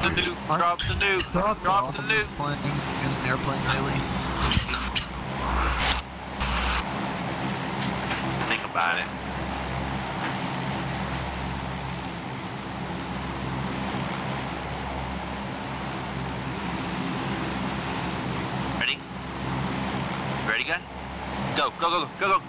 the nuke, drop the nuke, drop the nuke. Playing in an airplane lately? Think about it. Ready? Ready, gun? Go, go, go, go, go.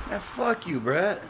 Yeah, fuck you, Brett.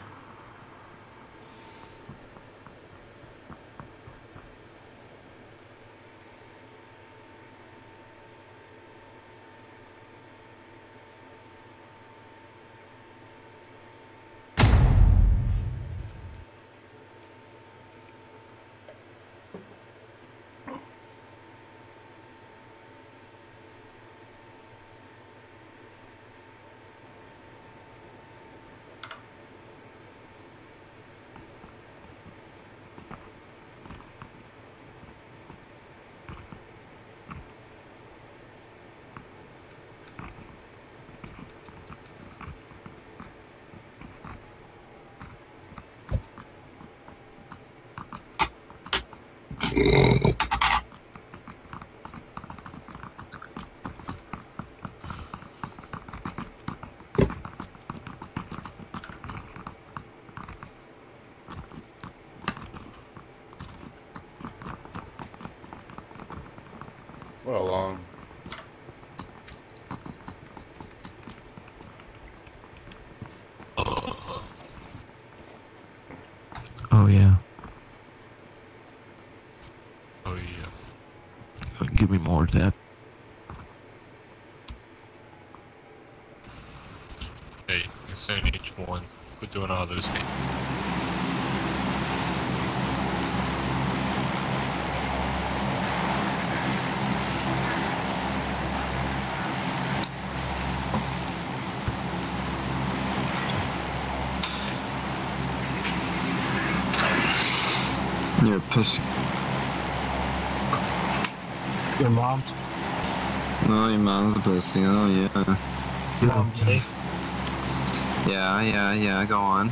What a long. Oh yeah. Oh yeah. Give me more of that. Hey, it's only each one. Quit doing all those. You're a pussy. Your mom's? No, your mom's a pussy. Oh yeah. Your mom gay? Yeah. Go on.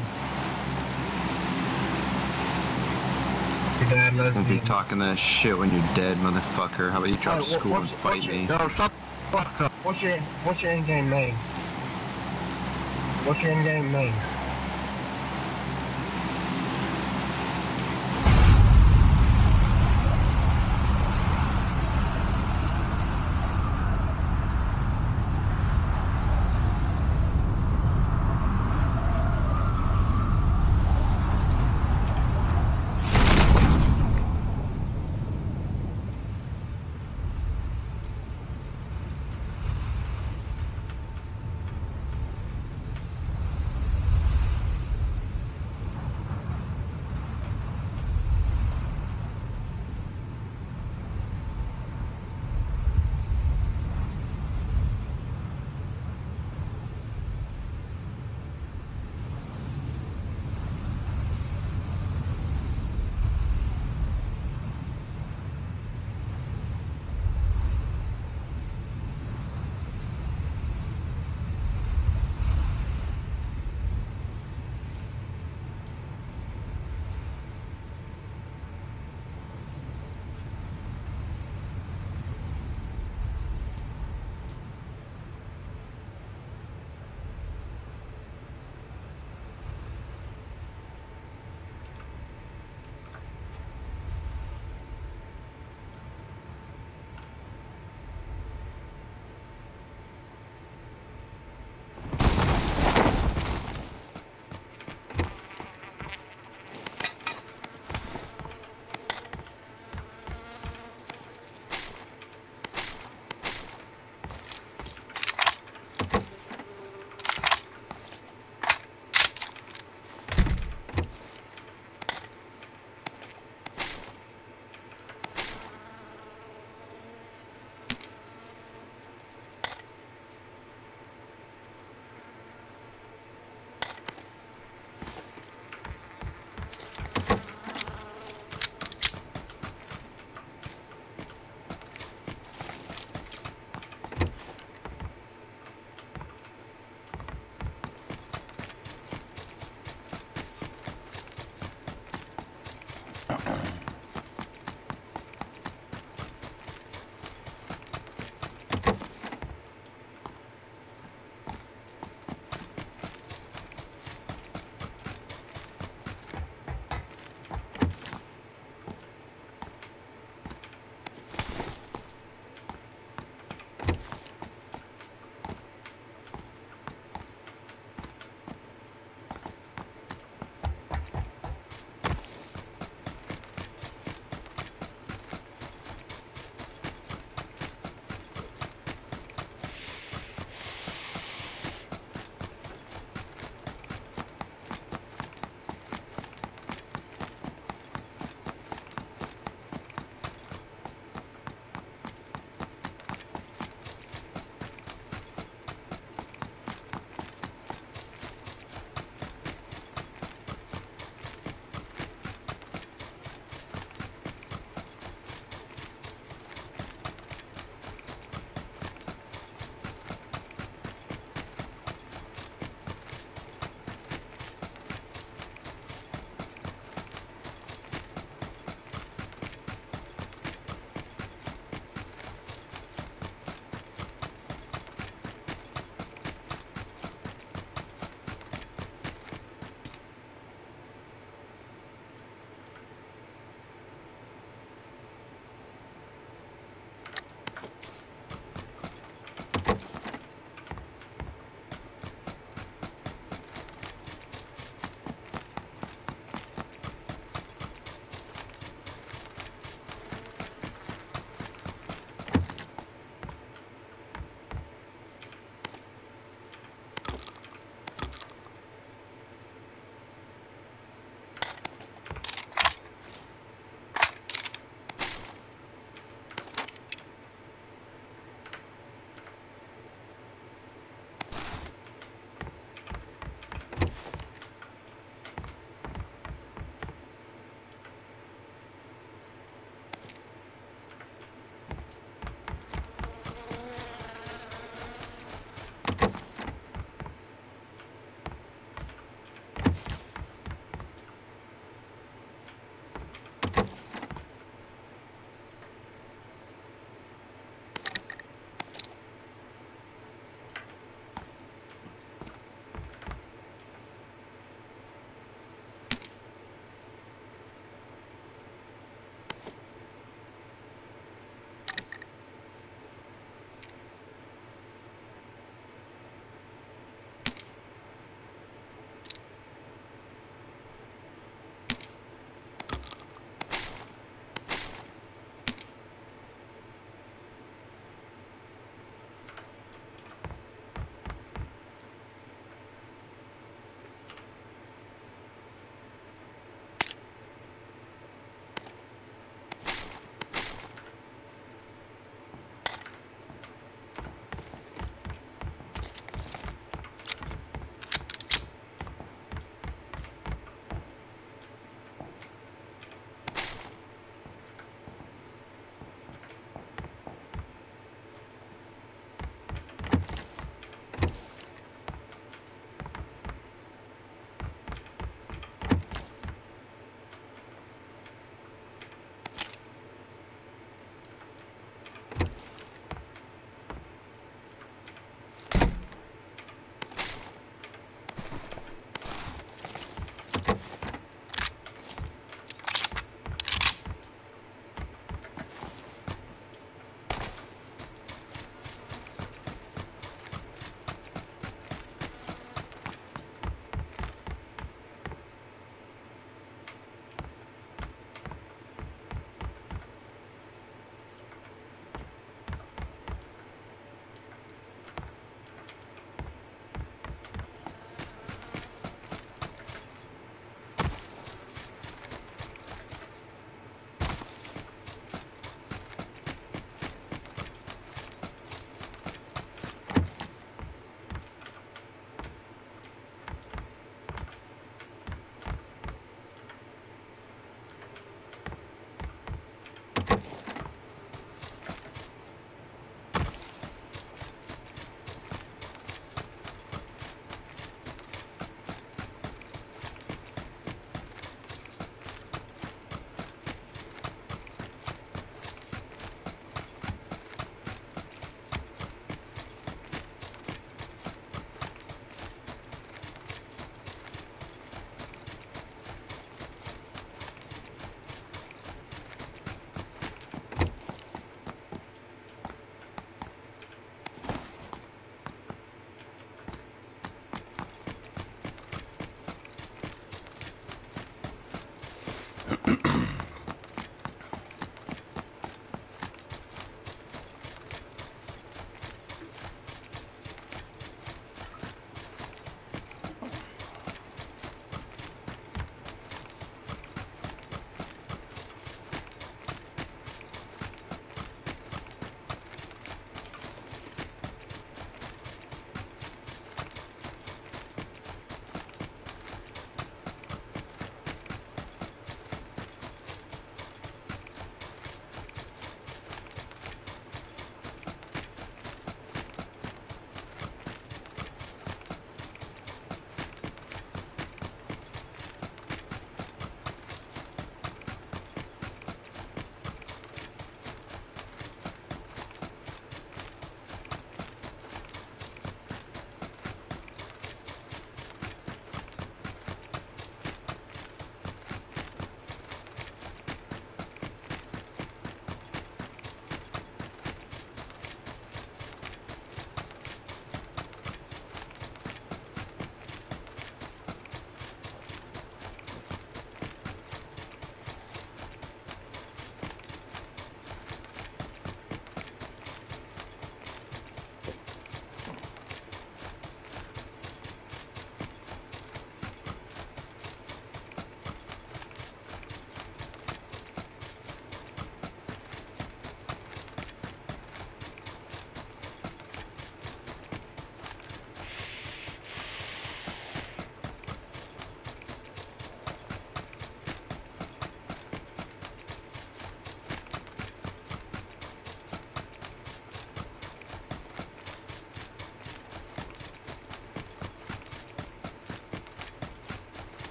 Your dad Won't be lesbian? talking that shit when you're dead, motherfucker. How about you drop school and fight me? Yo, shut the fuck up. What's your in-game name? What's your in-game name?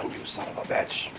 You son of a bitch.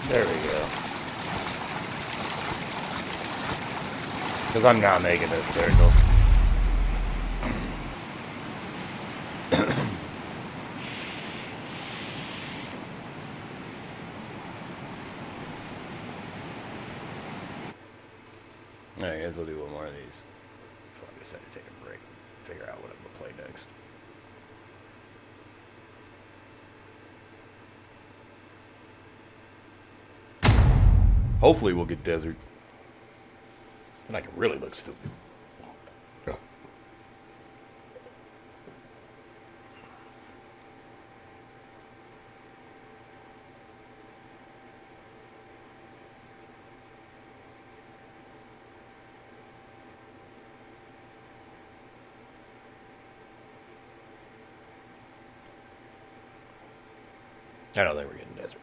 There we go. Because I'm not making this circle. Alright, guys, we'll do one more of these before I decide to take a break. Figure out what I'm going to play next. Hopefully we'll get desert. And I can really look stupid. I don't think we're getting desert.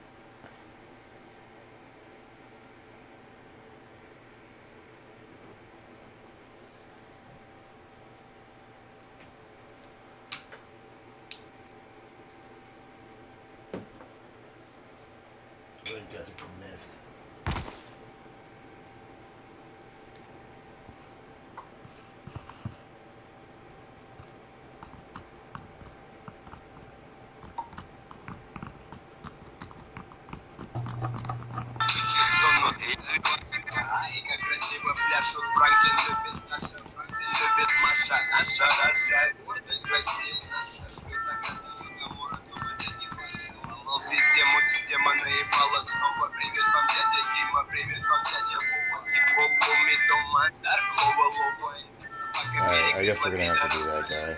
Really desert mist. Красиво пляшут, Франклин любит наша, Франклин любит Маша, наша Раша, гордость России наша, что загадал уговора, думаю, это не ваша. Ломал систему, система наебала снова. Привет вам, дядя Дима, привет вам, дядя Вова. Хип-хоп, Луми, дома, Дарклова, Лова. Alright, I guess we're gonna have to do that guy.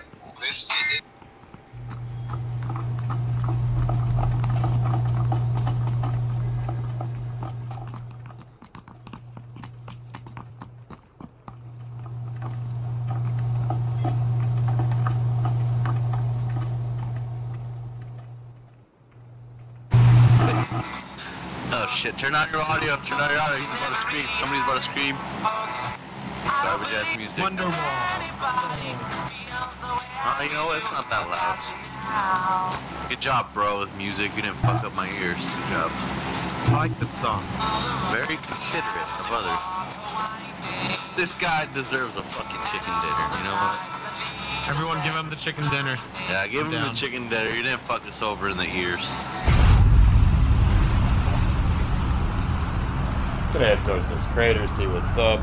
shit. Turn on your audio. Turn on your audio. He's about to scream. Somebody's about to scream. Garbage ass music. Wonderwall. You know what? It's not that loud. Good job, bro, with music. You didn't fuck up my ears. Good job. I like that song. Very considerate of others. This guy deserves a fucking chicken dinner. You know what? Everyone give him the chicken dinner. Yeah, give him the Down. chicken dinner. You didn't fuck us over in the ears. Gonna head towards this crater, see what's up.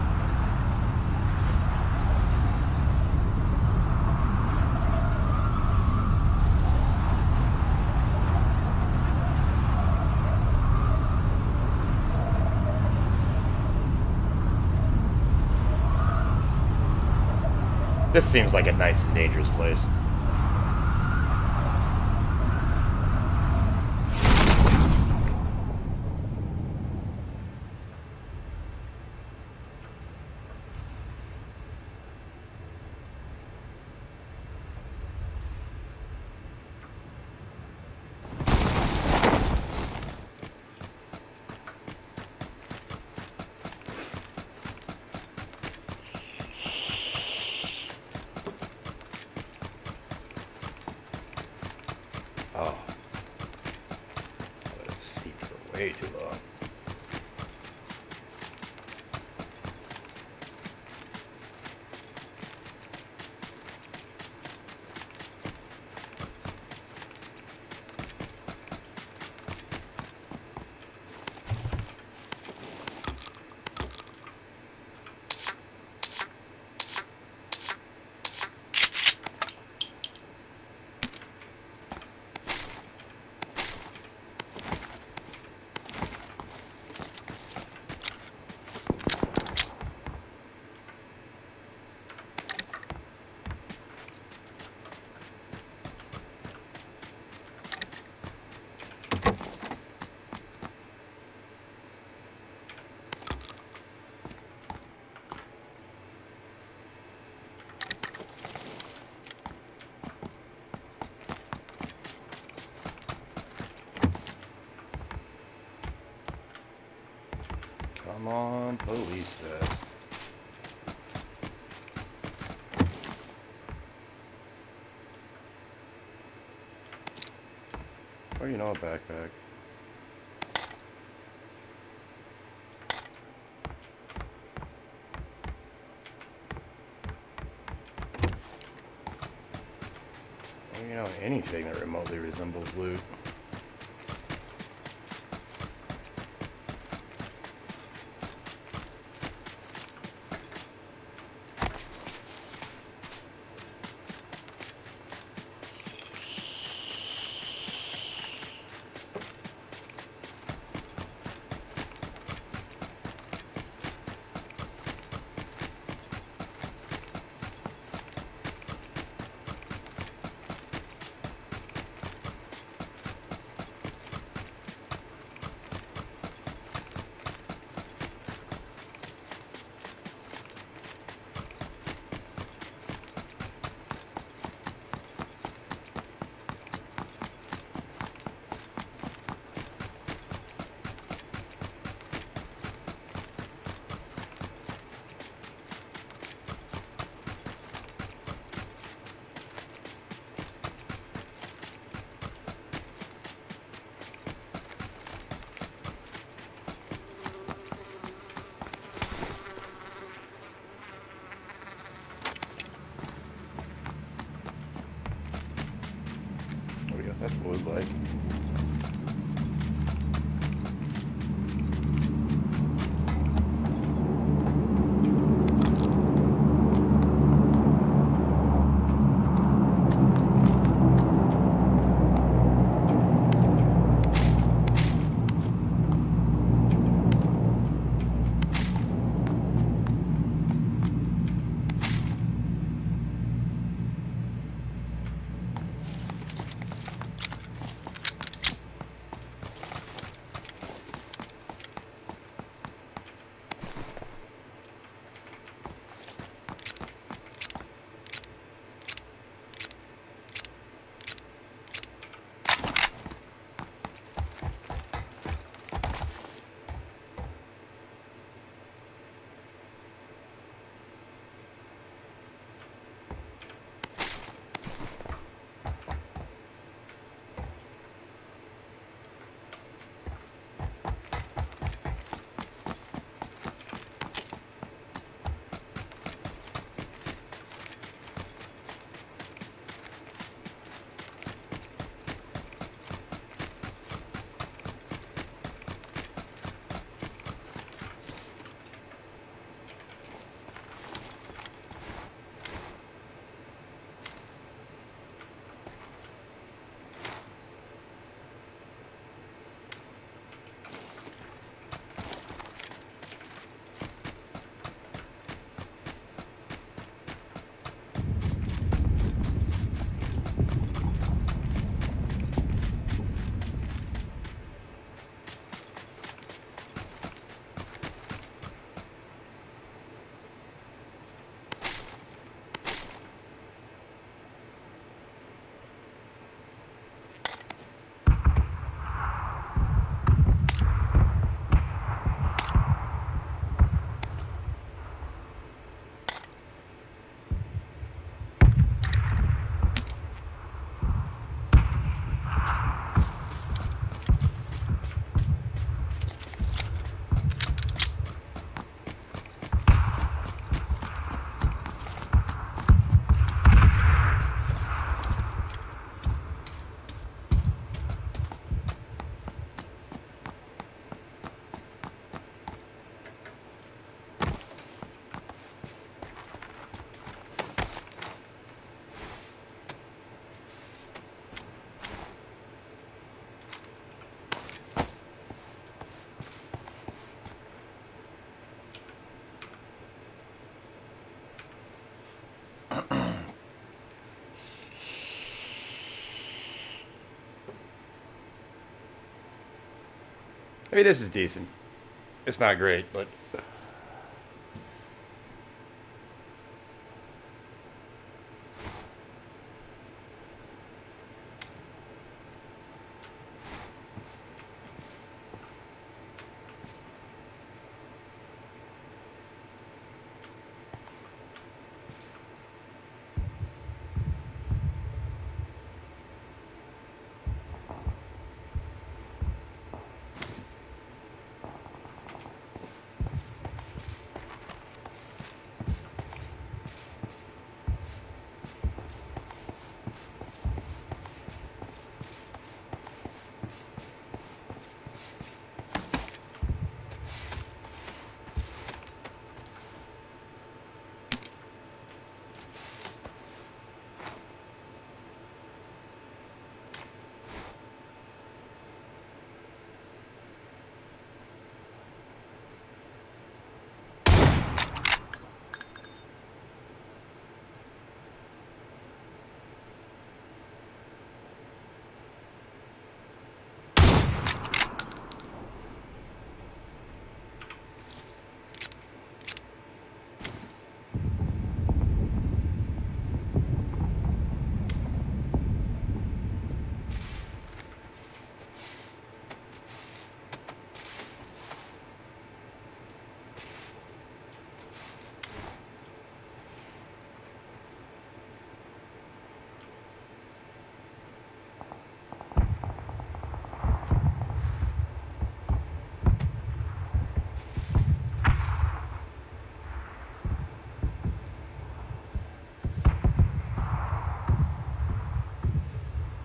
This seems like a nice and dangerous place. Oh. That's steep for way too long. Come on, police vest. Oh, you know, a backpack. Oh, you know, anything that remotely resembles loot. That's what it looked like. mean, this is decent. It's not great, but...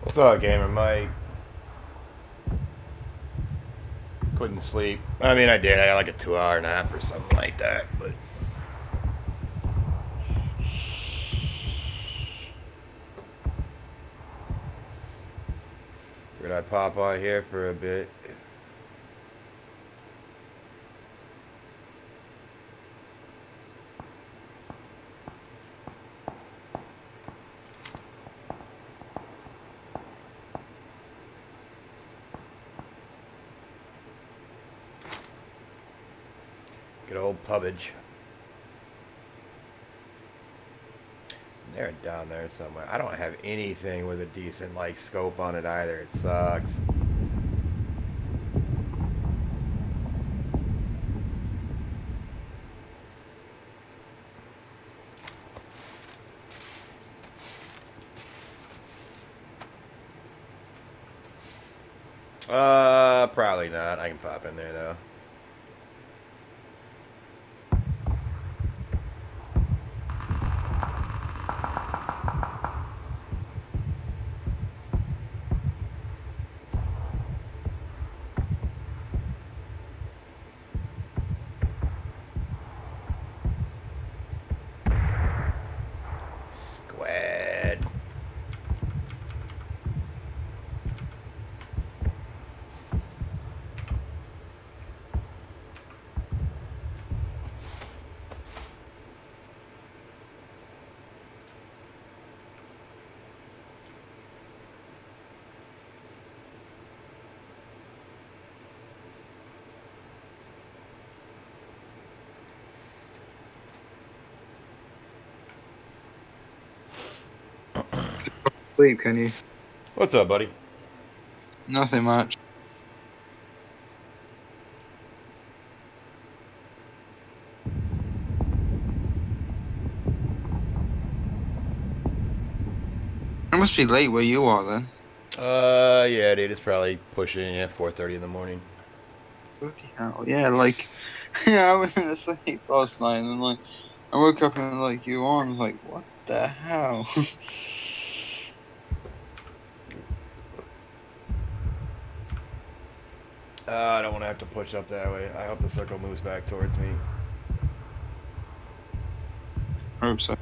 What's up, Gamer Mike? Couldn't sleep. I mean, I did. I got like a 2-hour nap or something like that, but... Figured I'd pop on here for a bit. Good old pubbage. They're down there somewhere. I don't have anything with a decent like scope on it either. It sucks. Probably not. I can pop in there though. Sleep, can you? What's up, buddy? Nothing much. It must be late where you are then. Yeah, dude, it's probably pushing 4:30 in the morning. Bloody hell. Yeah, like, yeah, I went to sleep last night and then, like, I woke up and, like, you on, I was like, what the hell? I don't want to have to push up that way. I hope the circle moves back towards me. I hope so.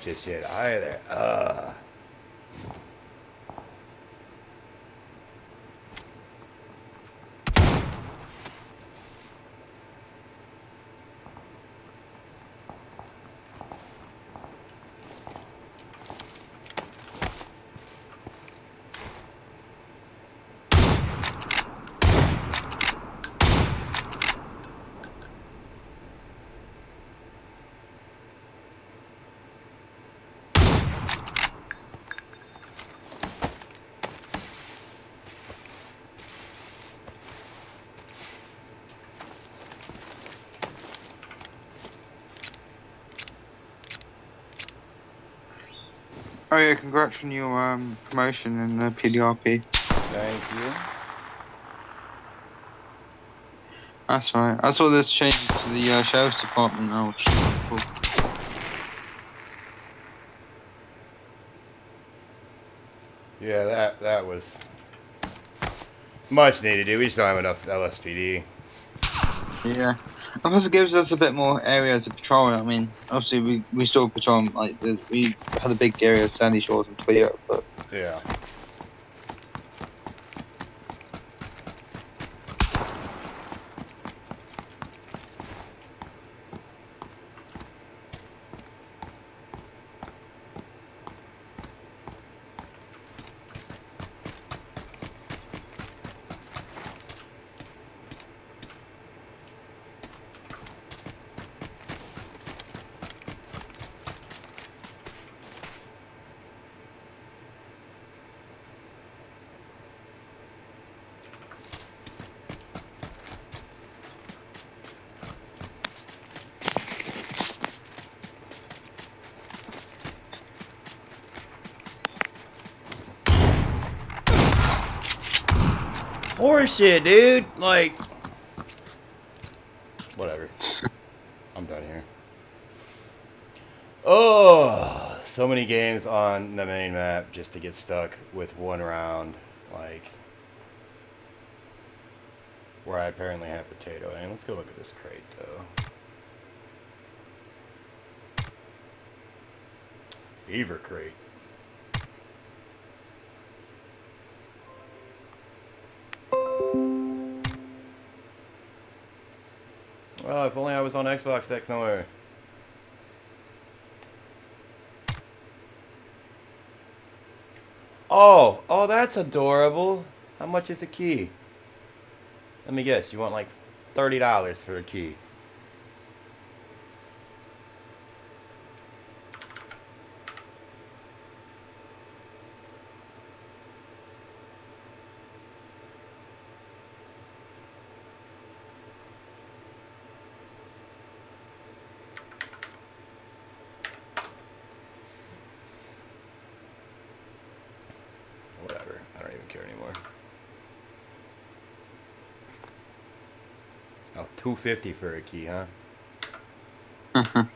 this shit either. Oh yeah, congrats on your promotion in the PDRP. Thank you. That's right. I saw this change to the sheriff's department now, which is quite cool. Yeah, that was much needed, dude. We just don't have enough LSPD. Yeah. And plus it gives us a bit more area to patrol. I mean, obviously we still patrol like we had a big area of Sandy Shores and Toledo, but Yeah. Horseshit, dude. Like, whatever. I'm done here. Oh, so many games on the main map just to get stuck with one round, like, where I apparently have potato aim. Let's go look at this crate, though. Fever crate. Well, if only I was on Xbox X nowhere. Oh, that's adorable. How much is a key? Let me guess, you want like $30 for a key. Whatever, I don't even care anymore. Oh, $2.50 for a key, huh? Fuck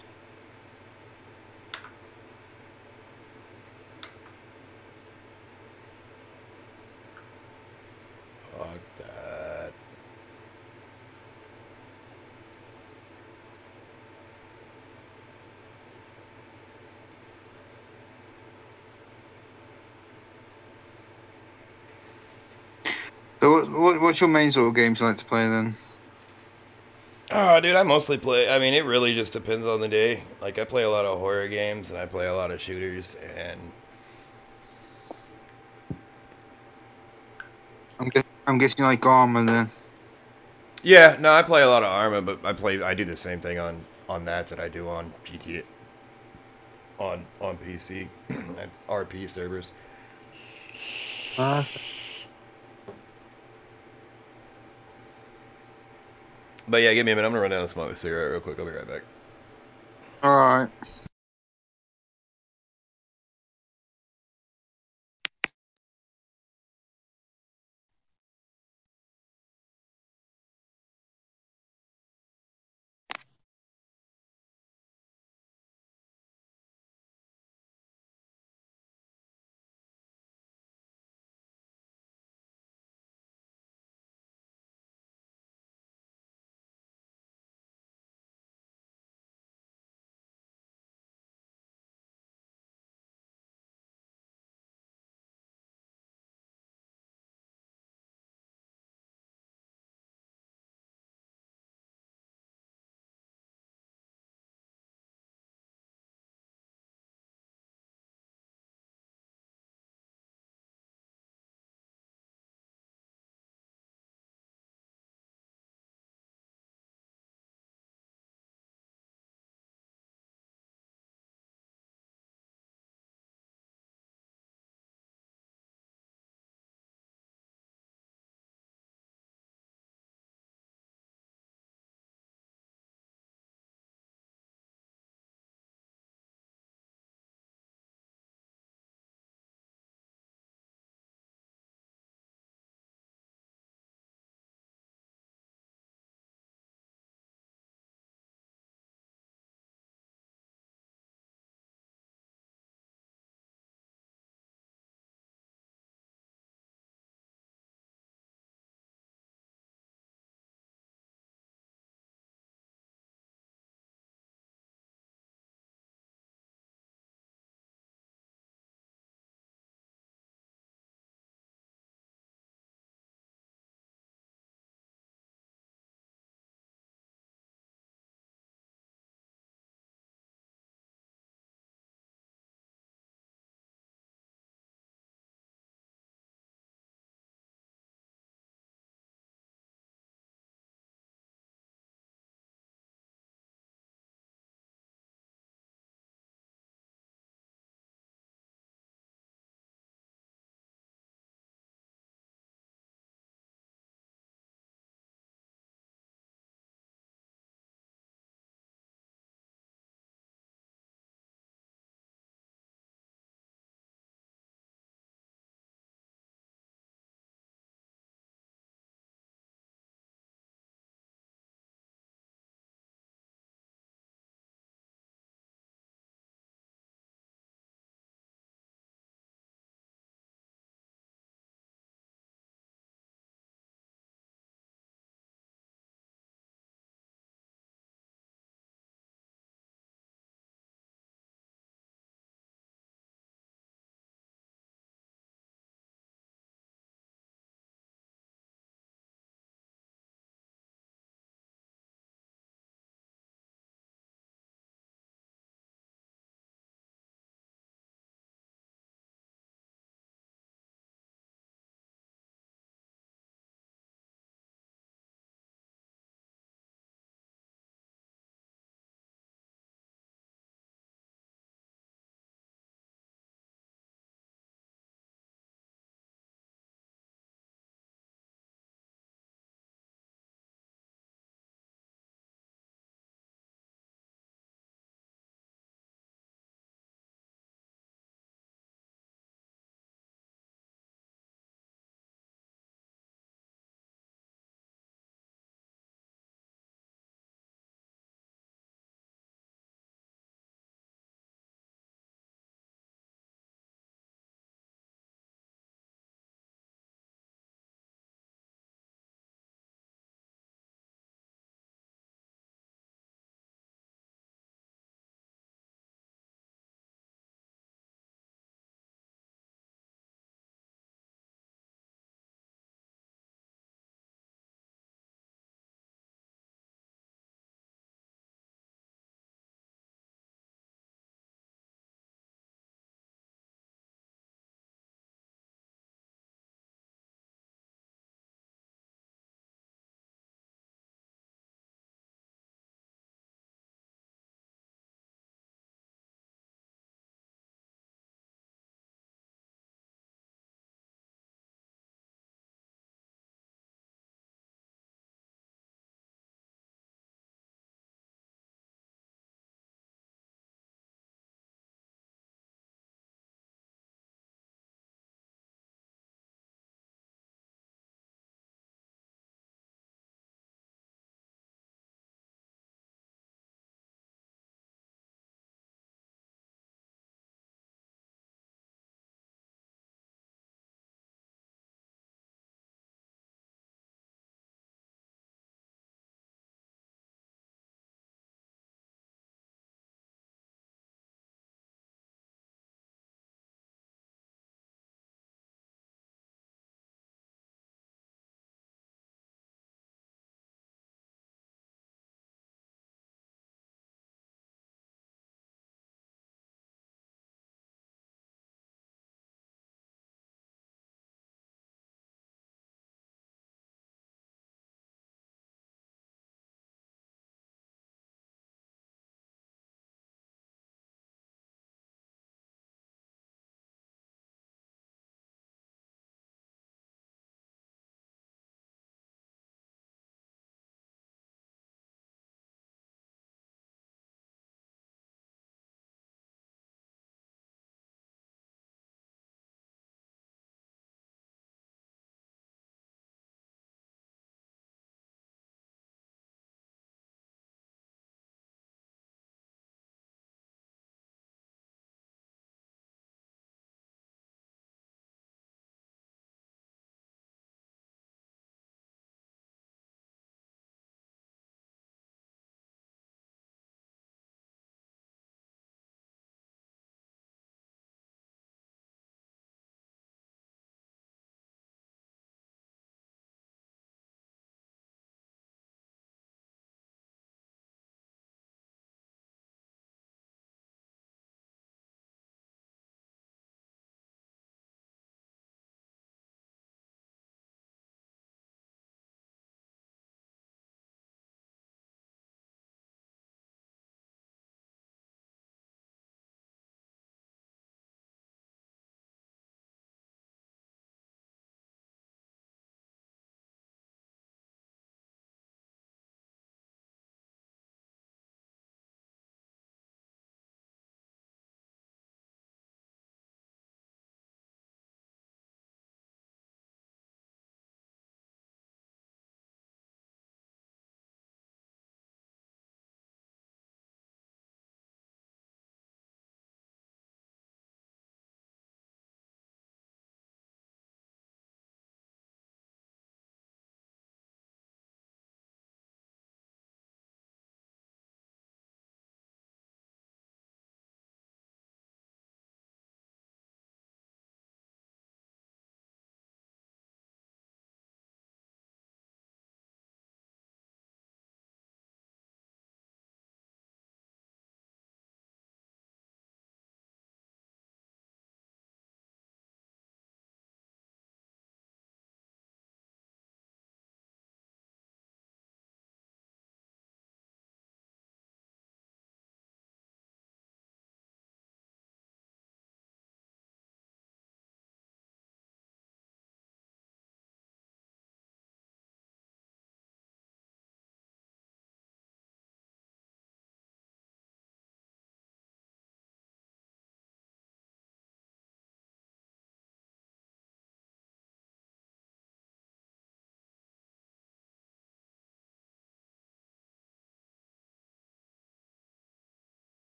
that. So what's your main sort of games you like to play then? Oh, dude, I mostly play. I mean, it really just depends on the day. Like, I play a lot of horror games and I play a lot of shooters. And I'm guessing like Armor then. yeah, no, I play a lot of Arma, but I do the same thing on that I do on GTA on PC. That's RP servers. But yeah, give me a minute. I'm gonna run down and smoke a cigarette real quick. I'll be right back. All right.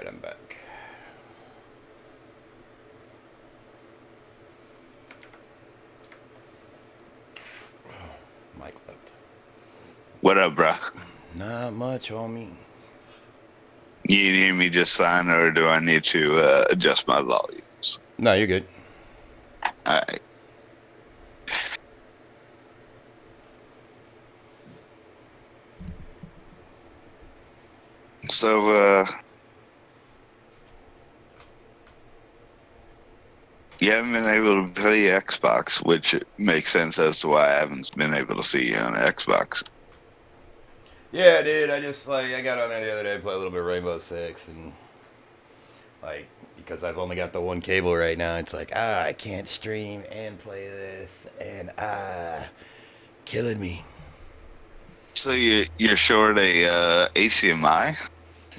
Alright, I'm back. McLeod. What up, bro? Not much, homie. You need me just fine, or do I need to adjust my volumes? No, you're good. All right. So, you haven't been able to play Xbox, which makes sense as to why I haven't been able to see you on Xbox. Yeah, dude, I got on there the other day to play a little bit of Rainbow Six, and, like, because I've only got the one cable right now, it's like, I can't stream and play this, and, killing me. So you're short a HDMI?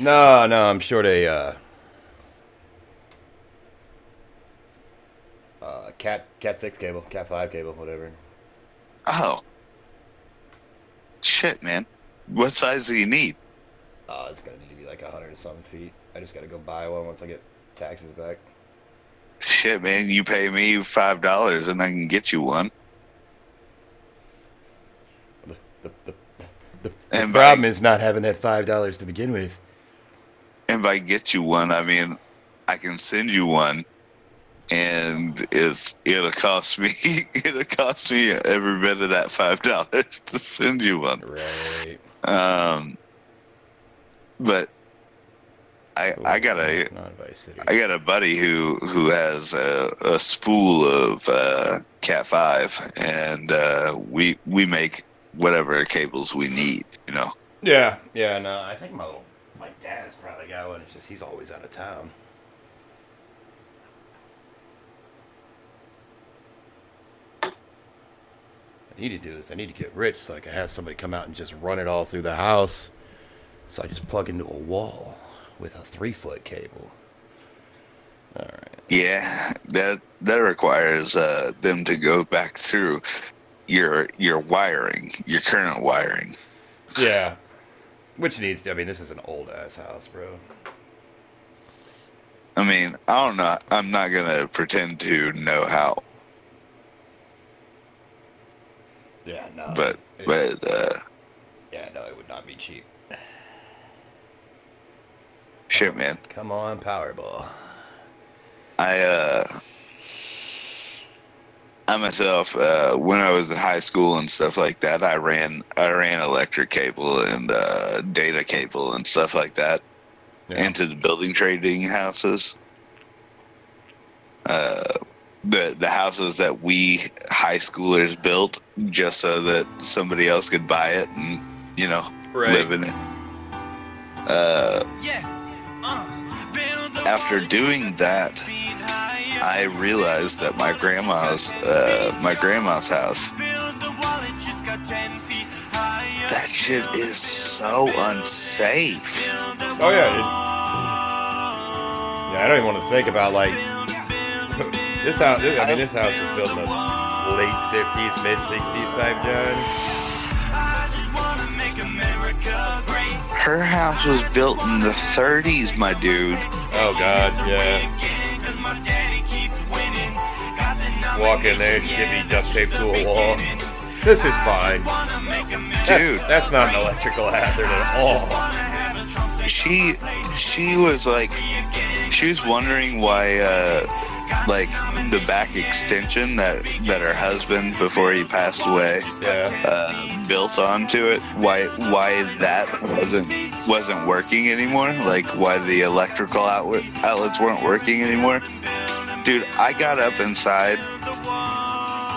No, I'm short a, Cat 6 cable, Cat 5 cable, whatever. Oh. Shit, man. What size do you need? It's gonna need to be like 100 and something feet. I just gotta go buy one once I get taxes back. Shit, man, you pay me $5 and I can get you one. The problem is not having that $5 to begin with. And by get you one, I mean I can send you one, and it'll cost me every bit of that $5 to send you one. Right. But I got a buddy who has a spool of Cat 5, and we make whatever cables we need, you know. Yeah, no, I think my dad's probably got one. It's just he's always out of town. What I need to do is I need to get rich so I can have somebody come out and just run it all through the house. So I just plug into a wall with a 3-foot cable. All right. Yeah, that requires them to go back through your wiring, your current wiring. Yeah. Which needs to, I mean, this is an old ass house, bro. I mean, I don't know. I'm not gonna pretend to know how. Yeah, no. But yeah, no, it would not be cheap. Shit, man. Come on, Powerball. I myself, when I was in high school and stuff like that, I ran electric cable and data cable and stuff like that into the building trading houses. The houses that we high schoolers built just so that somebody else could buy it and, you know, live in it. After doing that, I realized that my grandma's house, that shit is so unsafe. Oh yeah, dude. Yeah, I don't even want to think about like this house. I mean, this house was built in the late 50s, mid 60s type, John. Her house was built in the 30s, my dude. Oh God, yeah. Walk in there, she get me duct tape to a wall. This is fine. Dude. That's not an electrical hazard at all. She was like, she was wondering why, like, the back extension that her husband, before he passed away, built onto it, why that wasn't working anymore, like why the electrical outlets weren't working anymore. Dude, I got up inside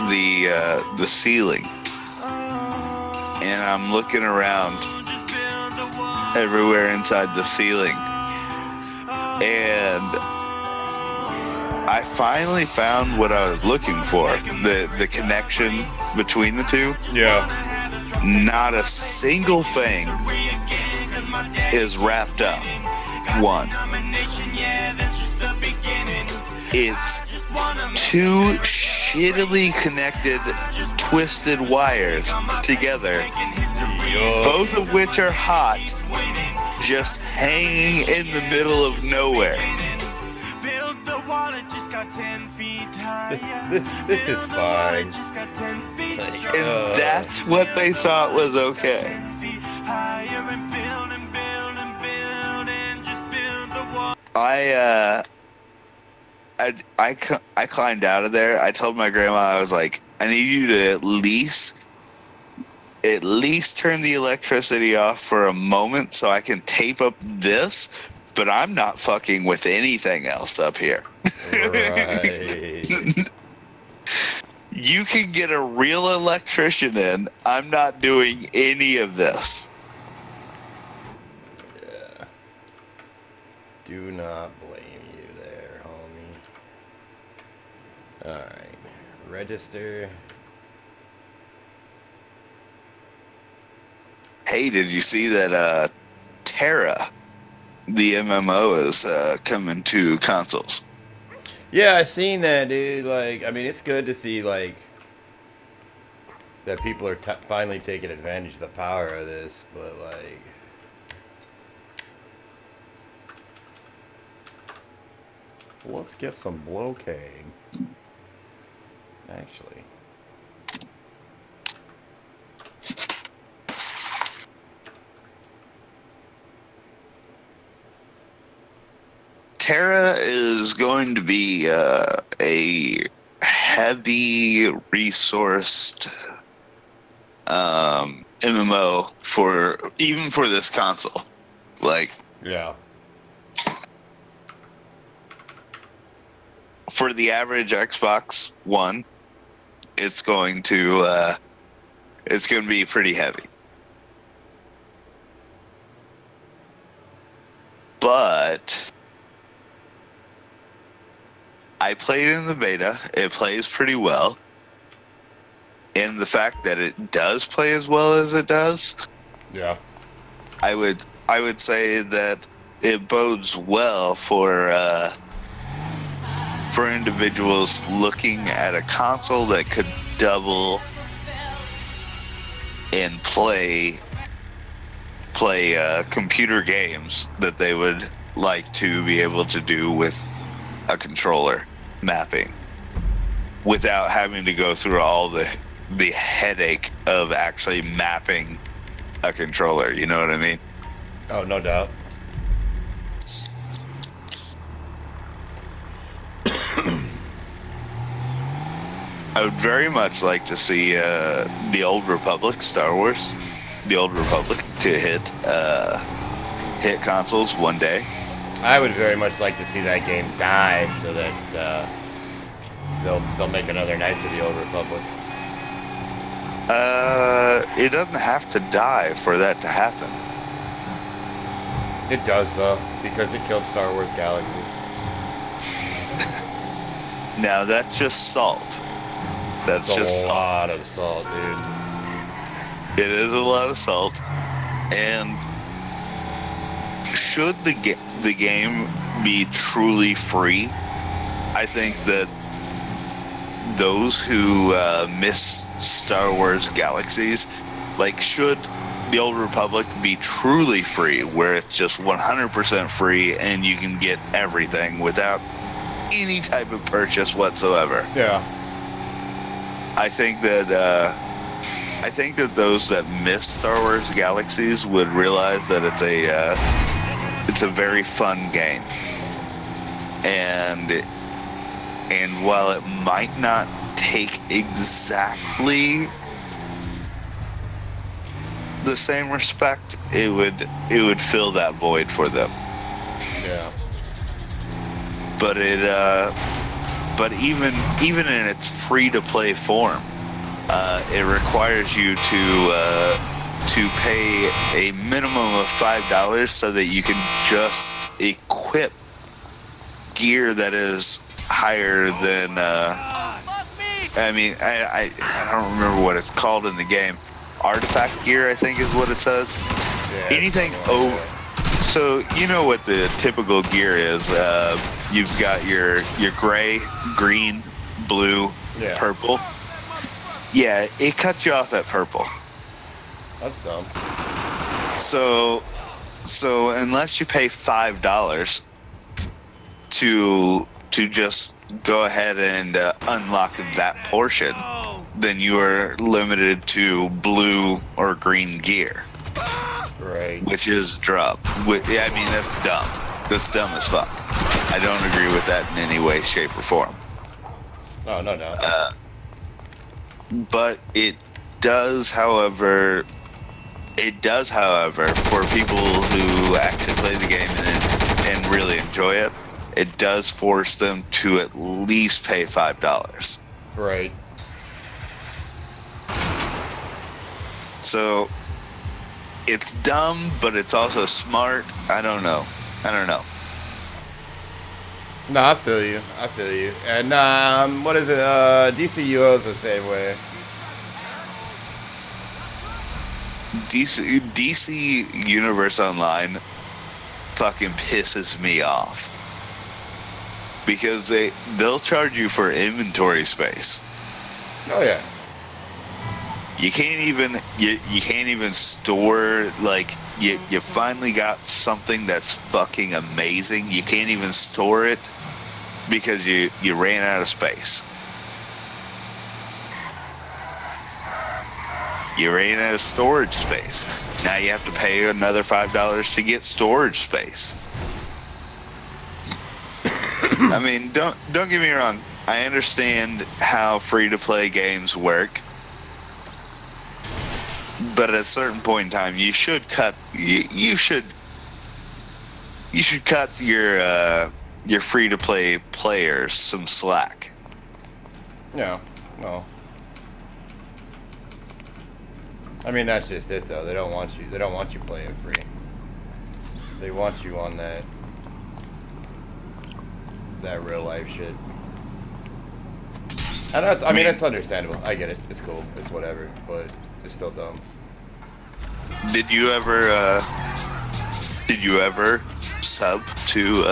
the ceiling, and I'm looking around everywhere inside the ceiling, and I finally found what I was looking for, the connection between the two. Yeah. Not a single thing is wrapped up. One. It's two shittily connected, twisted wires together, both of which are hot, just hanging in the middle of nowhere. This is fine. And that's what they thought was okay. I climbed out of there. I told my grandma, I was like, I need you to at least turn the electricity off for a moment so I can tape up this, but I'm not fucking with anything else up here. Right. You can get a real electrician in. I'm not doing any of this. Yeah. Do not blame you there, homie. Alright. Register. Hey, did you see that Terra, the MMO, is coming to consoles? Yeah, I seen that, dude. Like, I mean, it's good to see, like, that people are finally taking advantage of the power of this, but, like... Let's get some blockade. Actually. Terra is going to be a heavy resourced MMO even for this console. Like, Yeah. for the average Xbox One, it's going to be pretty heavy. But I played in the beta. It plays pretty well. And the fact that it does play as well as it does, Yeah. I would say that it bodes well for individuals looking at a console that could double and play computer games that they would like to be able to do with a controller mapping without having to go through all the headache of actually mapping a controller. You know what I mean? Oh, no doubt. I would very much like to see the Old Republic, Star Wars, the Old Republic, to hit consoles one day. I would very much like to see that game die so that they'll make another Knights of the Old Republic. It doesn't have to die for that to happen. It does, though, because it killed Star Wars Galaxies. Now that's just salt. That's It's just a salt. lot of salt, dude. It is a lot of salt, and should the game be truly free, I think that those who miss Star Wars Galaxies, like, should the Old Republic be truly free, where it's just 100% free and you can get everything without any type of purchase whatsoever. Yeah. I think that those that miss Star Wars Galaxies would realize that it's a very fun game, and while it might not take exactly the same respect, it would fill that void for them. Yeah. But even in its free to play form, it requires you to pay a minimum of $5 so that you can just equip gear that is higher than I don't remember what it's called in the game. Artifact gear, I think, is what it says. Yeah, Anything over. So you know what the typical gear is. You've got your gray, green, blue, Yeah. purple. Yeah, it cuts you off at purple. That's dumb. So So unless you pay $5 to just go ahead and unlock that portion, then you are limited to blue or green gear. Right. Which is dumb. Yeah, I mean, that's dumb. That's dumb as fuck. I don't agree with that in any way, shape, or form. Oh, no, no. But it does, however, for people who actually play the game and really enjoy it, it does force them to at least pay $5. Right. So it's dumb, but it's also smart. I don't know. No, I feel you. And what is it? DCUO is the same way. DC Universe Online fucking pisses me off because they'll charge you for inventory space. Oh yeah. You can't even store, like, you finally got something that's fucking amazing. You can't even store it because you ran out of space. You ran out of storage space. Now you have to pay another $5 to get storage space. I mean, don't get me wrong. I understand how free-to-play games work. But at a certain point in time, you should cut. You should cut your free-to-play players some slack. Yeah. Well. I mean, that's just it, though. They don't want you playing free. They want you on that real life shit. And that's. I mean, it's understandable. I get it. It's cool. It's whatever. But it's still dumb. Did you ever sub to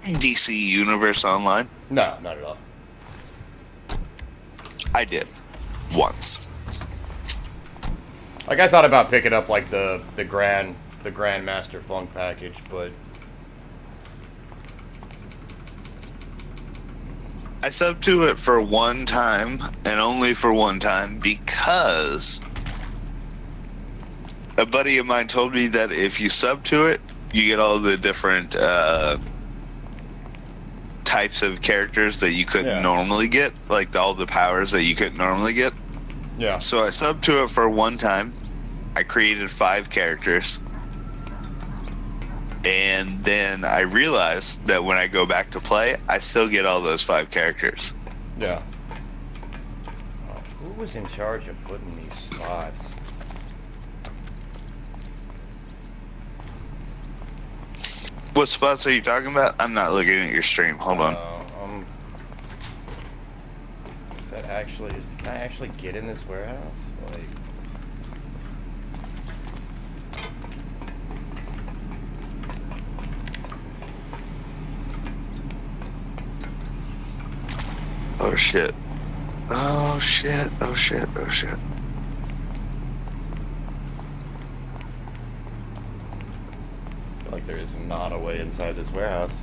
DC Universe Online? No, not at all. I did once. Like, I thought about picking up like the Grandmaster Funk package, but I subbed to it for one time, and only for one time, because a buddy of mine told me that if you sub to it, you get all the different types of characters that you couldn't normally get, like all the powers that you couldn't normally get. Yeah. So I subbed to it for one time. I created 5 characters. And then I realized that when I go back to play, I still get all those 5 characters. Yeah. Oh, who was in charge of putting these slots? What spots are you talking about? I'm not looking at your stream. Hold on. Is that actually? Can I actually get in this warehouse? Like. Oh shit. Oh shit. Oh shit. Oh shit. I feel like there is not a way inside this warehouse.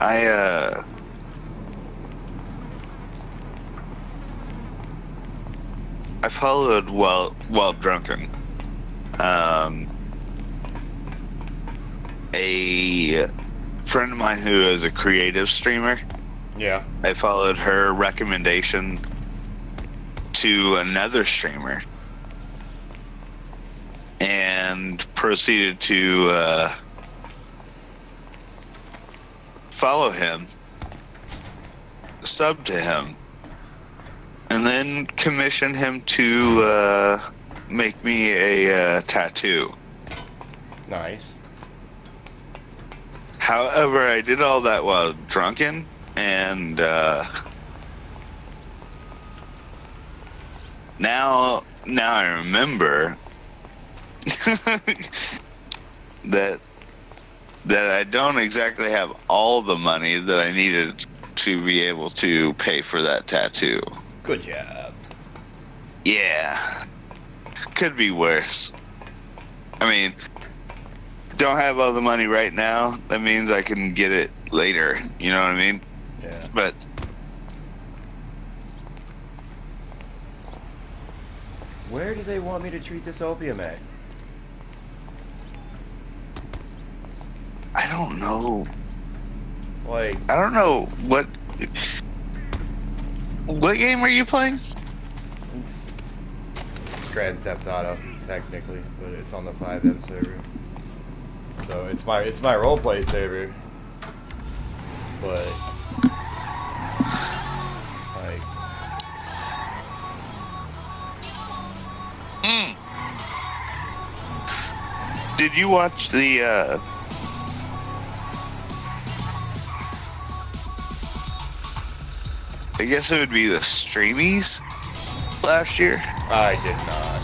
I followed while drunken. A friend of mine who is a creative streamer. Yeah. I followed her recommendation to another streamer and proceeded to follow him, sub to him, and then commission him to make me a tattoo. Nice. However, I did all that while drunken, and now I remember that I don't exactly have all the money that I needed to be able to pay for that tattoo. Good job. Yeah. Could be worse. I mean, don't have all the money right now. That means I can get it later. You know what I mean? Yeah. But where do they want me to treat this opium at? I don't know. Like, I don't know what game are you playing? it's Grand Theft Auto, technically, but it's on the 5M server. So it's my roleplay server. But like, Did you watch the I guess it would be the Streamies last year? I did not.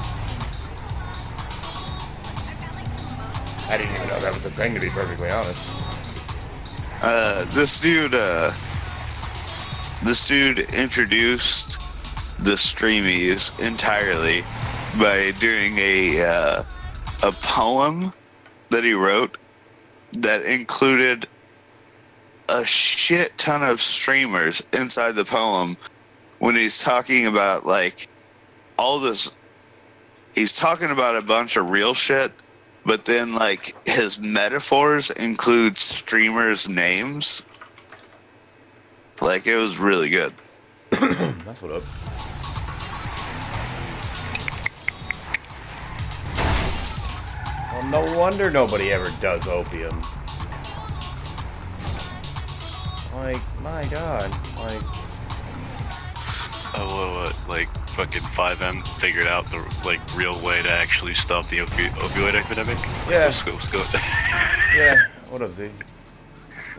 I didn't even know that was a thing, to be perfectly honest. This dude introduced the Streamies entirely by doing a poem that he wrote that included a shit ton of streamers inside the poem when he's talking about like all this. He's talking about a bunch of real shit, but then like his metaphors include streamers' names. Like, it was really good. That's what up. Well, no wonder nobody ever does opium. Like, my god, like... Oh, what, like, fucking 5M figured out the, like, real way to actually stop the opioid epidemic? Yeah. Let's go. Yeah, what up, Z?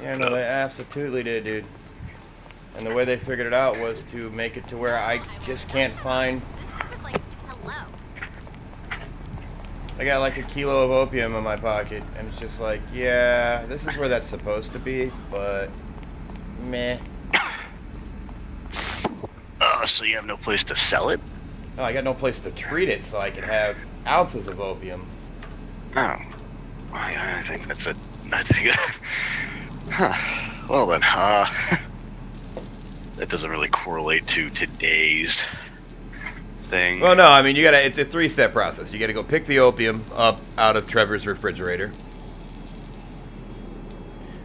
Yeah, no, they absolutely did, dude. And the way they figured it out was to make it to where I just can't find... I got like a kilo of opium in my pocket, and it's just like, yeah, this is where that's supposed to be, but... meh. So you have no place to sell it? No, I got no place to treat it, so I can have ounces of opium. Oh. I think that's a... I think... Huh. Well then, that doesn't really correlate to today's thing. Well, no, I mean, you gotta, it's a three-step process. You gotta go pick the opium up out of Trevor's refrigerator.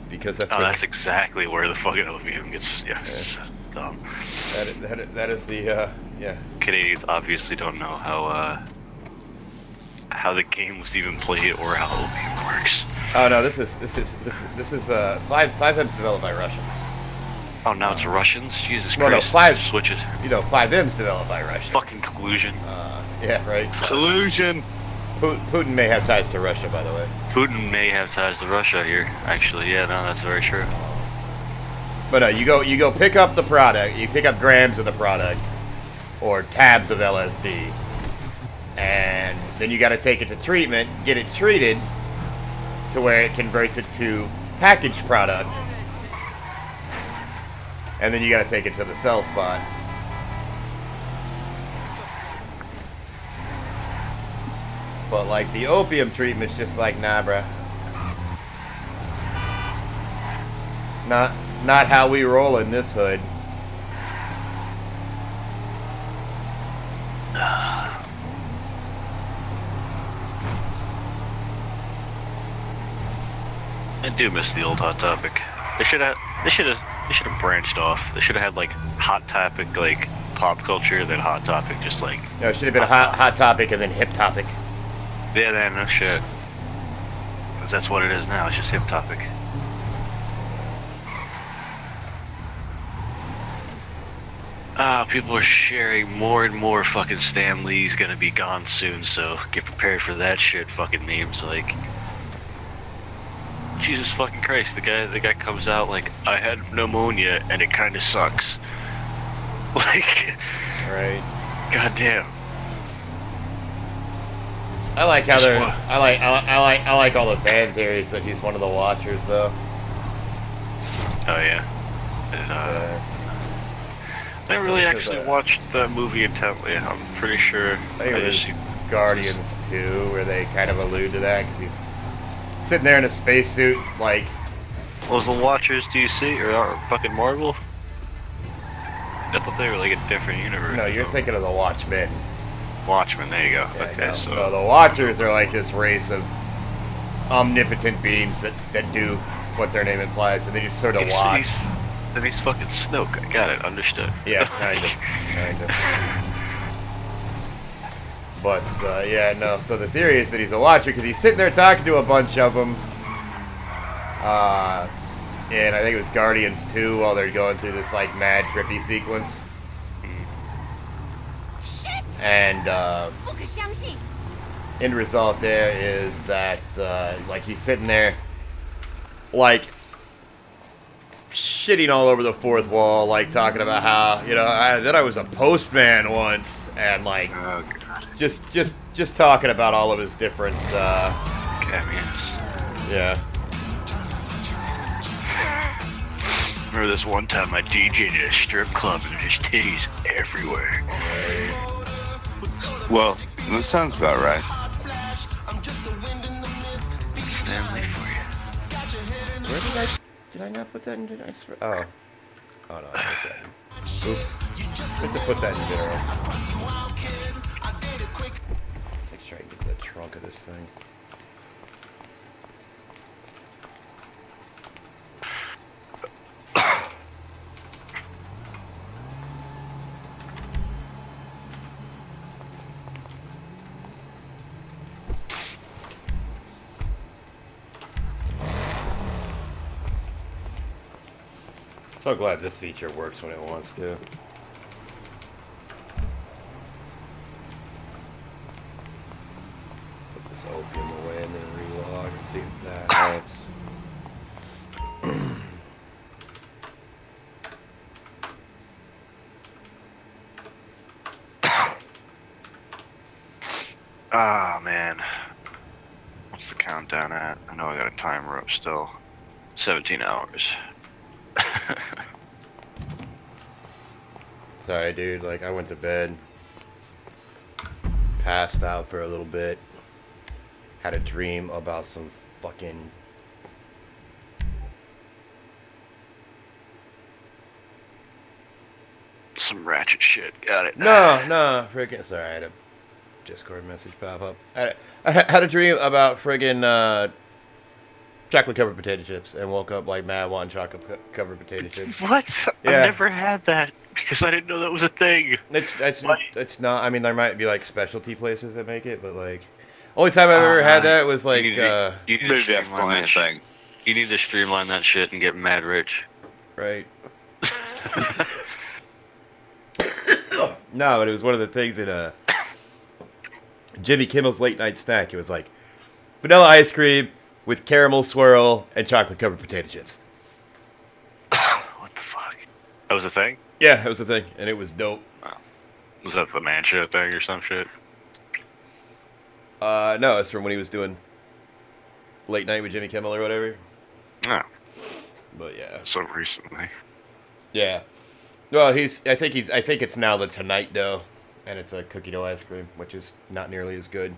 Because that's that's exactly where the fucking opium gets, it's dumb. That is the, yeah. Canadians obviously don't know how the game was even played or how opium works. Oh no, this is 5M's developed by Russians. Oh, now it's Russians? Jesus Well, Christ. no, switches. 5M's developed by Russians. Fucking collusion. Yeah, right. Collusion. Putin may have ties to Russia, by the way. Putin may have ties to Russia here, actually. Yeah, no, that's very true. But no, you go pick up the product. You pick up grams of the product, or tabs of LSD, and then you got to take it to treatment, get it treated to where it converts it to packaged product, and then you got to take it to the sell spot. But like the opium treatment's just like, nah, bruh. Not how we roll in this hood. I do miss the old Hot Topic. They should have branched off. They should have had like Hot Topic, like pop culture, then Hot Topic, just like. No, it should have been a hot topic and then hip topic. Yeah, no shit. 'Cause that's what it is now. It's just hip topic. People are sharing more and more fucking Stan Lee's gonna be gone soon, so get prepared for that shit. Fucking memes like, Jesus fucking Christ, the guy comes out like, I had pneumonia and it kind of sucks. Like, right? Goddamn. I like how they're. I like all the fan theories that he's one of the Watchers, though. Oh yeah. And, I didn't really actually watch that movie intently. I'm pretty sure. I think it was Guardians 2 where they kind of allude to that because he's sitting there in a spacesuit, like. Was the Watchers DC or fucking Marvel? I thought they were like a different universe. No, you're thinking of the Watchmen. Watchmen, there you go. Yeah, okay, no, so no, the Watchers are like this race of omnipotent beings that do what their name implies, and they just sort of watch. Then he's fucking Snoke. I got it. Understood. Yeah, kind of. But, yeah, no. So the theory is that he's a Watcher because he's sitting there talking to a bunch of them. And I think it was Guardians 2 while they're going through this, like, mad, trippy sequence. And, end result there is that, like, he's sitting there, like, shitting all over the fourth wall, like talking about how, you know, I was a postman once, and like, oh, God. just talking about all of his different cameos. Yeah. Remember this one time I DJ'd at a strip club and there's titties everywhere. Well, that sounds about right. Stanley for you. Where did I not put that in? I swear. Oh. Oh no, I put that in. Oops. Meant to put that in general. Make sure I can get the trunk of this thing. So glad this feature works when it wants to. Put this opium away and then relog and see if that helps. Ah, man. What's the countdown at? I know I got a timer up still. 17 hours. Sorry, dude. Like, I went to bed, passed out for a little bit, had a dream about some fucking some ratchet shit. Got it. No, freaking. Sorry, I had a Discord message pop up. I had a dream about friggin' chocolate covered potato chips and woke up like mad wanting chocolate covered potato chips. What? Yeah. I've never had that because I didn't know that was a thing. It's not. I mean, there might be like specialty places that make it, but like, only time I've ever had that was like. There's definitely a thing. You need to streamline that shit and get mad rich. Right. No, but it was one of the things in Jimmy Kimmel's late night snack. It was like vanilla ice cream with caramel swirl and chocolate covered potato chips. What the fuck? That was a thing? Yeah, that was the thing, and it was dope. Wow. Was that the man shit thing or some shit? No, it's from when he was doing late night with Jimmy Kimmel or whatever. No. But yeah. So recently. Yeah. Well, I think it's now the Tonight Dough, and it's a cookie dough ice cream, which is not nearly as good.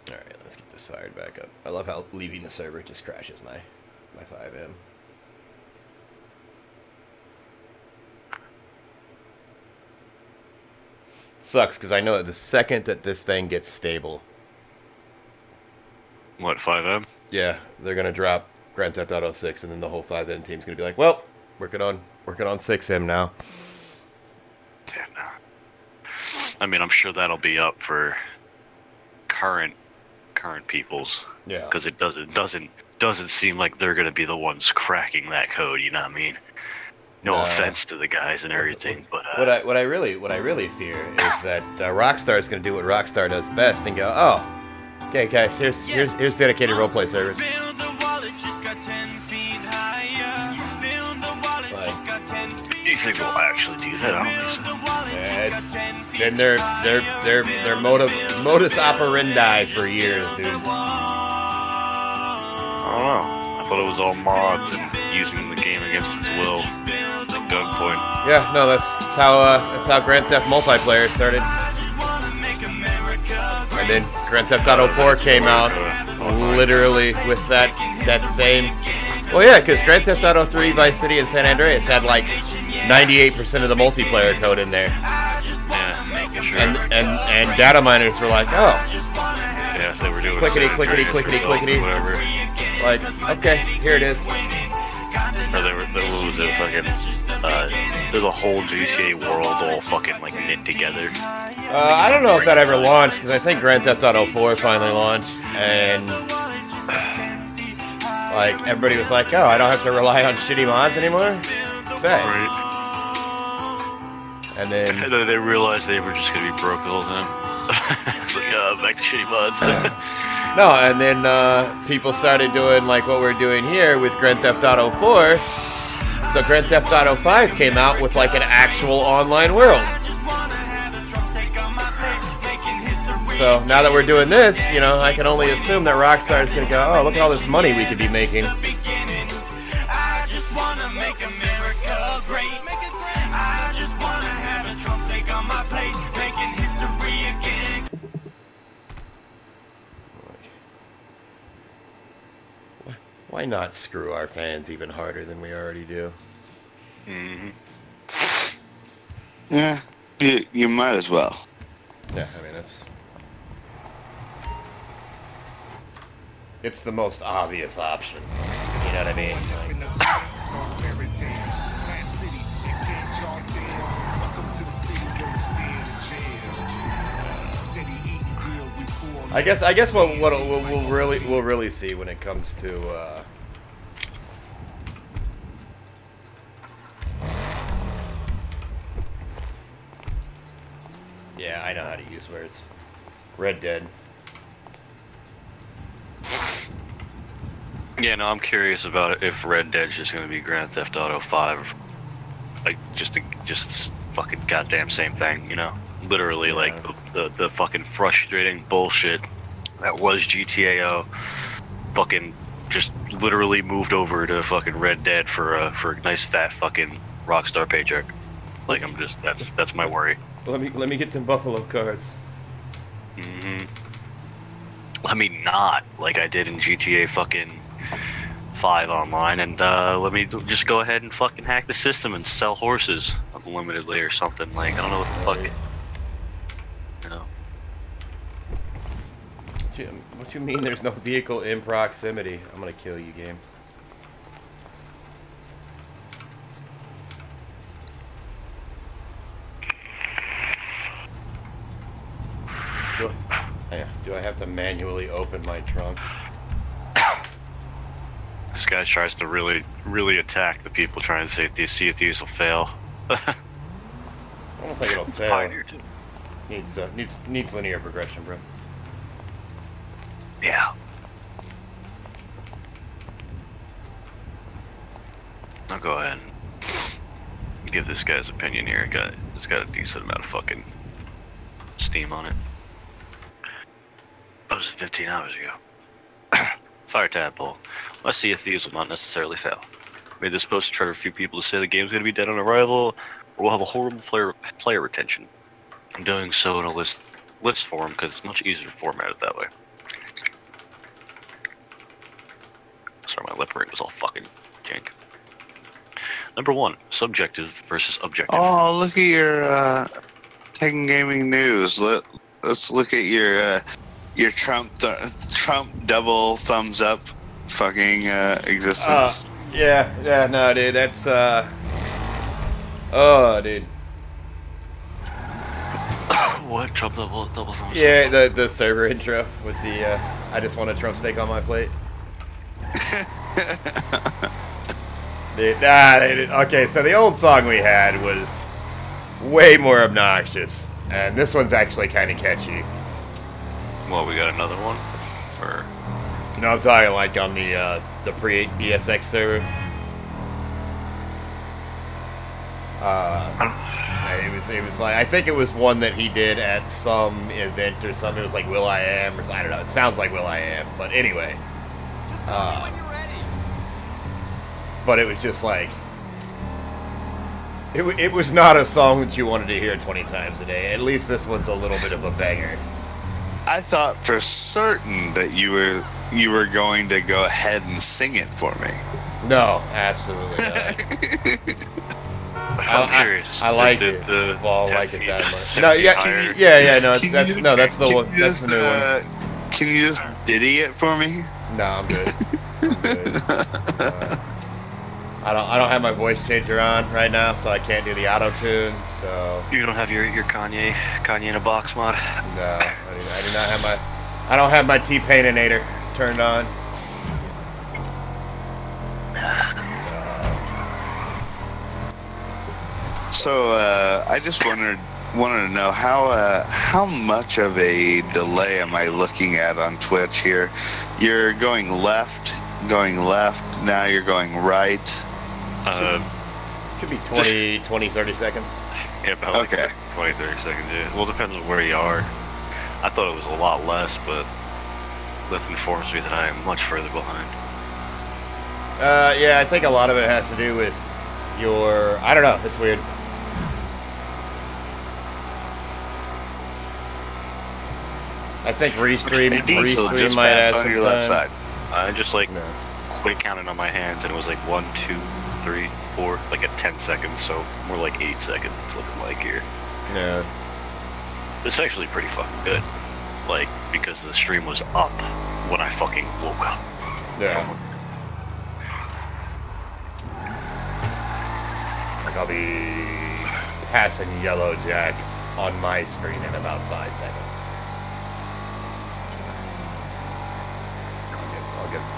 All right, let's get this fired back up. I love how leaving the server just crashes my 5M. Sucks because I know the second that this thing gets stable. What, 5M? Yeah, they're gonna drop Grand Theft Auto 6, and then the whole 5M team's gonna be like, "Well, working on 6M now." Yeah, no. I mean, I'm sure that'll be up for current peoples. Yeah. Because it doesn't seem like they're gonna be the ones cracking that code. You know what I mean? No offense to the guys and everything, but what I really fear is that Rockstar is gonna do what Rockstar does best and go, "Oh, okay, guys, here's dedicated roleplay servers." Do you think we'll actually do that? I don't think so. it's been their modus operandi for years, dude. I don't know. I thought it was all mods and using the game against its will, like gunpoint. Yeah, no, that's how Grand Theft multiplayer started. And then Grand Theft Auto 4 came out, literally with that same. Well, yeah, because Grand Theft Auto 3, Vice City, and San Andreas had like 98% of the multiplayer code in there. Yeah, sure. And data miners were like, oh. Yeah, they were doing clickety, San clickety, Andreas clickety, results, clickety. whatever. Like, okay, here it is. Or there was a fucking, there's a whole GTA world all fucking like knit together. I don't know if that ever launched, because I think Grand Theft Auto 4 finally launched, and like everybody was like, oh, I don't have to rely on shitty mods anymore? Thanks. Right. And then they realized they were just gonna be broke the whole time. It's like, back to shitty mods. no, and then people started doing like what we're doing here with Grand Theft Auto 4. So Grand Theft Auto 5 came out with like an actual online world. So now that we're doing this, you know, I can only assume that Rockstar is gonna go, oh, look at all this money we could be making. Why not screw our fans even harder than we already do? Mm-hmm. Yeah, you might as well. Yeah, I mean, it's the most obvious option. You know what I mean? I guess what we'll really see when it comes to yeah, I know how to use words. Red Dead. Yeah, no, I'm curious about it if Red Dead's just gonna be Grand Theft Auto 5, like just fucking goddamn same thing, you know? Literally, yeah. like the fucking frustrating bullshit that was GTA, fucking just literally moved over to fucking Red Dead for a nice fat fucking Rockstar paycheck. Like I'm just that's my worry. Let me get them Buffalo cards. Mm-hmm. Let me not like I did in GTA fucking 5 online, and let me just go ahead and fucking hack the system and sell horses unlimitedly or something. Like I don't know what the fuck. You know. What you mean? There's no vehicle in proximity? I'm gonna kill you, game. Do I have to manually open my trunk? This guy tries to really attack the people trying to see if these will fail. I don't think it'll fail. Needs linear progression, bro. Yeah. I'll go ahead and give this guy's opinion here. It's got a decent amount of fucking steam on it. That was 15 hours ago. Fire tadpole. I see if thieves will not necessarily fail. Made this post to try to refute people to say the game's going to be dead on arrival, or will have a horrible player retention. I'm doing so in a list form because it's much easier to format it that way. Sorry, my lip ring was all fucking jank. Number 1, subjective versus objective. Oh, look at your Tekken Gaming News. Let's look at your Trump double thumbs up fucking existence. Yeah, no, dude, that's oh, dude. What? Trump double thumbs up? Yeah, the server intro with the I just want a Trump steak on my plate. Dude, okay, so the old song we had was way more obnoxious, and this one's actually kind of catchy. Well, we got another one? Or... No, I'm talking like on the pre-ESX server. It was like, I think it was one that he did at some event or something. It was like Will I Am, or I don't know. It sounds like Will I Am, but anyway. Just call me when you're ready. But it was just like, it was not a song that you wanted to hear 20 times a day. At least this one's a little bit of a banger. I thought for certain that you were going to go ahead and sing it for me. No, absolutely not. I'm curious. I like it. Well, I like it that much. No, yeah, no, that's the one. That's the new one. Can you just ditty it for me? No, I'm good. I'm good. I don't have my voice changer on right now, so I can't do the auto tune. So You don't have your Kanye in a box mod? no, I do not have my. I don't have my T-Paininator turned on. So I just wanted to know how much of a delay am I looking at on Twitch here? You're going left. Now you're going right. Should be 20, 30 seconds. Yeah, about like 20, 30 seconds, yeah. Well, it depends on where you are. I thought it was a lot less, but this informs me that I am much further behind. Yeah, I think a lot of it has to do with your... I don't know, it's weird. I think restream just might pass add on some your left time. side. I just like quit counting on my hands, and it was like 1, 2, 3, 4, like at 10 seconds, so more like 8 seconds it's looking like here. Yeah. It's actually pretty fucking good. Like, because the stream was up when I fucking woke up. Yeah. Like, I'll be passing Yellow Jack on my screen in about 5 seconds.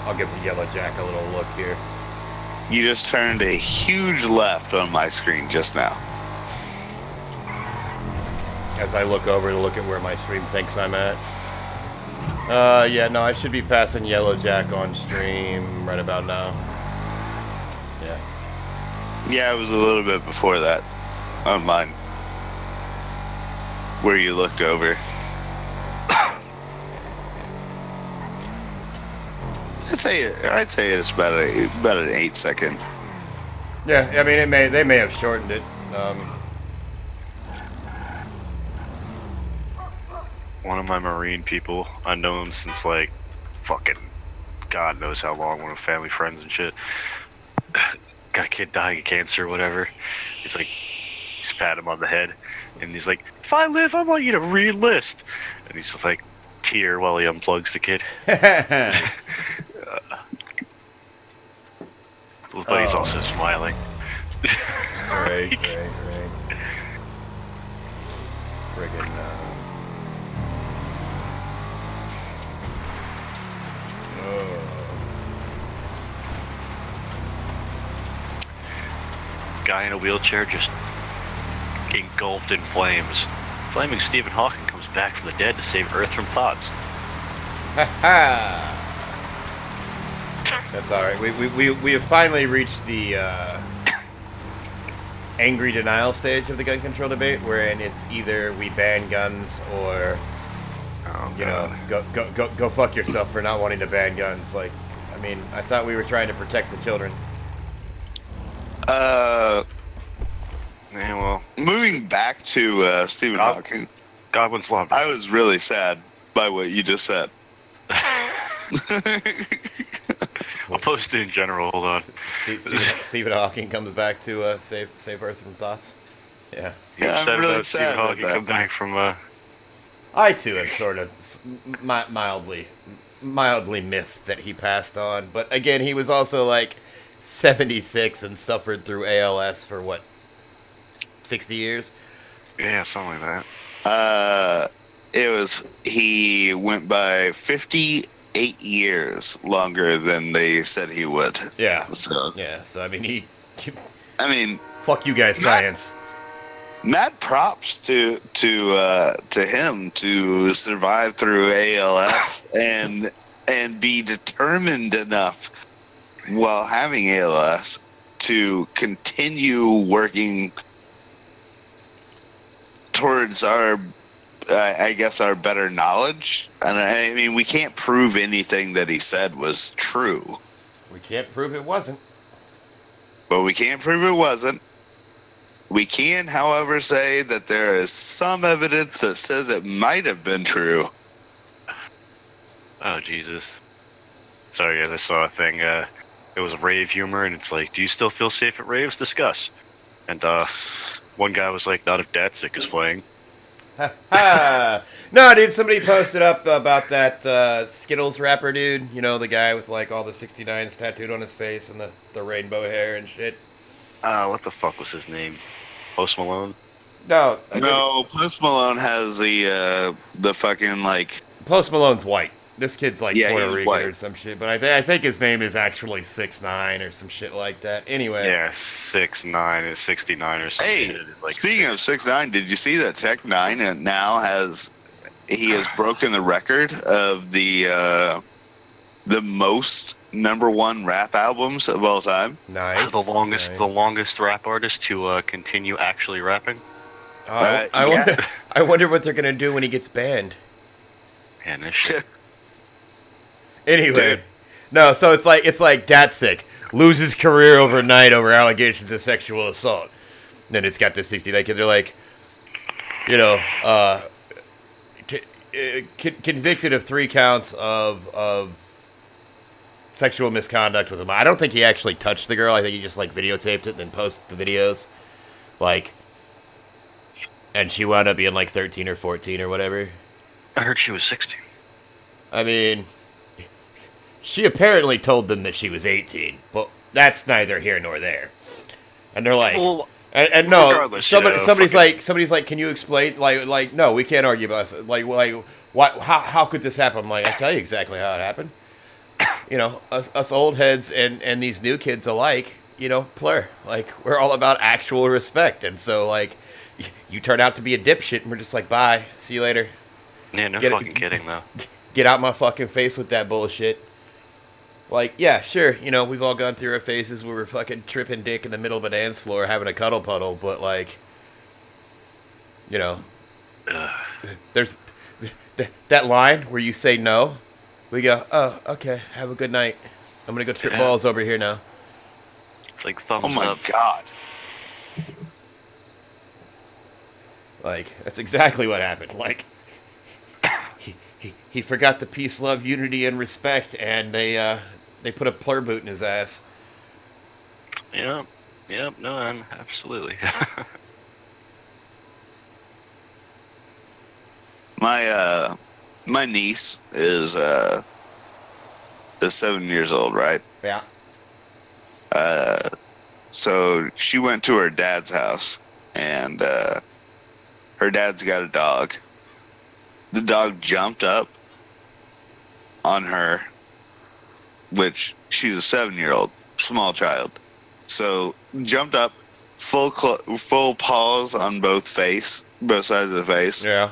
I'll give the Yellow Jack a little look here. You just turned a huge left on my screen just now. As I look over to look at where my stream thinks I'm at. Yeah, no, I should be passing Yellow Jack on stream right about now. Yeah. Yeah, it was a little bit before that on mine. Where you looked over. I'd say it's about an 8 second. Yeah, I mean they may have shortened it. One of my Marine people I've known since like fucking God knows how long, one of family friends and shit. Got a kid dying of cancer or whatever. He's like, he's patting him on the head, and he's like, "If I live, I want you to re-enlist." And he's just like, tear while he unplugs the kid. But he's also smiling. Right. Friggin' Guy in a wheelchair just engulfed in flames. Flaming Stephen Hawking comes back from the dead to save Earth from thoughts. That's all right. We have finally reached the angry denial stage of the gun control debate, wherein it's either we ban guns or go fuck yourself for not wanting to ban guns. Like, I mean, I thought we were trying to protect the children. Yeah, well, moving back to Stephen Hawking. Godwin's Law. I was really sad by what you just said. I'll post it in general. Hold on. Stephen Hawking comes back to save Earth from thoughts. Yeah. Yeah, I'm really sad Stephen Hawking about that. come back from. I too am sort of mildly miffed that he passed on, but again, he was also like 76 and suffered through ALS for what, 60 years? Yeah, something like that. He went by 58 years longer than they said he would. Yeah. So I mean, fuck you guys, science. Mad props to him to survive through ALS and be determined enough while having ALS to continue working towards our, I guess, our better knowledge. And I mean, we can't prove anything that he said was true. We can't prove it wasn't. But we can't prove it wasn't. We can, however, say that there is some evidence that says it might have been true. Oh, Jesus. Sorry, guys, I saw a thing. It was rave humor, and it's like, do you still feel safe at raves? Discuss. And one guy was like, not if Datsik is playing. No, dude, somebody posted up about that Skittles rapper dude. You know, the guy with like all the 69s tattooed on his face and the rainbow hair and shit. What the fuck was his name? Post Malone? No. Post Malone has the fucking, like... Post Malone's white. This kid's like Yeah, Puerto he's Rican white. or some shit. But I think his name is actually 6ix9ine or some shit like that. Anyway. Yeah, 6'9" is 69 or something. Hey, It is like speaking of 6ix9ine, did you see that Tech 9 now has broken the record of the most #1 rap albums of all time? Nice. the longest rap artist to continue actually rapping? I wonder what they're going to do when he gets banned. Yeah, no shit. Anyway, Dude. no, so it's like Datsik loses career overnight over allegations of sexual assault. Then it's got this 60, like they're like, you know, convicted of 3 counts of sexual misconduct with him. I don't think he actually touched the girl. I think he just like videotaped it and then posted the videos, like, and she wound up being like 13 or 14 or whatever. I heard she was 16. I mean, she apparently told them that she was 18, but that's neither here nor there. And they're like, Well, and no, regardless, you know, somebody's like, can you explain? Like, no, we can't argue about this. Like, what? How could this happen? I'm like, I tell you exactly how it happened. You know, us old heads and these new kids alike, you know, plur. Like, we're all about actual respect, and so like, you turn out to be a dipshit, and we're just like, bye, see you later. Yeah, no Get it- fucking kidding, though. Get out my fucking face with that bullshit. Like, yeah, sure, you know, we've all gone through our phases where we're fucking tripping dick in the middle of a dance floor having a cuddle puddle, but, like, you know, there's that line where you say no, we go, oh, okay, have a good night. I'm gonna go trip Yeah. balls over here now. It's like thumbs Oh my up. god. Like, that's exactly what happened. Like, he forgot the peace, love, unity, and respect, and they put a plur boot in his ass. Yep, no, absolutely. My niece is 7 years old, right? Yeah. So she went to her dad's house, and her dad's got a dog. The dog jumped up on her, which she's a 7-year-old, small child. So jumped up, full paws on both sides of the face. Yeah.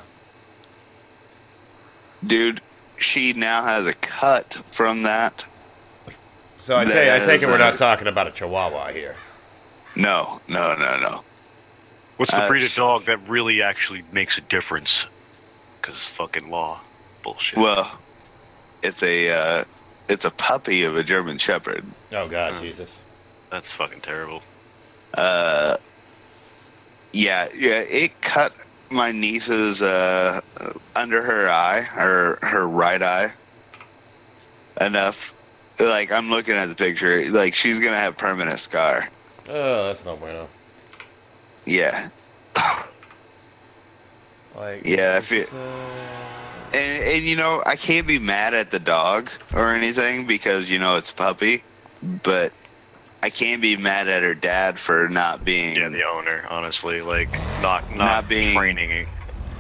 Dude, she now has a cut from that. So I That take it is, we're not talking about a Chihuahua here. No. What's the breed of dog that really actually makes a difference? Because it's fucking law. Bullshit. Well, it's a puppy of a German Shepherd. Oh God, Jesus. That's fucking terrible. Yeah, it cut my niece's under her eye, her right eye, enough. Like, I'm looking at the picture, like, she's gonna have permanent scar. Oh, that's no bueno. Yeah. Like, Yeah, I feel. And you know, I can't be mad at the dog or anything because, you know, it's a puppy, but I can't be mad at her dad for not being. Yeah, the owner, honestly, like not Not being- training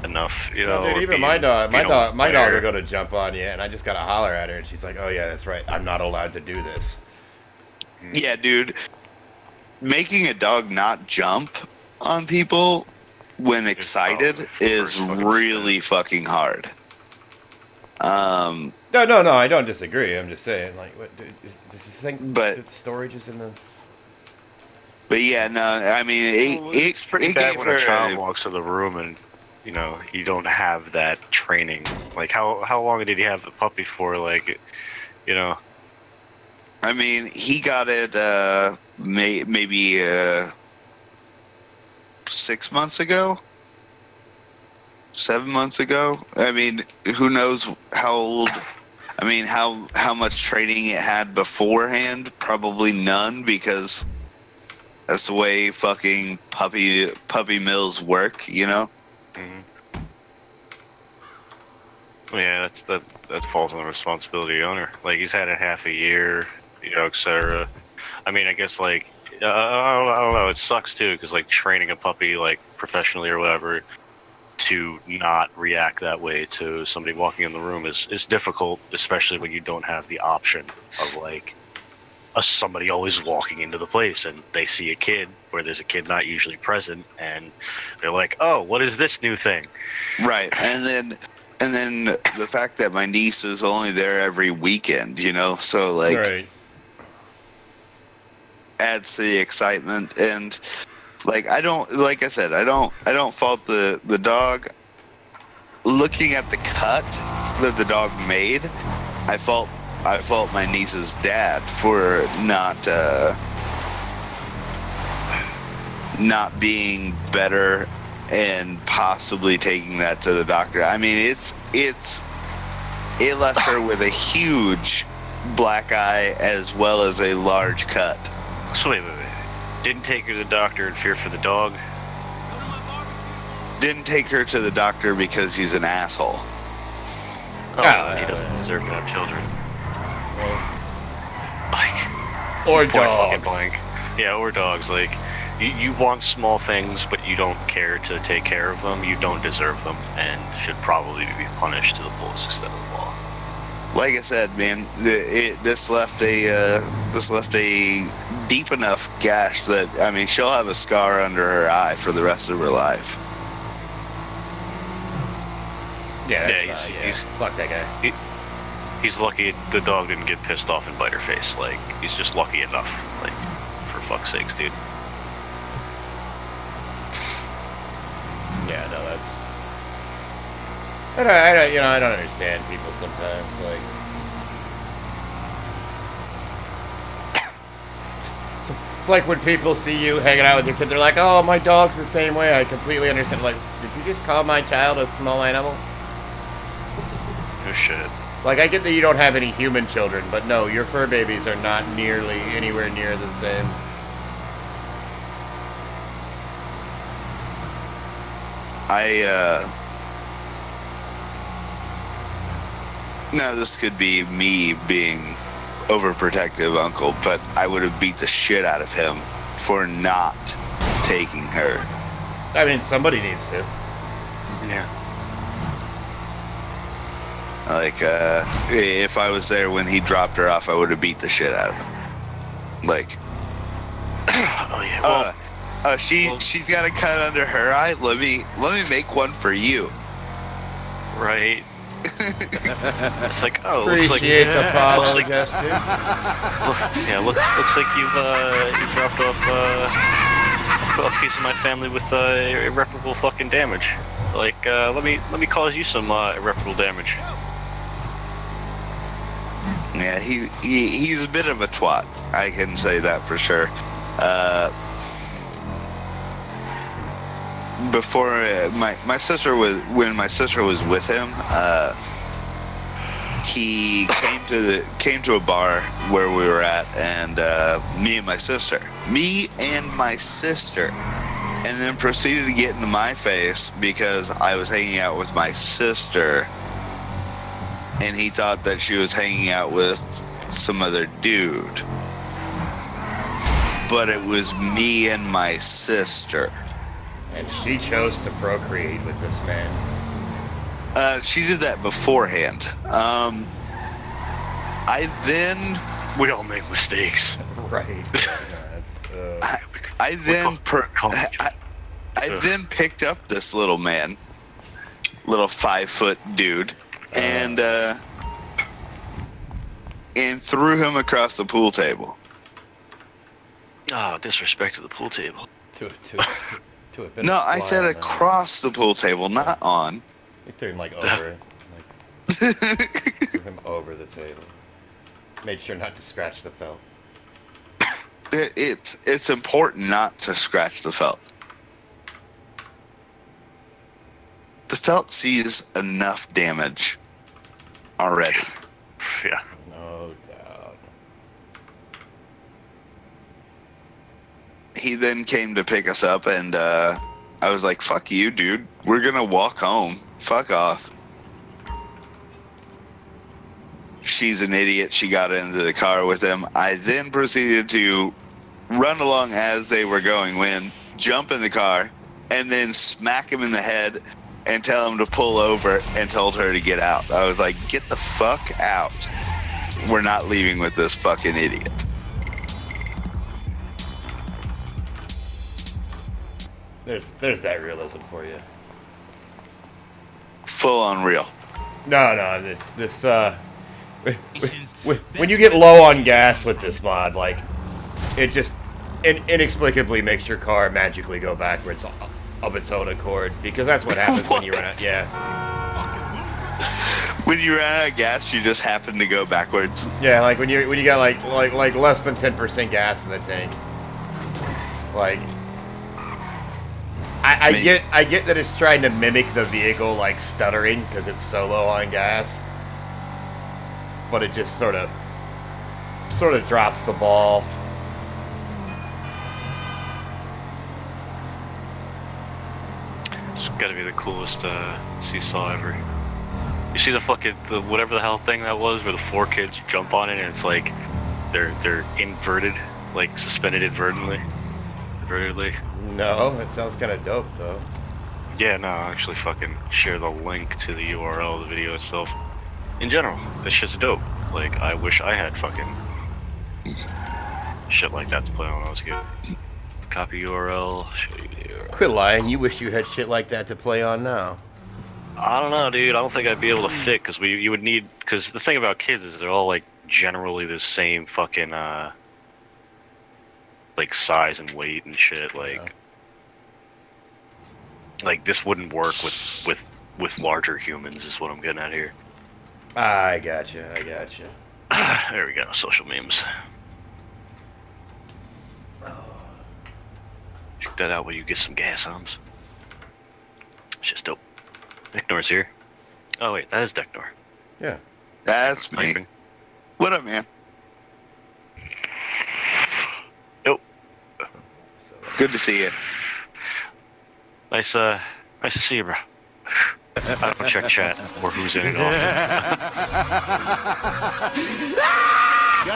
enough, you know. dude, or even being, my dog you know, will fair. go to jump on you, and I just gotta holler at her, and she's like, "Oh yeah, that's right. I'm not allowed to do this." Yeah, dude. Making a dog not jump on people when excited is really fucking hard. No, I don't disagree. I'm just saying, like, what does this thing? But- storage is in the. But yeah, no, I mean, Well, it's pretty it bad gave when a her child walks in the room and you know, you don't have that training. Like, how long did he have the puppy for? Like, you know. I mean, he got it maybe 6 months ago, 7 months ago. I mean, who knows how old? I mean, how much training it had beforehand? Probably none, because that's the way fucking puppy mills work, you know. Mm-hmm. Well, yeah, that falls on the responsibility of the owner. Like, he's had it half a year, you know, etc. I mean, I guess, like, I don't know. It sucks too, because, like, training a puppy, like, professionally or whatever, to not react that way to somebody walking in the room is difficult, especially when you don't have the option of, like, somebody always walking into the place and they see a kid where there's a kid not usually present, and they're like, oh, what is this new thing? Right. And then the fact that my niece is only there every weekend, you know, so, like, Right. adds to the excitement. And, like, I don't fault the dog. Looking at the cut that the dog made, I fault my niece's dad for not being better and possibly taking that to the doctor. I mean, it left her with a huge black eye as well as a large cut. So wait. Didn't take her to the doctor in fear for the dog? Didn't take her to the doctor because he's an asshole. Oh, he doesn't deserve to have children. Like, Or point fucking dogs. blank. Yeah, or dogs. Like, you want small things, but you don't care to take care of them. You don't deserve them, and should probably be punished to the fullest extent of the law. Like I said, man, this left a deep enough gash that, I mean, she'll have a scar under her eye for the rest of her life. Yeah, that's he's fuck that guy. He's lucky the dog didn't get pissed off and bite her face. Like, he's just lucky enough. Like, for fuck's sakes, dude. Yeah, no, that's. I don't understand people sometimes. Like, it's like when people see you hanging out with your kid, they're like, "Oh, my dog's the same way." I completely understand. Like, did you just call my child a small animal? No shit. Like, I get that you don't have any human children, but no, your fur babies are not nearly anywhere near the same. Now this could be me being overprotective uncle, but I would have beat the shit out of him for not taking her. I mean, somebody needs to. Yeah. Like, if I was there when he dropped her off, I would have beat the shit out of him. Like, oh yeah. She's got a cut under her eye. Let me make one for you. Right. It's like, oh, Appreciate the follow, looks like, gesture. yeah, looks like you've dropped off a piece of my family with irreparable fucking damage. Like, let me cause you some irreparable damage. Yeah, he's a bit of a twat. I can say that for sure. Before my sister was, when my sister was with him, he came to a bar where we were at, and me and my sister, and then proceeded to get into my face because I was hanging out with my sister, and he thought that she was hanging out with some other dude, but it was me and my sister. And she chose to procreate with this man. She did that beforehand. We all make mistakes. Right. I then picked up this little man, little 5-foot dude, and threw him across the pool table. Oh, disrespect to the pool table. To have been No, a I fly said on that. across the pool table, not on. You threw him like over. Threw him over the table. Made sure not to scratch the felt. It's important not to scratch the felt. The felt sees enough damage already. Yeah. No doubt. He then came to pick us up, and I was like, fuck you, dude. We're gonna walk home. Fuck off. She's an idiot. She got into the car with him. I then proceeded to run along as they were going, jump in the car, and then smack him in the head and tell him to pull over, and told her to get out. I was like, get the fuck out. We're not leaving with this fucking idiot. There's that realism for you. Full unreal. No, when you get low on gas with this mod, like, it just inexplicably makes your car magically go backwards of its own accord, because that's what happens when you run out. Yeah. When you run out of gas, you just happen to go backwards. Yeah, like when you got like less than 10% gas in the tank. Like, I get that it's trying to mimic the vehicle, like stuttering because it's so low on gas, but it just sort of drops the ball. It's gotta be the coolest seesaw ever. You see the whatever the hell thing that was, where the 4 kids jump on it and it's like they're inverted, like suspended invertedly. No, it sounds kind of dope though. Yeah, no, I'll actually fucking share the link to the URL of the video itself. In general, this shit's dope. Like, I wish I had fucking shit like that to play on when I was a kid. Copy URL, show you the URL. Quit lying. You wish you had shit like that to play on now. I don't know, dude. I don't think I'd be able to fit, because you would need, because the thing about kids is they're all like generally the same fucking like size and weight and shit. Like this wouldn't work with larger humans, is what I'm getting at here. I gotcha. There we go. Social memes. Check that out when you get some gas arms. Shit's dope. Deknor's here. Oh wait, that is Deknor. Yeah. That's me. What up, man? Yo. Good to see you. Nice to see you, bro. I don't check chat or who's in it all. I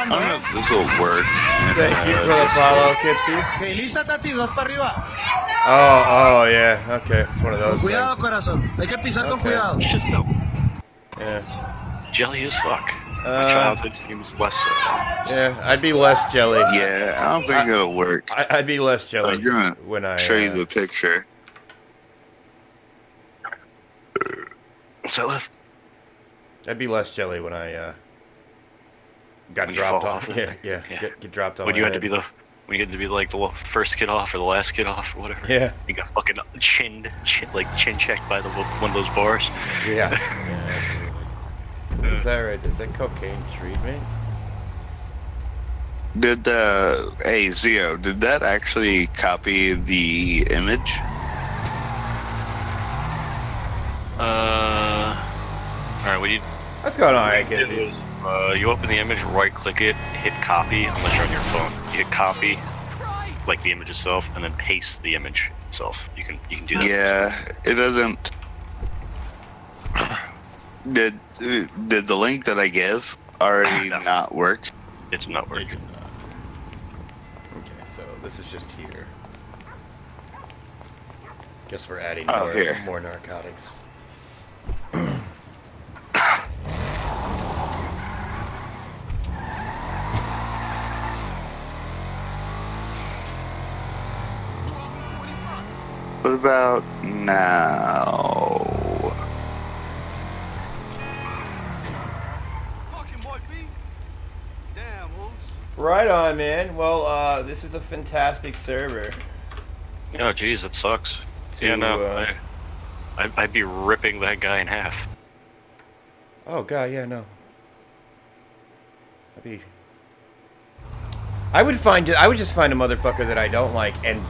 don't know if this will work. Thank you for the follow, Kipsies. Okay, lista, Tati, vas para arriba. Oh, yeah. Okay, it's one of those Cuidado, things. corazón. Hay que pisar con Okay. cuidado. It's just dope. Yeah. Jelly as fuck. My childhood seems less so. Yeah, I'd be less jelly. Yeah, I don't think it'll work. I'd be less jelly I'm gonna when I show you the picture. What's that left? I'd be less jelly when I got When you dropped fall off. off. Yeah. Yeah. Get dropped on. When my you had to head. be when you had to be like the first kid off or the last kid off or whatever. Yeah. You got fucking chin checked by one of those bars. Yeah. Absolutely. Is that right? Is that cocaine treatment? Did hey Zio, did that actually copy the image? Alright, we need. What's going on, I guess he's... You open the image, right click it, hit copy, unless you're on your phone. You hit copy, like the image itself, and then paste the image itself. You can do that. Yeah, it doesn't. Did the link that I give already No. not work? It's not working. Okay, so this is just here. Guess we're adding here. more narcotics. What about now? Fucking boy, B. Damn, Oos. Right on, man. Well, this is a fantastic server. Oh, jeez, that sucks. Yeah, no, I'd be ripping that guy in half. Oh god, yeah, no. I would just find a motherfucker that I don't like and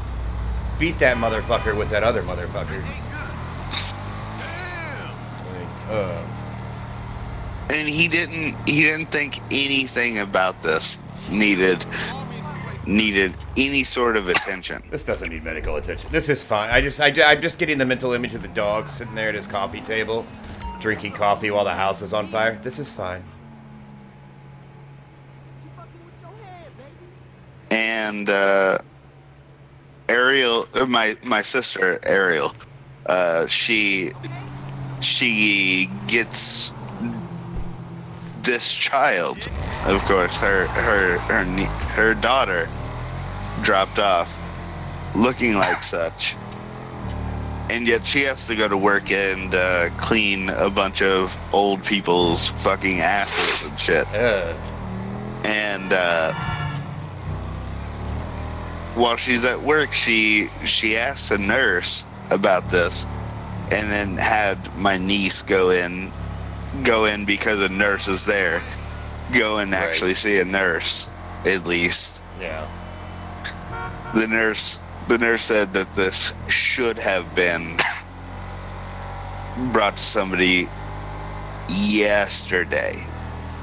beat that motherfucker with that other motherfucker. And he didn't think anything about this needed any sort of attention. This doesn't need medical attention. This is fine. I'm just getting the mental image of the dog sitting there at his coffee table, drinking coffee while the house is on fire. This is fine. And Ariel, my sister Ariel, she gets this child, of course, her daughter, dropped off, looking like such, and yet she has to go to work and clean a bunch of old people's fucking asses and shit. And while she's at work, she asked a nurse about this, and then had my niece go in because a nurse is there. Go and actually see a nurse, at least. Yeah. The nurse said that this should have been brought to somebody yesterday.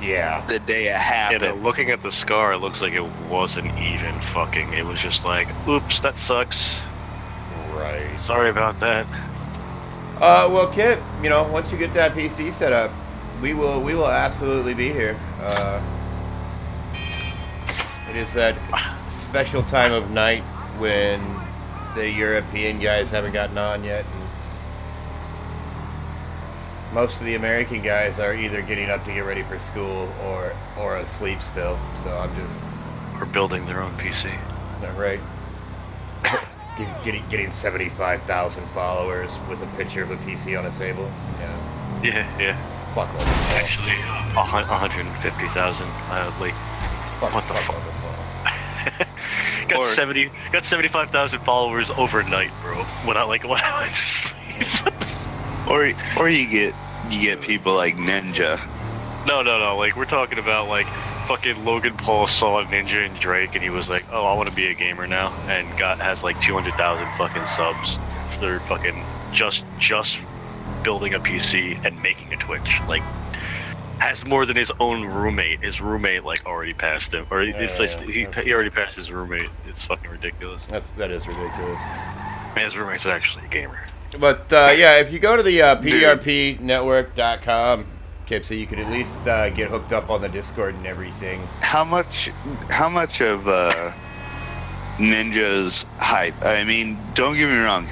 Yeah. The day it happened. Yeah, looking at the scar, it looks like it wasn't even fucking. It was just like, oops, that sucks. Right. Sorry about that. Well, Kit, you know, once you get that PC set up, we will absolutely be here. It is that special time of night when the European guys haven't gotten on yet, and most of the American guys are either getting up to get ready for school or asleep still. So I'm just... Or building their own PC. Right. Getting 75,000 followers with a picture of a PC on a table. Yeah. Yeah. Fuck off. Actually, 150,000. What the fuck? Got 75,000 followers overnight, bro. When I went to sleep. or you get people like Ninja. No. Like, we're talking about, like, fucking Logan Paul saw Ninja and Drake, and he was like, oh, I want to be a gamer now, and has like 200,000 fucking subs for fucking just building a PC and making a Twitch. Like, has more than his own roommate. His roommate, like, already passed him, or he already passed his roommate. It's fucking ridiculous. That is ridiculous. Man, his roommate's actually a gamer. But yeah, if you go to the PDRPnetwork.com, Kipsy, you could at least get hooked up on the Discord and everything. How much of Ninja's hype? I mean, don't get me wrong,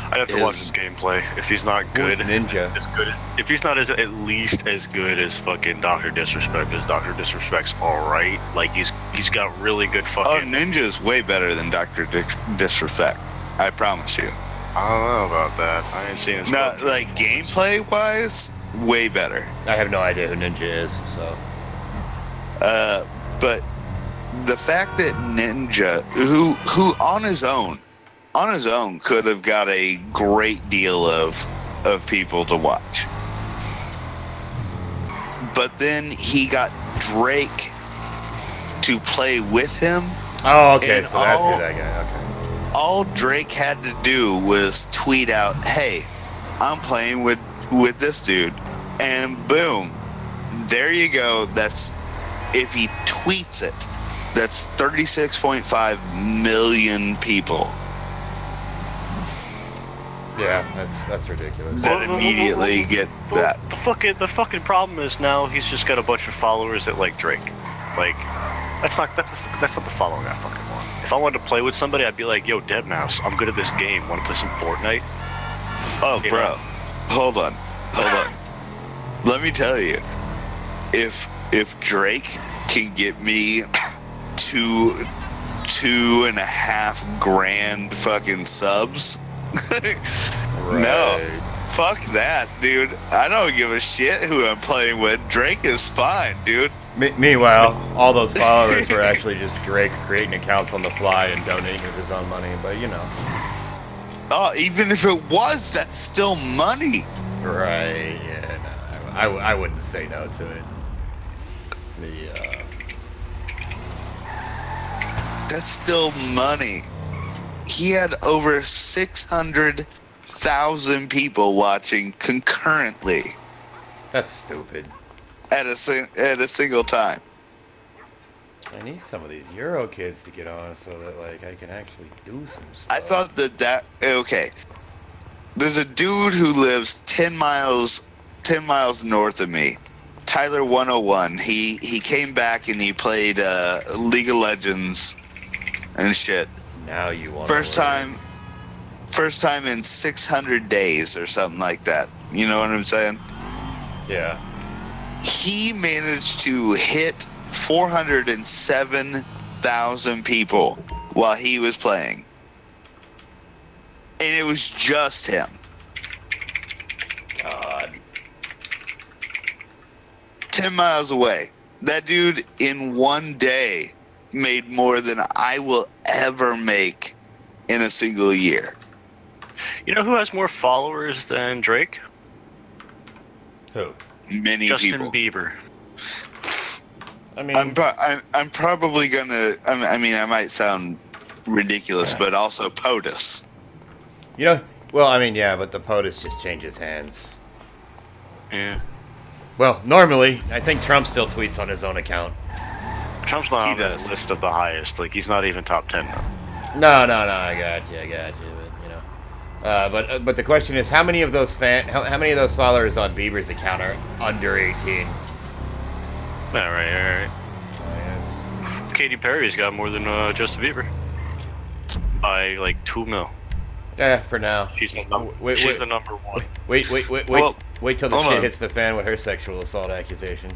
I'd have to watch his gameplay. If he's not good, Ninja? If he's not at least as good as fucking Dr. Disrespect, because Dr. Disrespect's alright. Like, he's got really good fucking... Oh, Ninja's way better than Dr. Disrespect. I promise you. I don't know about that. I ain't seen his... No, like, gameplay-wise, way better. I have no idea who Ninja is, so... But the fact that Ninja, who on his own could have got a great deal of people to watch. But then he got Drake to play with him. Oh, okay, so that's who that guy, okay. All Drake had to do was tweet out, hey, I'm playing with this dude. And boom, there you go. That's, if he tweets it, that's 36.5 million people. Yeah, that's ridiculous. That immediately get that. The fucking problem is now he's just got a bunch of followers that like Drake. Like, that's not the following I fucking want. If I wanted to play with somebody, I'd be like, yo, Deadmau5, I'm good at this game. Want to play some Fortnite? Oh, you bro, hold on. Let me tell you, if Drake can get me $2.5 grand fucking subs. Right. No, fuck that, dude. I don't give a shit who I'm playing with. Drake is fine, dude. Meanwhile, all those followers were actually just Drake creating accounts on the fly and donating with his own money. But you know. Oh, even if it was, that's still money. Right? Yeah. No, I wouldn't say no to it. That's still money. He had over 600,000 people watching concurrently. That's stupid. At a single time. I need some of these Euro kids to get on so that like I can actually do some stuff. I thought okay. There's a dude who lives 10 miles north of me. Tyler 101. He came back and he played League of Legends and shit. Now you want first time in 600 days or something like that. You know what I'm saying? Yeah. He managed to hit 407,000 people while he was playing. And it was just him. God. 10 miles away. That dude in one day made more than I will ever make in a single year. You know who has more followers than Drake? Who? Many Justin people. Bieber. I mean, I'm probably gonna. I mean, I might sound ridiculous, but also POTUS. You know, well, I mean, yeah, but the POTUS just changes hands. Yeah. Well, normally, I think Trump still tweets on his own account. Trump's not on that list of the highest. Like, he's not even top 10 now. No, I got you. But you know, but the question is, how many of those how many of those followers on Bieber's account are under 18? All right. Oh, yes. Katy Perry's got more than Justin Bieber by like 2 mil. Yeah, for now. She's the number one. Wait till the hold shit on. hits the fan with her sexual assault accusation.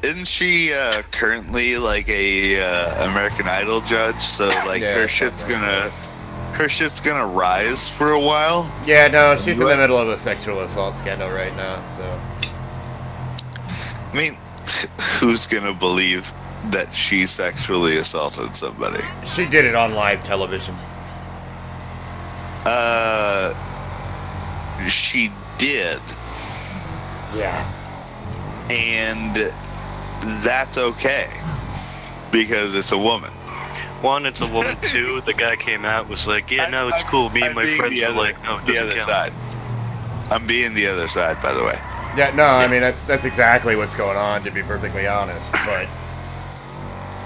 Isn't she currently like a American Idol judge? So like Yeah, her shit's gonna rise for a while. Yeah, no, she's in the middle of a sexual assault scandal right now. So, I mean, who's gonna believe that she sexually assaulted somebody? she did it on live television. She did, Yeah. and that's okay because it's a woman. One, it's a woman. Two, the guy came out was like, yeah, no, it's cool. Me and I'm my being friends the were other- like, no, it the doesn't other count. side. I'm being the other side, by the way. Yeah, no, I mean that's exactly what's going on, to be perfectly honest. But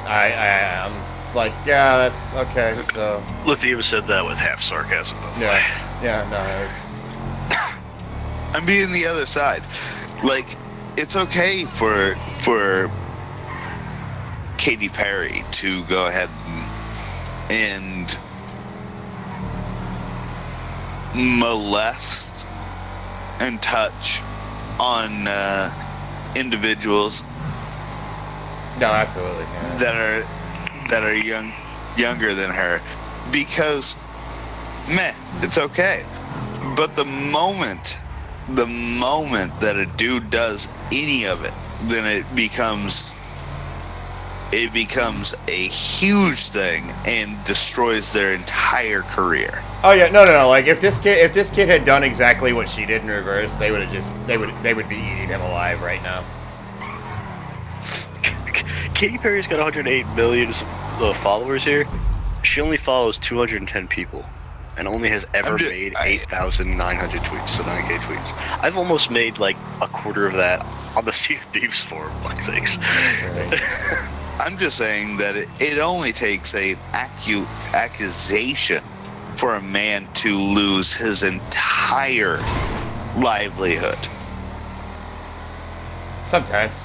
I'm it's like, yeah, that's okay. So Lithium said that with half sarcasm, by the way. yeah, no, I'm being the other side. Like, it's okay for Katy Perry to go ahead and molest and touch on individuals no, absolutely. Yeah. that are younger than her, because it's okay. But the moment that a dude does any of it, then it becomes a huge thing and destroys their entire career. Oh yeah, no. Like if this kid had done exactly what she did in reverse, they would be eating him alive right now. Katy Perry's got 108 million followers here. She only follows 210 people, and only has ever made 8,900 tweets, so 9K tweets. I've almost made like a quarter of that on the Sea of Thieves forum, fuck's sakes. Right. I'm just saying that it only takes an accusation for a man to lose his entire livelihood. Sometimes.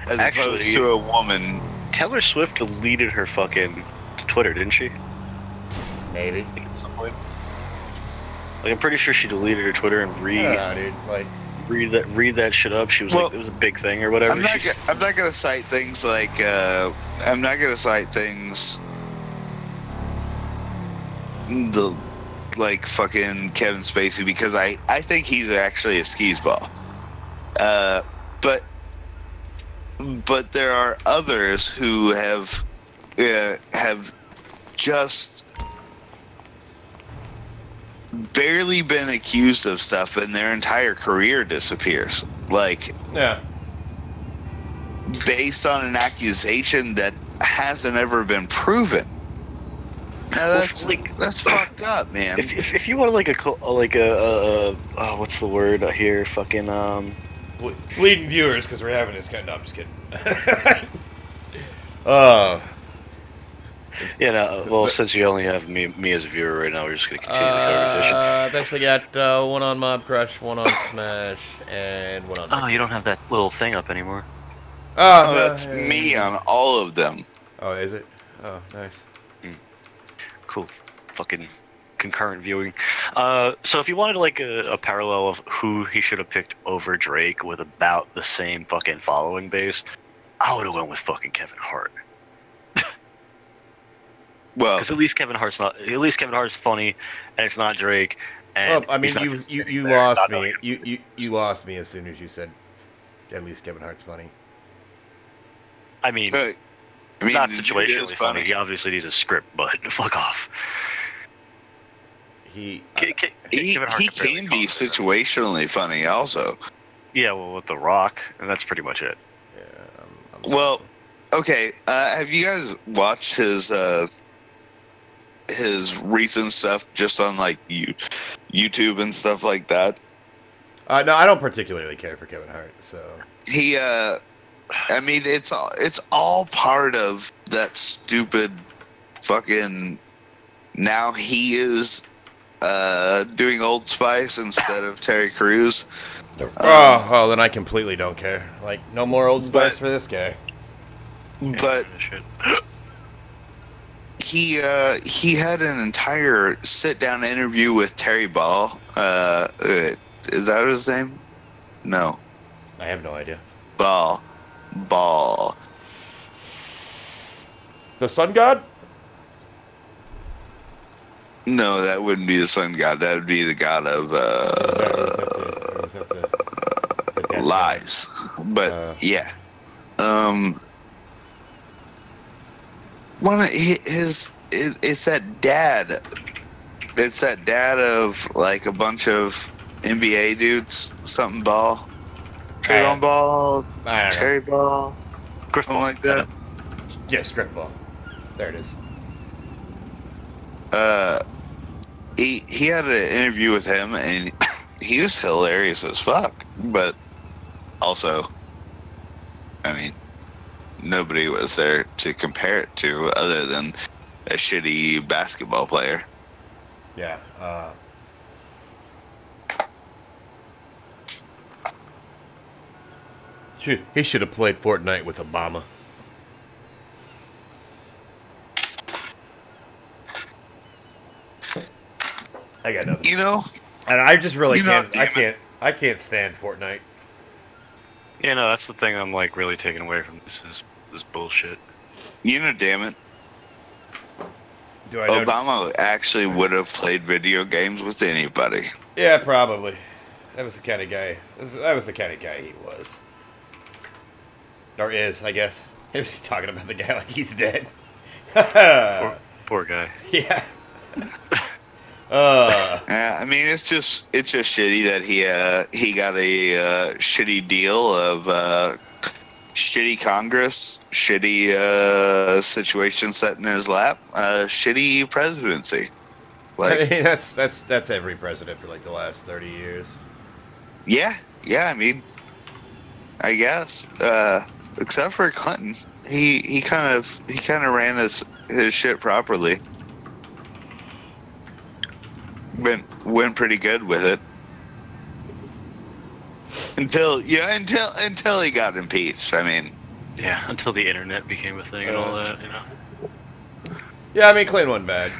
As Actually, opposed to a woman. Taylor Swift deleted her fucking Twitter, didn't she? Maybe. At some point. Like, I'm pretty sure she deleted her Twitter and dude. Like, read that shit up. She was like, it was a big thing or whatever. I'm not gonna cite things like I'm not gonna cite things like fucking Kevin Spacey, because I think he's actually a skis ball. But but there are others who have just barely been accused of stuff, and their entire career disappears. Like, Yeah. based on an accusation that hasn't ever been proven. Now that's fucked up, man. If you want like a what's the word here? Fucking Bleeding viewers, because we're having this kind. No, I'm just kidding. Yeah, no, well, since you only have me as a viewer right now, we're just gonna continue the conversation. I've actually got one on Mob Crush, one on Smash, and one on. Oh, you don't have that little thing up anymore. Oh, that's me on all of them. Oh, is it? Oh, nice. Cool. Fucking concurrent viewing. So if you wanted like a parallel of who he should have picked over Drake with about the same fucking following base, I would have went with fucking Kevin Hart. Well, because at least Kevin Hart's funny, and it's not Drake. And well, I mean, you lost me. You lost me as soon as you said at least Kevin Hart's funny. I mean, not situationally funny. He obviously needs a script, but fuck off. He can be situationally funny also. Yeah, well, with The Rock, and that's pretty much it. Yeah. Well, okay. Have you guys watched his recent stuff just on like YouTube and stuff like that? No, I don't particularly care for Kevin Hart. So he, I mean, it's all part of that stupid fucking. Now he is doing Old Spice instead of Terry Crews. Oh, then I completely don't care. Like, no more Old Spice for this guy. But he had an entire sit-down interview with Terry Ball. Is that his name? No. I have no idea. Ball. The Sun God? No, that wouldn't be the Sun God. That would be the god of lies. But yeah, one of it's that dad. It's that dad of like a bunch of NBA dudes. Something Ball, Trayvon Ball, Terry Ball, something like that. Yeah, Script Ball. There it is. He had an interview with him, and he was hilarious as fuck. But also, I mean, nobody was there to compare it to other than a shitty basketball player. Yeah. He should have played Fortnite with Obama. I got nothing. You know, and I just really can't. I can't stand Fortnite. Yeah, no, that's the thing I'm like really taking away from this bullshit. You know, damn it. Do I know Obama actually would have played video games with anybody. Yeah, probably. That was the kind of guy. That was the kind of guy he was, or is, I guess. He was talking about the guy like he's dead. Poor guy. Yeah. I mean, it's just shitty that he got a shitty deal of shitty Congress, shitty situation set in his lap, shitty presidency. Like, I mean, that's every president for like the last 30 years. Yeah. I mean, I guess except for Clinton, he kind of ran his shit properly. Went pretty good with it until he got impeached. I mean, yeah, until the internet became a thing and all that, you know. Yeah, I mean, Clinton wasn't bad.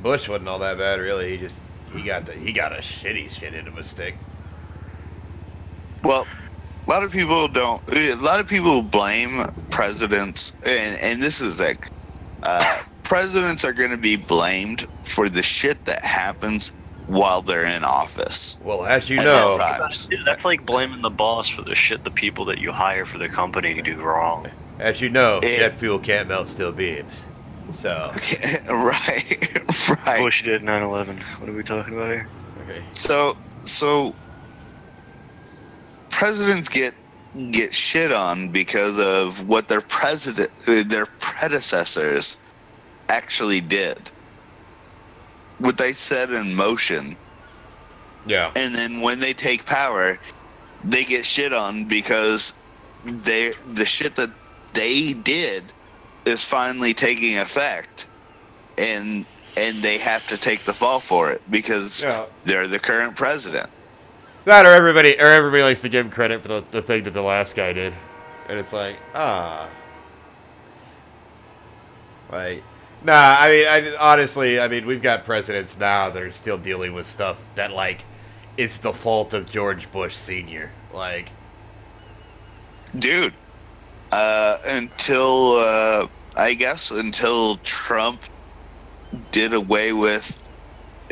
Bush wasn't all that bad, really. He got a shitty shit into a stick. Well, a lot of people don't. A lot of people blame presidents, and this is like. Presidents are going to be blamed for the shit that happens while they're in office. Well, as you At know, all times. That's like blaming the boss for the shit the people that you hire for the company do wrong. as you know, jet fuel can't melt steel beams. So, right. Bush did 9/11. What are we talking about here? okay. So presidents get shit on because of what their predecessors actually did. What they set in motion. Yeah. And then when they take power, they get shit on because the shit that they did is finally taking effect, and they have to take the fall for it because they're the current president. That or everybody likes to give him credit for the thing that the last guy did, and it's like like. Nah, I mean, we've got presidents now that are still dealing with stuff that, like, it's the fault of George Bush Sr. Like, dude, until Trump did away with,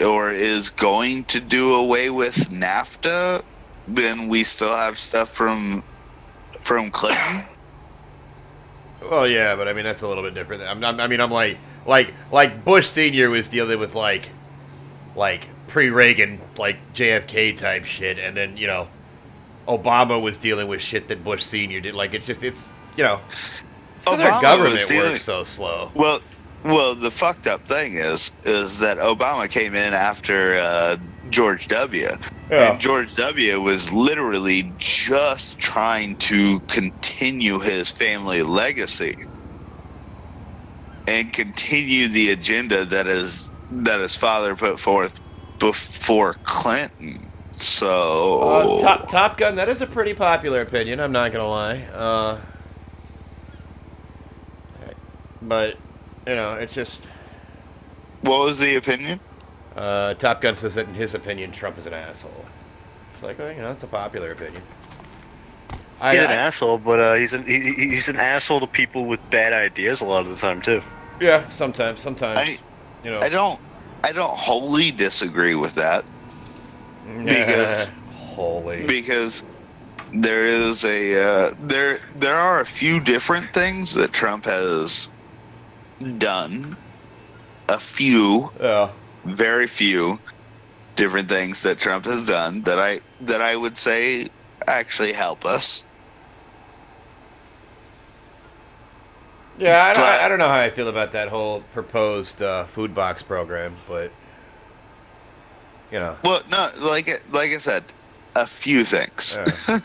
or is going to do away with NAFTA, then we still have stuff from Clinton. well, yeah, but I mean, that's a little bit different. I'm like Bush Sr. was dealing with like pre-Reagan, like JFK type shit, and then, you know, Obama was dealing with shit that Bush Sr. did. Like, it's you know, their government works so slow. Well, the fucked up thing is that Obama came in after George W. Yeah. And George W. was literally just trying to continue his family legacy and continue the agenda that his father put forth before Clinton. So Top Gun, that is a pretty popular opinion. I'm not gonna lie. But you know, it's just. What was the opinion? Top Gun says that in his opinion, Trump is an asshole. It's like, well, you know, that's a popular opinion. He's an asshole, but he's an asshole to people with bad ideas a lot of the time too. Yeah, sometimes. You know, I don't wholly disagree with that. Because there is there are a few different things that Trump has done. Very few different things that Trump has done that I would say actually help us. Yeah, I don't know how I feel about that whole proposed food box program, but you know. Well, no, like I said, a few things. Yeah.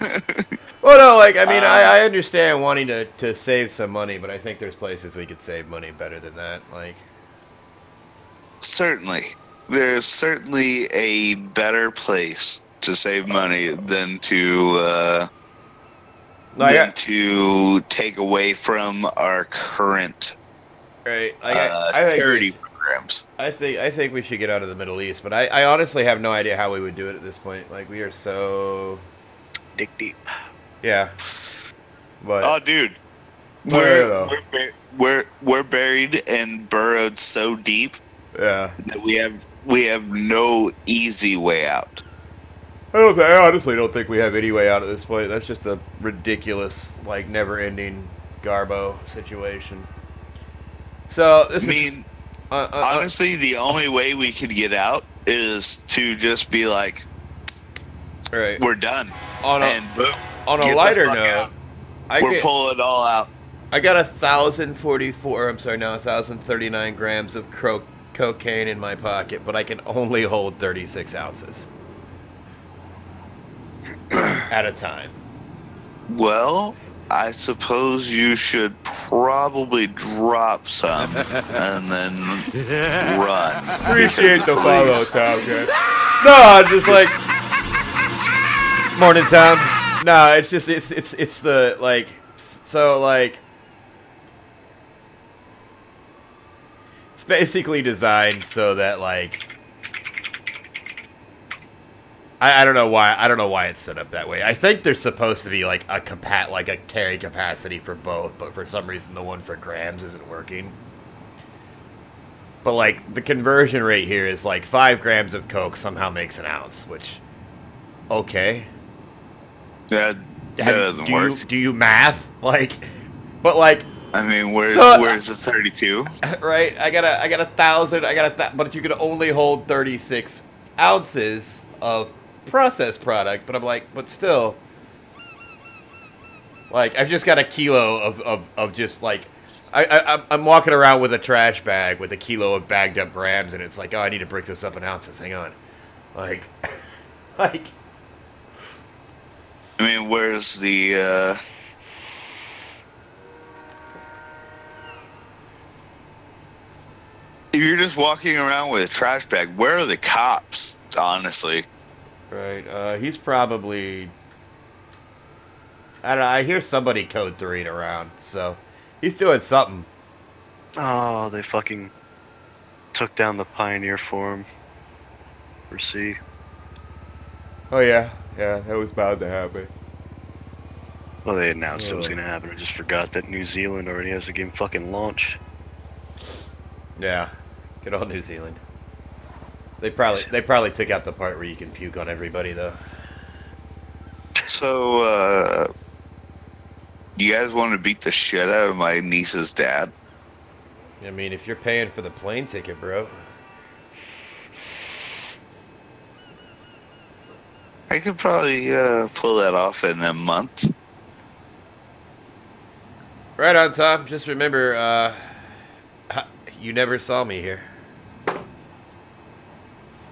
Well, no, like, I mean, I understand wanting to save some money, but I think there's places we could save money better than that. Like, certainly, there's certainly a better place to save money than to take away from our current charity programs. I think we should get out of the Middle East, but I honestly have no idea how we would do it at this point. Like, we are so dick deep. Yeah. But oh, dude, we're buried and burrowed so deep. Yeah. That we have no easy way out. I honestly don't think we have any way out at this point. That's just a ridiculous, like, never-ending Garbo situation. So honestly, the only way we could get out is to just be like, all right, we're done. On a lighter note, we're pulling it all out. I got 1,039 grams of cocaine in my pocket, but I can only hold 36 ounces at a time. Well, I suppose you should probably drop some and then run. Appreciate the follow, Tom. No, just like morning, Tom. No, it's just it's the like so like it's basically designed so that like I don't know why it's set up that way. I think there's supposed to be like a carry capacity for both, but for some reason the one for grams isn't working. But like the conversion rate here is like 5 grams of coke somehow makes an ounce, which okay. That doesn't work. Do you math like? But like, I mean, where's the 32? Right, I got 1,000. But you can only hold 36 ounces of processed product. But I'm like, but still, like I've just got a kilo of just like. I'm walking around with a trash bag with a kilo of bagged up grams, and it's like, oh, I need to break this up in ounces. Hang on, like. I mean, where's the? If you're just walking around with a trash bag, where are the cops? Honestly, right. He's probably. I don't know. I hear somebody code 3'd around, so. He's doing something. Oh, they fucking took down the Pioneer Forum for C. Oh, yeah. Yeah, that was bound to happen. Well, they announced it was going to happen. I just forgot that New Zealand already has the game fucking launched. Yeah. Good old New Zealand. They probably took out the part where you can puke on everybody, though. So, you guys want to beat the shit out of my niece's dad? I mean, if you're paying for the plane ticket, bro. I could probably pull that off in a month. Right on, Tom. Just remember, you never saw me here.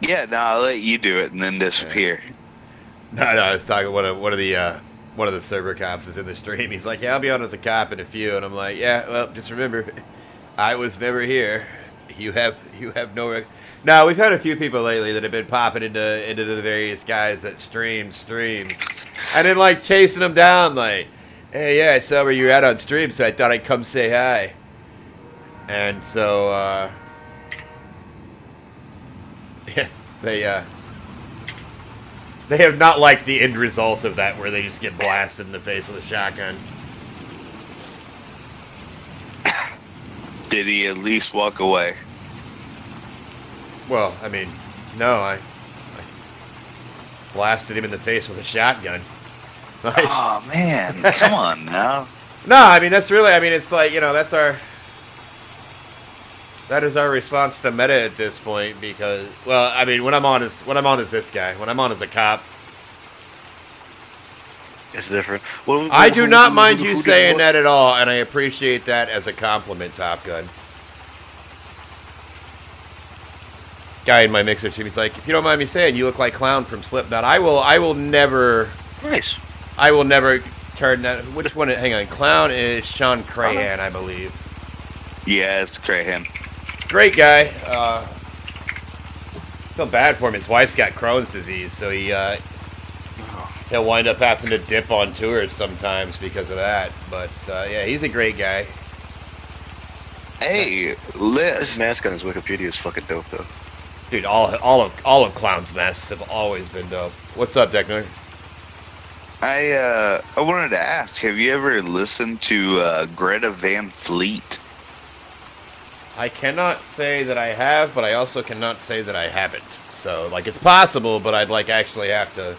Yeah, no, I'll let you do it and then disappear. No, I was talking one of the server cops is in the stream. He's like, yeah, I'll be on as a cop in a few. And I'm like, yeah, well, just remember, I was never here. You have no... No, we've had a few people lately that have been popping into the various guys that streams. And then, like, chasing them down, like, hey, yeah, I saw where you're at on stream, so I thought I'd come say hi. And so, yeah, they have not liked the end result of that, where they just get blasted in the face with a shotgun. Did he at least walk away? Well, I mean, no, I blasted him in the face with a shotgun. Oh, man. Come on now. No, I mean, that's really, I mean, it's like, you know, that is our response to meta at this point, because, well, I mean, when I'm on as this guy, when I'm on as a cop, it's different. I do not mind you saying that at all, and I appreciate that as a compliment, Top Gun. Guy in my mixer team, he's like, if you don't mind me saying, you look like Clown from Slipknot. I will never. Nice. I will never turn that. Which one? Hang on, Clown is Sean Crahan, I believe. Yeah, it's Crahan. Great guy. Feel bad for him. His wife's got Crohn's disease, so he'll wind up having to dip on tours sometimes because of that. But yeah, he's a great guy. Hey, Liz. His mask on his Wikipedia is fucking dope, though. Dude, all of Clown's masks have always been dope. What's up, Deckner? I wanted to ask, have you ever listened to Greta Van Fleet? I cannot say that I have, but I also cannot say that I haven't. So, like, it's possible, but I'd, like, actually have to,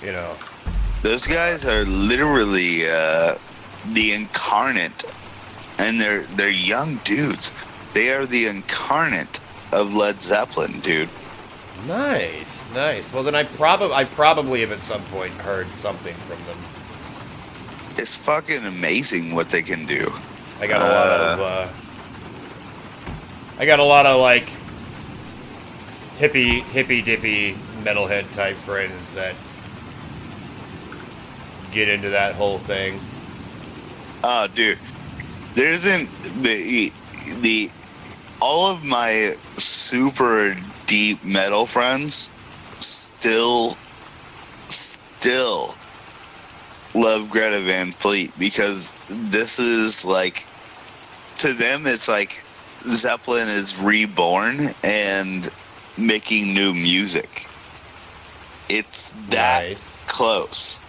you know. Those guys are literally the incarnate, and they're young dudes. They are the incarnate of Led Zeppelin, dude. Nice, nice. Well, then I probably have at some point heard something from them. It's fucking amazing what they can do. I got a lot of like hippy dippy metalhead type friends that get into that whole thing. Oh, dude, there isn't the all of my super deep metal friends still love Greta Van Fleet, because this is like, to them it's like Zeppelin is reborn and making new music. It's that nice. Close.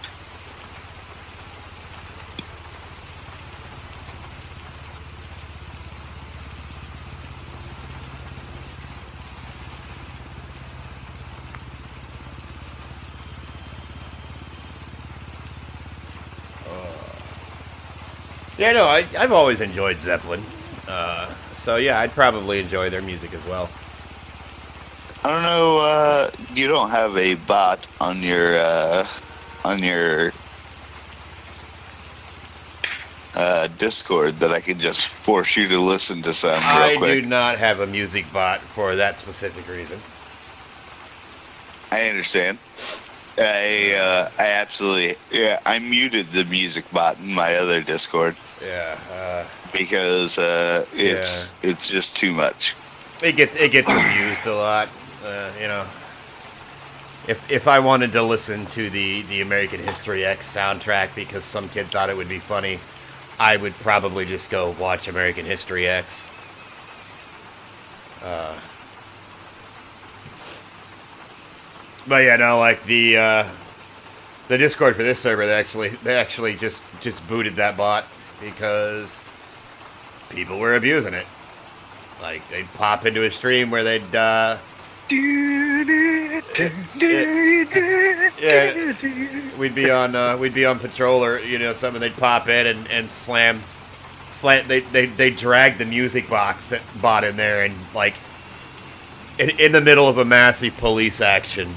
Yeah, no, I've always enjoyed Zeppelin. So yeah, I'd probably enjoy their music as well. I don't know. You don't have a bot on your Discord that I can just force you to listen to some real quick. I do not have a music bot for that specific reason. I understand. I absolutely, yeah. I muted the music bot in my other Discord. Yeah. Because it's just too much. It gets abused a lot. You know, if I wanted to listen to the American History X soundtrack because some kid thought it would be funny, I would probably just go watch American History X. But yeah, no, like the Discord for this server, they actually just booted that bot because people were abusing it. Like they'd pop into a stream where they'd we'd be on patrol or something. They'd pop in and slam. They drag the music box that bot in there and like in the middle of a massive police action.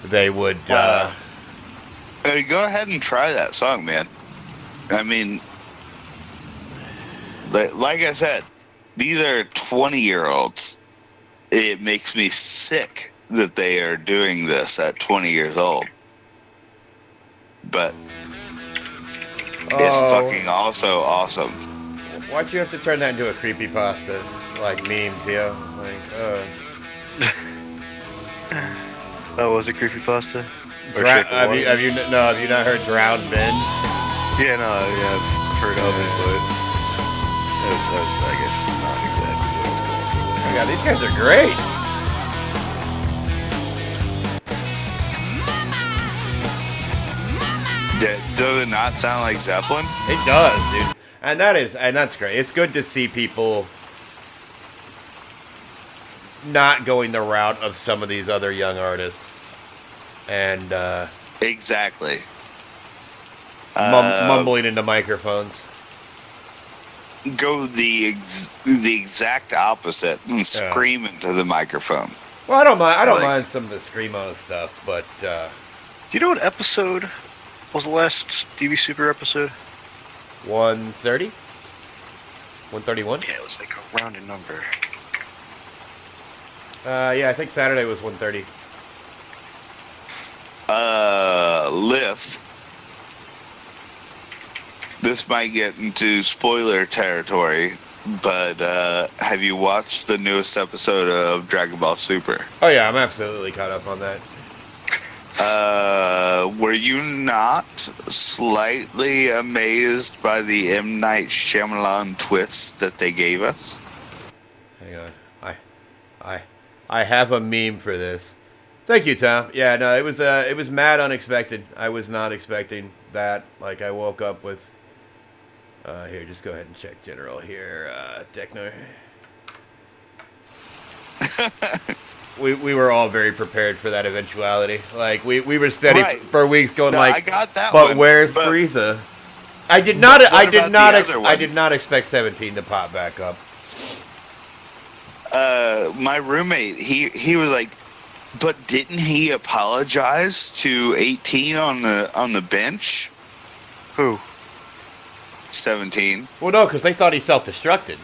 They would go ahead and try that song, man. I mean, like I said, these are 20-year-olds. It makes me sick that they are doing this at 20 years old. But it's fucking also awesome. Why'd you have to turn that into a creepypasta? Like memes, yo? Like, That was a creepypasta? Have you not heard Drowned Men? Yeah, no, yeah, I've heard of it, but I guess not exactly what I was going for. Oh my god, these guys are great! Does it not sound like Zeppelin? It does, dude. And that's great. It's good to see people not going the route of some of these other young artists and exactly mumbling into microphones. Go the exact opposite and scream into the microphone. Well, I don't mind some of the screamo stuff, but do you know what episode was the last DB Super episode? 130? 131? Yeah, it was like a rounded number. Yeah, I think Saturday was 130. Lith. This might get into spoiler territory, but have you watched the newest episode of Dragon Ball Super? Oh yeah, I'm absolutely caught up on that. Were you not slightly amazed by the M. Night Shyamalan twist that they gave us? Hang on. I have a meme for this. Thank you, Tom. Yeah, no, it was mad unexpected. I was not expecting that. Like, I woke up with... here, just go ahead and check general here. Techno. We were all very prepared for that eventuality. Like, we were steady for weeks going I got that but one, where's Frieza? I did not expect 17 to pop back up. My roommate, he was like, but didn't he apologize to 18 on the bench? Who? 17. Well, no, because they thought he self-destructed.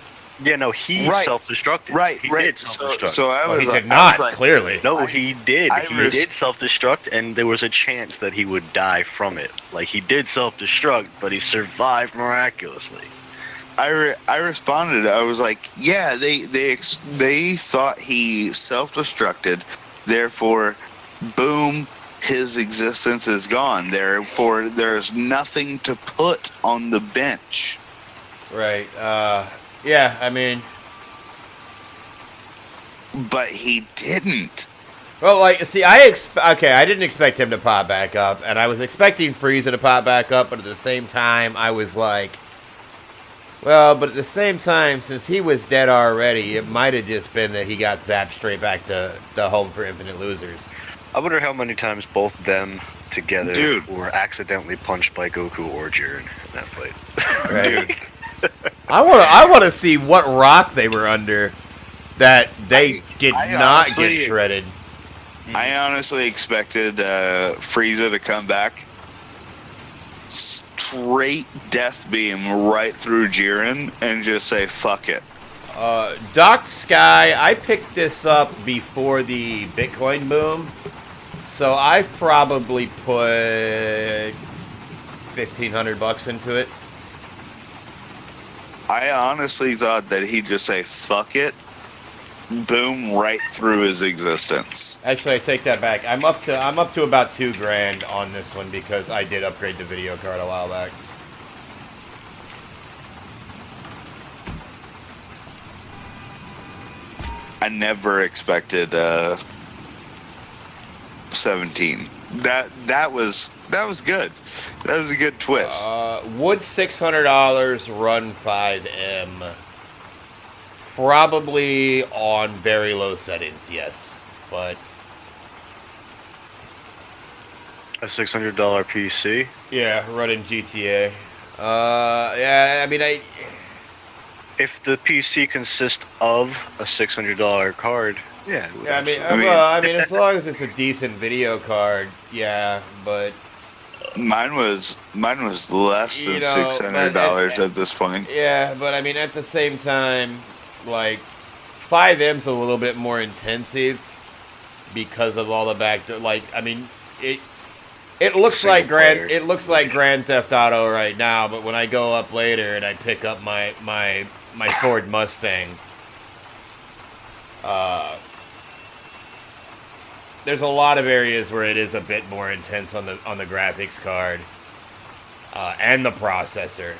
Yeah, no, he self-destructed. Right, he right. Did self-destruct. So I was he did not, clearly. No, he did. He did self-destruct, and there was a chance that he would die from it. Like, he did self-destruct, but he survived miraculously. I responded. I was like, yeah, they thought he self-destructed, therefore, boom, his existence is gone. Therefore, there's nothing to put on the bench. Right. Yeah, I mean... But he didn't. Well, like, see, I didn't expect him to pop back up, and I was expecting Frieza to pop back up, but at the same time, I was like... Well, but at the same time, since he was dead already, it might have just been that he got zapped straight back to the home for infinite losers. I wonder how many times both them together were accidentally punched by Goku or Jiren in that fight. Right. I want to see what rock they were under that they did I not honestly- get shredded. I honestly expected Frieza to come back, straight death beam right through Jiren, and just say "fuck it." Docked Sky, I picked this up before the Bitcoin boom, so I've probably put $1,500 into it. I honestly thought that he'd just say "fuck it," boom, right through his existence. Actually, I take that back. I'm up to about $2,000 on this one because I did upgrade the video card a while back. I never expected 17. That was good. That was a good twist. Would $600 run 5M? Probably on very low settings, yes. But A $600 PC. yeah, running GTA. Yeah, I mean, If the PC consists of a $600 card, yeah. it would I mean, absolutely- well, I mean, as long as it's a decent video card, yeah. But Mine was less than You know, $600 but at this point. yeah, but I mean, at the same time, like 5M's a little bit more intensive because of all the like, I mean, it looks Single like player. It looks like Grand Theft Auto right now, but when I go up later and I pick up my Ford Mustang, there's a lot of areas where it is a bit more intense on the graphics card and the processor.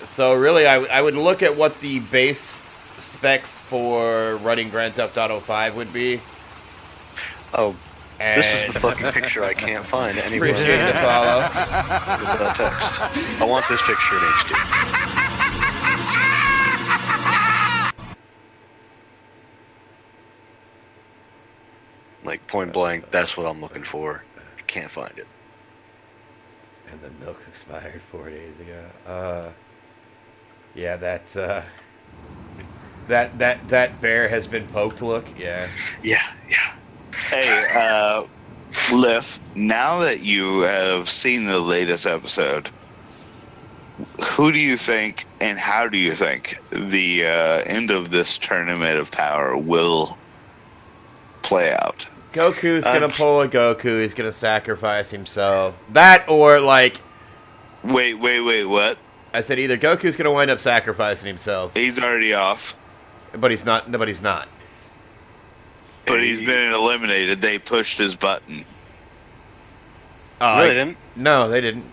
So really, I would look at what the base specs for running Grand Theft Auto 5 would be. Oh, And this is the fucking picture I can't find anywhere. appreciate the follow. Without text. I want this picture in HD. Like point blank, that's what I'm looking for. I can't find it. And the milk expired 4 days ago. Yeah, that bear has been poked. Look, yeah. Yeah. Hey, Liff, now that you have seen the latest episode, who do you think and how do you think the end of this tournament of power will play out? Goku's gonna pull a Goku. He's gonna sacrifice himself. That or like, Wait, what? I said, either Goku's gonna wind up sacrificing himself, He's already off, but he's not. Nobody's not. but he's been eliminated. They pushed his button. Oh, Really didn't? No, they didn't.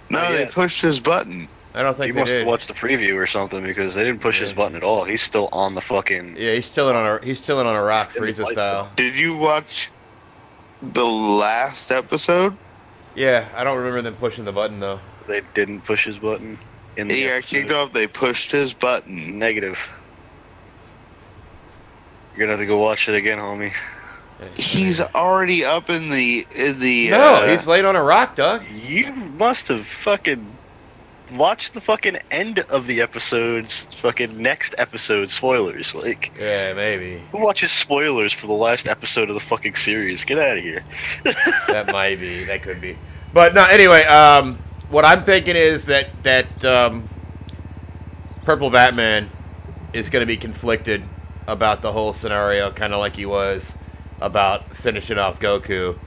No, Not they yet. pushed his button. I don't You think they must have did. watched the preview or something because they didn't push his Yeah. button at all. He's still on the fucking. Yeah, he's chilling on a rock, In the Frieza lights, style. Did you watch the last episode? Yeah, I don't remember them pushing the button though. They didn't push his button. In the He got episode. kicked off. They pushed his button. Negative. You're gonna have to go watch it again, homie. He's already up in the No, he's laid on a rock, Doug. You must have fucking watched the fucking end of the episode's fucking next episode spoilers. Like, Yeah, maybe. who watches spoilers for the last episode of the fucking series? Get out of here. That might be. That could be. But no. Anyway, what I'm thinking is that Purple Batman is going to be conflicted about the whole scenario, kind of like he was about finishing off Goku.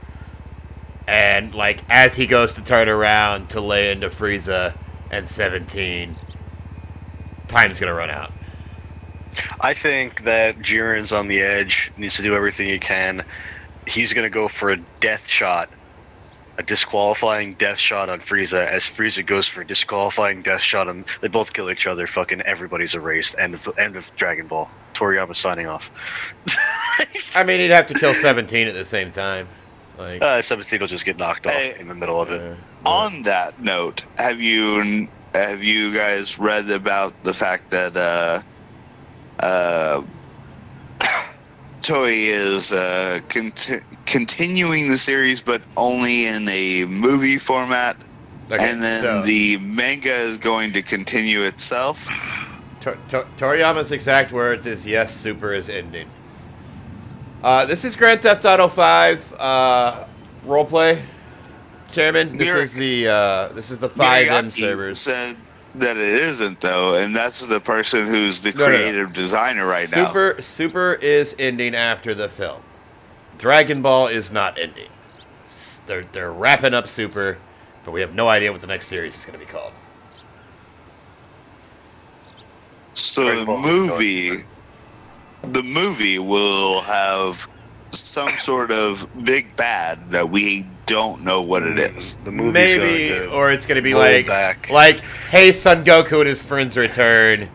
And like as he goes to turn around to lay into Frieza and 17, time's going to run out. I think that Jiren's on the edge, needs to do everything he can. He's gonna go for a death shot, a disqualifying death shot on Frieza. As Frieza goes for a disqualifying death shot, and they both kill each other. Fucking everybody's erased. End of Dragon Ball. Toriyama signing off. I mean, he'd have to kill 17 at the same time. Like, 17 will just get knocked off Hey, in the middle of it. On that note, have you guys read about the fact that Toei is continuing the series, but only in a movie format Okay, and then so the manga is going to continue itself. Toriyama's exact words is, yes, Super is ending. This is Grand Theft Auto 5 roleplay, Chairman. This is the 5M servers. Said that it isn't though, and that's the person who's the creative designer right now. Super is ending after the film. Dragon Ball is not ending. They're wrapping up Super, but we have no idea what the next series is going to be called. So the movie will have some sort of big bad that we don't know what it is. The movie's Maybe, or it's going to be back. like, hey, Son Goku and his friends return.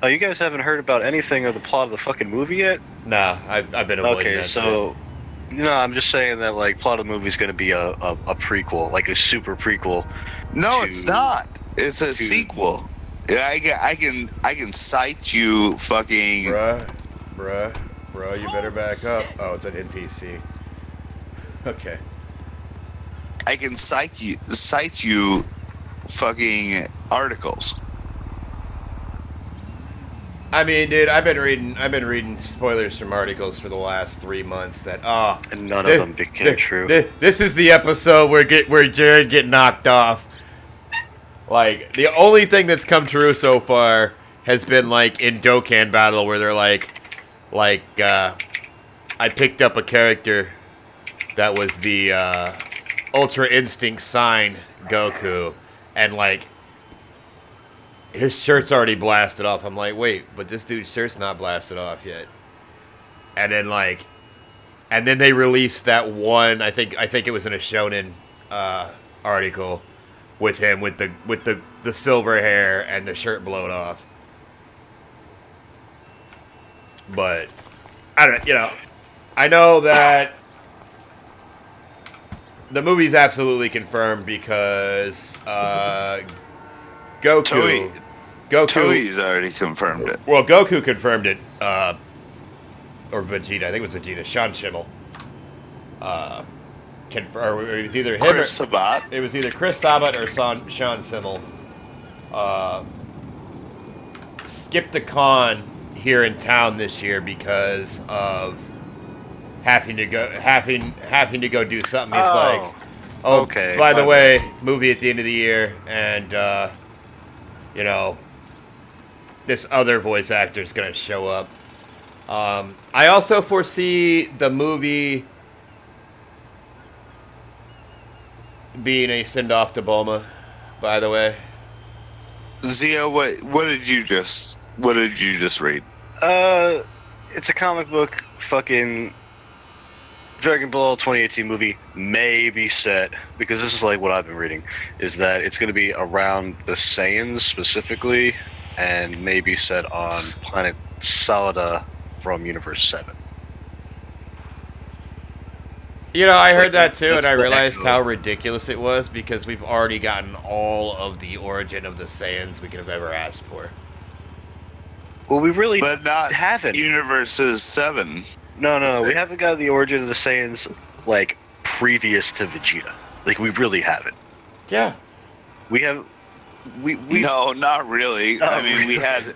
Oh, you guys haven't heard about anything of the plot of the fucking movie yet? Nah, I've been avoiding that. Okay, so... No, I'm just saying that, like, plot of the movie is going to be a prequel, like a super prequel. No, it's not. It's a sequel. I can cite you fucking... Bruh, you better back up. Oh, it's an NPC. Okay. I can cite you fucking articles. I mean, dude, I've been reading spoilers from articles for the last 3 months that and none of them became true. This is the episode where Jared get knocked off. Like, the only thing that's come true so far has been like in Dokkan Battle where they're like I picked up a character that was the Ultra Instinct Sign Goku, and like his shirt's already blasted off. I'm like, wait, but this dude's shirt's not blasted off yet. And then they released that one. I think it was in a Shonen article with him with the silver hair and the shirt blown off. But I don't, I know that the movie's absolutely confirmed because Goku's already confirmed it. Well, Goku confirmed it, or Vegeta. I think it was Vegeta. Sean Schimmel. It was either him Chris Sabat. It was either Chris Sabat or Sean Schimmel. Skipped a con here in town this year because of having to go do something. He's like, okay. By the way, movie at the end of the year, and this other voice actor is going to show up. I also foresee the movie being a send-off to Bulma, by the way. Zia, what did you just read? It's a comic book fucking Dragon Ball 2018 movie may be set, because this is like what I've been reading, is that it's going to be around the Saiyans specifically, and maybe set on planet Salada from Universe 7. I heard that too, and I realized how ridiculous it was, because we've already gotten all of the origin of the Saiyans we could have ever asked for. Well, we really haven't. Universes 7. No, we haven't got the origin of the Saiyans, like, previous to Vegeta. Like, we really haven't. Yeah. We have... No, not really. I mean, we had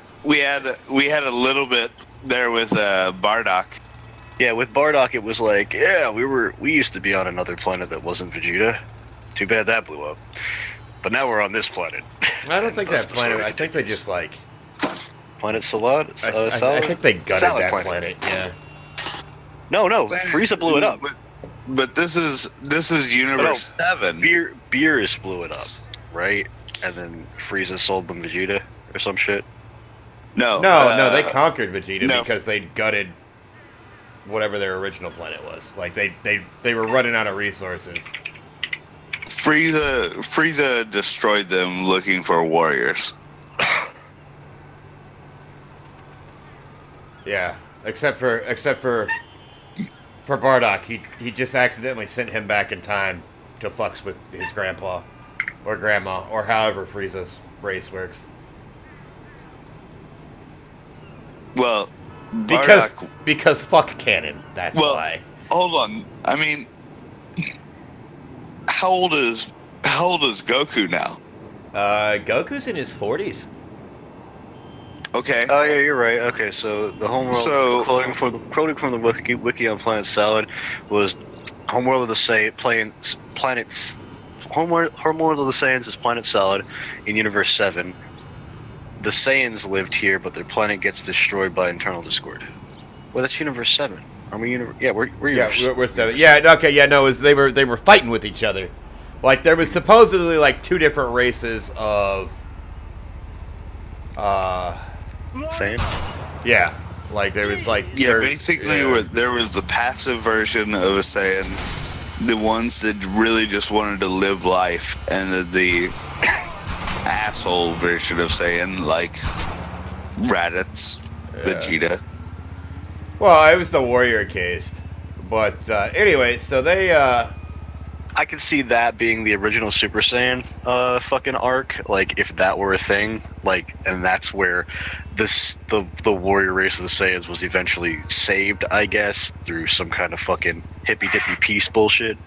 a little bit there with Bardock. Yeah, with Bardock, it was like, yeah, we used to be on another planet that wasn't Vegeta. Too bad that blew up. But now we're on this planet. I don't think that planet. I think they just like Planet Salad. I think they gutted that planet. Yeah. No, Frieza blew it up. But this is Universe 7. Beerus blew it up, right? And then Frieza sold them Vegeta or some shit. No, they conquered Vegeta because they gutted whatever their original planet was. Like they were running out of resources. Frieza destroyed them looking for warriors. Yeah, except for Bardock, he just accidentally sent him back in time to fucks with his grandpa or grandma or however Frieza's race works. Well, because fuck canon. That's why. Hold on. I mean, how old is How old is Goku now? Goku's in his 40s. Okay. Oh yeah, you're right. Okay, so the homeworld, So- quoting from the wiki on Planet Salad, was homeworld of the homeworld of the Saiyans is Planet Salad in Universe 7. The Saiyans lived here, but their planet gets destroyed by internal discord. Well, that's Universe 7. Are we universe? Yeah, we're universe. Yeah, we're 7. Yeah, okay, yeah, no, they were fighting with each other. Like there was supposedly like 2 different races of Saiyan? yeah, like there was like Yeah, basically, there was the passive version of a Saiyan, the ones that really just wanted to live life, and the asshole version of Saiyan, like Raditz, the cheetah. Well, it was the warrior caste, but anyway, so they I could see that being the original Super Saiyan fucking arc, like if that were a thing, like, and that's where the warrior race of the Saiyans was eventually saved, I guess, through some kind of fucking hippy dippy peace bullshit,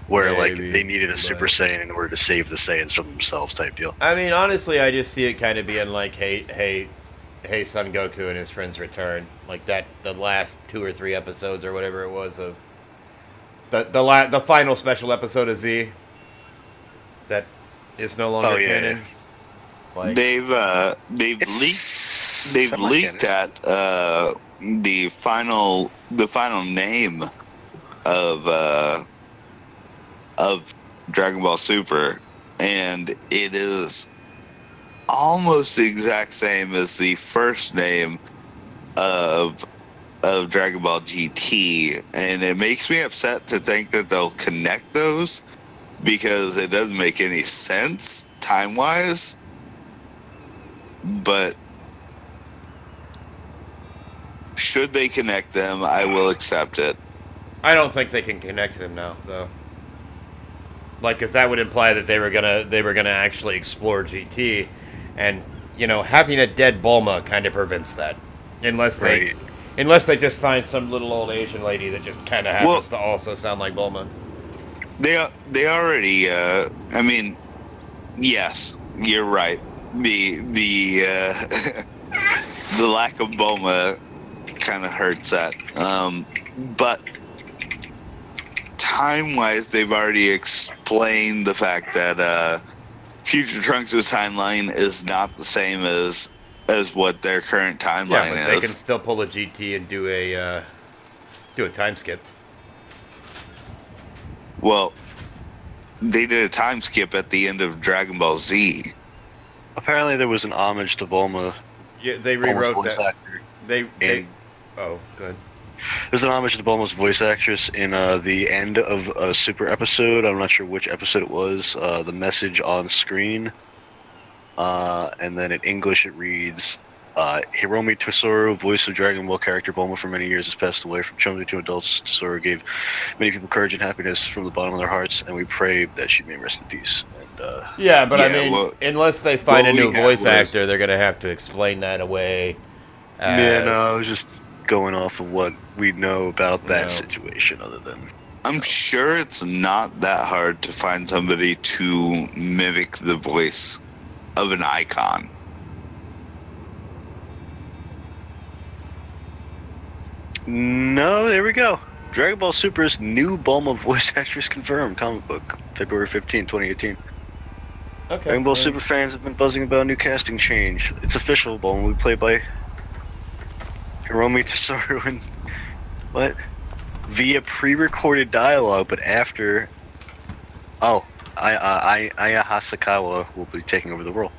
where Maybe, like they needed a Super Saiyan in order to save the Saiyans from themselves, type deal. I mean, honestly, I just see it kind of being like, hey, Son Goku and his friends return, like that the last 2 or 3 episodes or whatever it was of. The final special episode of Z that is no longer canon. Like, They've leaked at the final name of Dragon Ball Super, and it is almost the exact same as the first name of Dragon Ball GT, and it makes me upset to think that they'll connect those because it doesn't make any sense time-wise. But should they connect them, I will accept it. I don't think they can connect them now, though. Like, because that would imply that they were gonna actually explore GT, and having a dead Bulma kind of prevents that, unless they just find some little old Asian lady that just kind of happens to also sound like Bulma. They already. I mean, yes, you're right. The the lack of Bulma kind of hurts that. But time-wise, they've already explained the fact that Future Trunks' timeline is not the same as what their current timeline is. They can still pull a GT and do a time skip. Well, they did a time skip at the end of Dragon Ball Z. Apparently, there was an homage to Bulma. Yeah, they rewrote that. Oh, good. There's an homage to Bulma's voice actress in the end of a Super episode. I'm not sure which episode it was. The message on screen. And then in English it reads, Hiromi Tesoro, voice of Dragon Ball character Bulma for many years, has passed away. From children to adults, Tesoro gave many people courage and happiness from the bottom of their hearts, and we pray that she may rest in peace. And, I mean, unless they find a new voice actor, they're going to have to explain that away. Yeah, no, I was just going off of what we know about that situation, other than... I'm sure it's not that hard to find somebody to mimic the voice of an icon. No, there we go. Dragon Ball Super's new Bulma voice actress confirmed. Comic book, February 15, 2018. Okay. Dragon Ball Super fans have been buzzing about a new casting change. It's official. Bulma will be played by Hiromi Tesoro and via pre-recorded dialogue, but after. Oh, Aya Hasakawa will be taking over the role.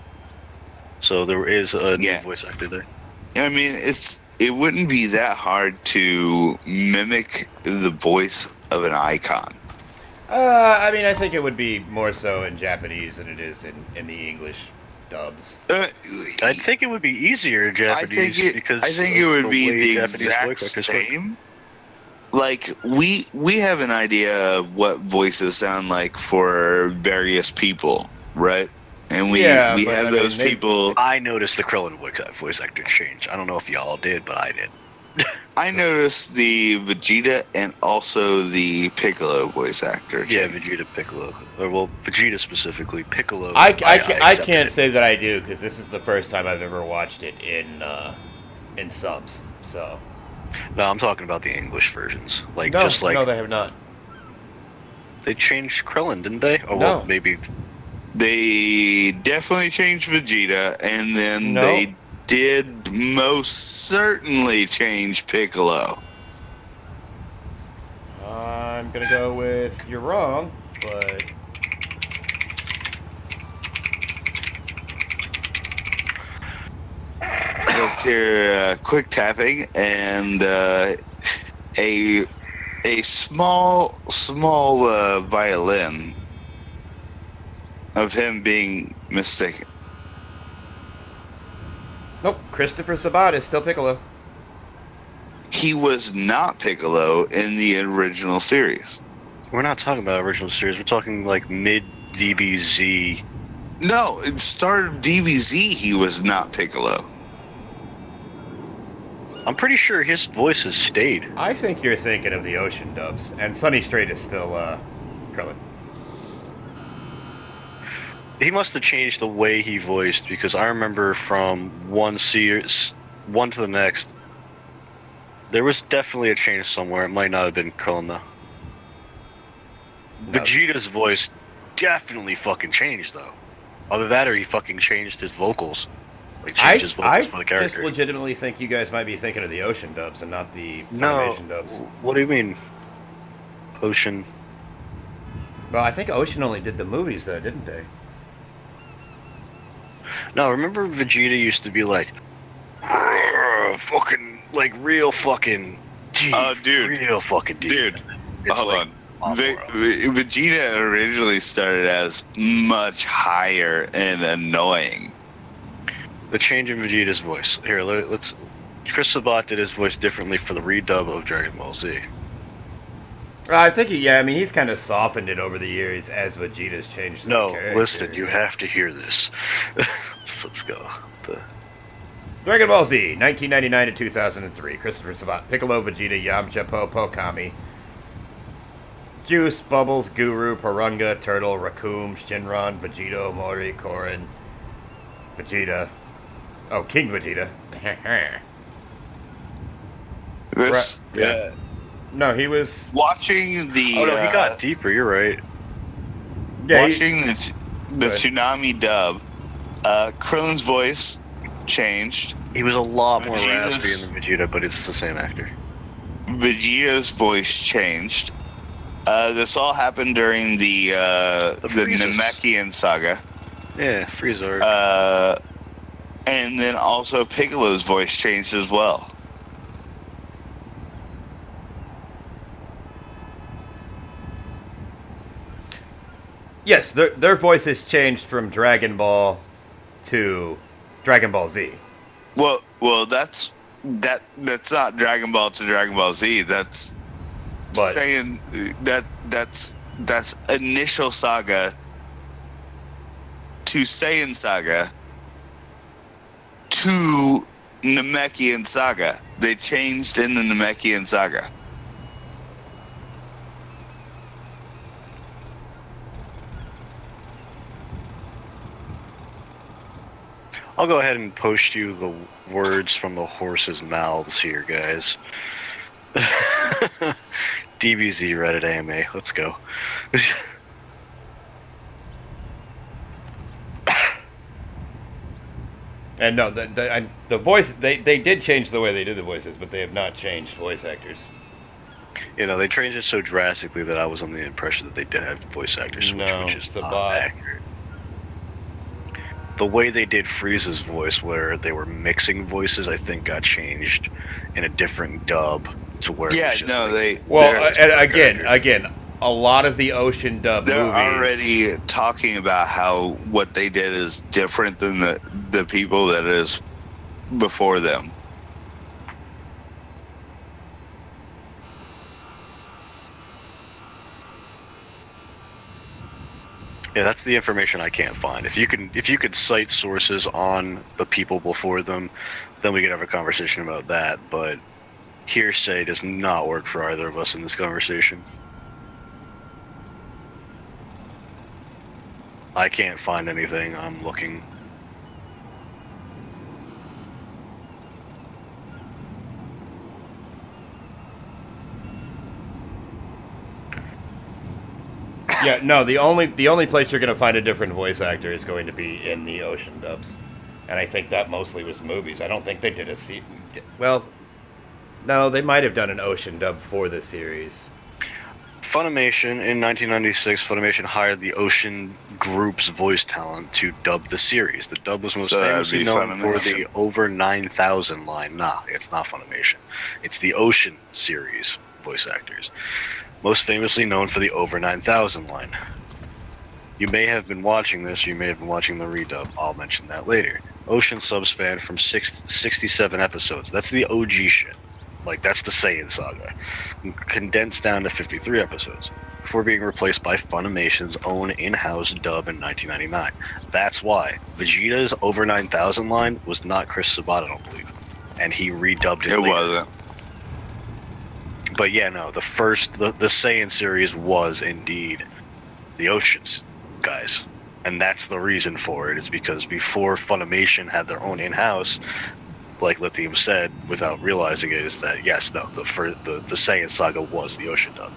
So there is a new voice actor there. I mean, it wouldn't be that hard to mimic the voice of an icon. I mean, I think it would be more so in Japanese than it is in the English dubs. I think it would be easier in Japanese because I think it would be the exact same. Like we have an idea of what voices sound like for various people, right? And we have those people. I noticed the Krillin voice actor change. I don't know if y'all did, but I did. I noticed the Vegeta and also the Piccolo voice actor. Yeah, change. Vegeta, Piccolo. Or, well, Vegeta specifically. Piccolo. I accepted can't it. say that I do because this is the first time I've ever watched it in subs. So No, I'm talking about the English versions. Like, no, just like no, they have not. they changed Krillin, didn't they? Or No. well, maybe. They definitely changed Vegeta, and then No. they did most certainly change Piccolo. I'm gonna go with you're wrong, but Let's hear quick tapping and a small violin of him being mistaken. nope. Christopher Sabat is still Piccolo. He was not Piccolo in the original series. We're not talking about original series. We're talking like mid DBZ. No, it started DBZ. He was not Piccolo. I'm pretty sure his voice has stayed. I think you're thinking of the Ocean dubs, and Sunny Strait is still Krillin. He must have changed the way he voiced because I remember from one to the next, there was definitely a change somewhere. It might not have been Krillin though. No. Vegeta's voice definitely fucking changed though. Either that or he fucking changed his vocals. Like changed his vocals for the I just character. legitimately think you guys might be thinking of the Ocean dubs and not the No. animation dubs. What do you mean? Ocean. Well, I think Ocean only did the movies though, didn't they? No, remember Vegeta used to be like, fucking, like real fucking deep. Oh, dude. Real fucking deep. Dude, It's hold like on. awful. Vegeta originally started as much higher and annoying. The change in Vegeta's voice. Here, let's. Chris Sabat did his voice differently for the redub of Dragon Ball Z. I think I mean, he's kind of softened it over the years as Vegeta's changed. the No, character. listen, you have to hear this. Let's go. Dragon Ball Z, 1999 to 2003. Christopher Sabat, Piccolo, Vegeta, Yamcha, Po, Kami, Juice, Bubbles, Guru, Porunga, Turtle, Raccoon, Shinron, Vegito, Mori, Korin, Vegeta. Oh, King Vegeta. This, Yeah. No, he was. watching the Oh no, he got deeper. You're right. Yeah, watching the Go ahead. Tsunami dub, Krillin's voice changed. He was a lot more Vegeta's- raspy than Vegeta, but it's the same actor. Vegeta's voice changed. This all happened during the Freezes. Namekian saga. Yeah, Frieza. And then also Piccolo's voice changed as well. Yes, their voices changed from Dragon Ball to Dragon Ball Z. Well, that's not Dragon Ball to Dragon Ball Z. That's But- saying that's initial saga to Saiyan saga to Namekian saga. They changed in the Namekian saga. I'll go ahead and post you the words from the horses' mouths here, guys. DBZ Reddit AMA. Let's go. And no, the voice they did change the way they did the voices, but they have not changed voice actors. You know, they changed it so drastically that I was under the impression that they did have voice actors switch, No, which is not Sabat. accurate. The way they did Frieza's voice, where they were mixing voices, I think got changed in a different dub to where it Yeah, was just no, like, Well, they're- and again, a lot of the Ocean dub They're movies. already talking about how what they did is different than the people that is before them. yeah, that's the information I can't find. If you could cite sources on the people before them, then we could have a conversation about that. But hearsay does not work for either of us in this conversation. I can't find anything. I'm looking. Yeah, no, the only place you're going to find a different voice actor is going to be in the Ocean dubs. And I think that mostly was movies. I don't think they did well, no, they might have done an Ocean dub for the series. Funimation, in 1996, Funimation hired the Ocean Group's voice talent to dub the series. The dub was most famously known for the Over 9,000 line. Nah, it's not Funimation. It's the Ocean series voice actors. Most famously known for the Over 9,000 line. You may have been watching this, or you may have been watching the redub. I'll mention that later. Ocean subspan from 67 episodes. That's the OG shit. Like, that's the Saiyan saga. Condensed down to 53 episodes. Before being replaced by Funimation's own in-house dub in 1999. That's why Vegeta's Over 9,000 line was not Chris Sabat, I don't believe. And he redubbed it later. It wasn't. But yeah, no, the Saiyan series was indeed the Oceans guys. And that's the reason for it, is because before Funimation had their own in-house, like Lithium said, without realizing it, is that, yes, no, the Saiyan saga was the Ocean dub.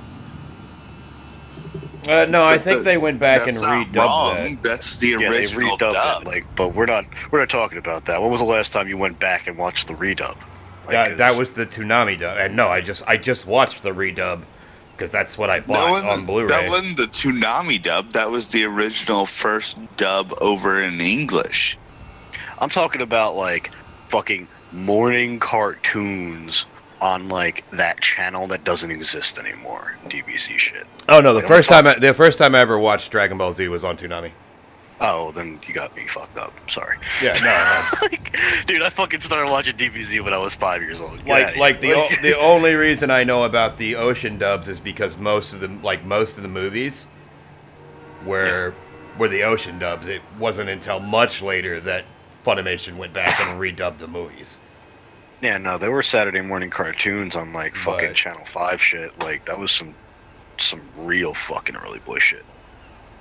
No, I think they went back and redubbed that. That's the original dub. It, like, but we're not talking about that. When was the last time you went back and watched the redub? Like, that was the Toonami dub, and no, I just watched the redub because that's what I bought on Blu-ray. That wasn't the Toonami dub. That was the original first dub over in English. I'm talking about like fucking morning cartoons on like that channel that doesn't exist anymore. DBC shit. Oh no, the first time I ever watched Dragon Ball Z was on Toonami. Oh, then you got me fucked up. Sorry. Yeah, no. Like, dude, I fucking started watching DBZ when I was 5 years old. The only reason I know about the Ocean dubs is because most of the movies were the Ocean dubs. It wasn't until much later that Funimation went back and redubbed the movies. Yeah, no, there were Saturday morning cartoons on like fucking Channel 5 shit. Like, that was some real fucking early boy shit.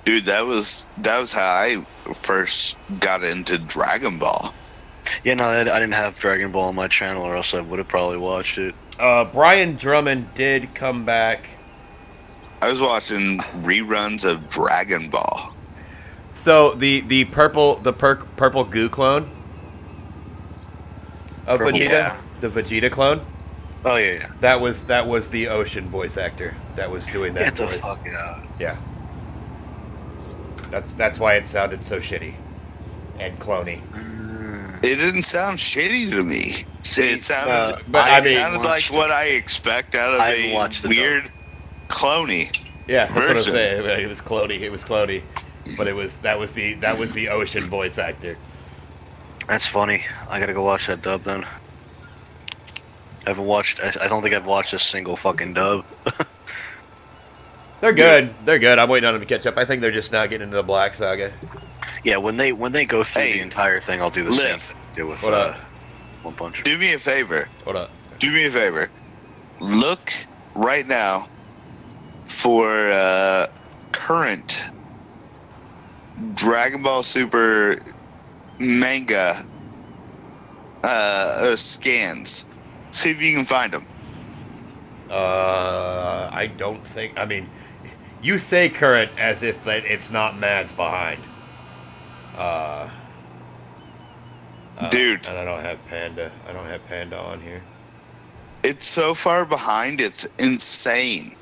Dude, that was how I first got into Dragon Ball. Yeah, no, I didn't have Dragon Ball on my channel, or else I would have probably watched it. Brian Drummond did come back. I was watching reruns of Dragon Ball. So the purple goo clone of Vegeta, the Vegeta clone. Oh yeah. That was the Ocean voice actor that was doing that voice. Get the fuck out. Yeah. That's why it sounded so shitty and cloney. It didn't sound shitty to me. It sounded, sounded like what I expect out of a weird cloney. Yeah, that's what I'm saying. It was cloney. It was cloney, but that was the Ocean voice actor. That's funny. I gotta go watch that dub then. I don't think I've watched a single fucking dub. They're good. They're good. I'm waiting on them to catch up. I think they're just now getting into the Black Saga. Yeah, when they go through the entire thing, I'll do the same. Do with One Punch. Do me a favor. What up? Do me a favor. Look right now for current Dragon Ball Super manga scans. See if you can find them. I don't think. I mean, you say current as if that it's not Mads behind. Dude. And I don't have Panda. I don't have Panda on here. It's so far behind, it's insane.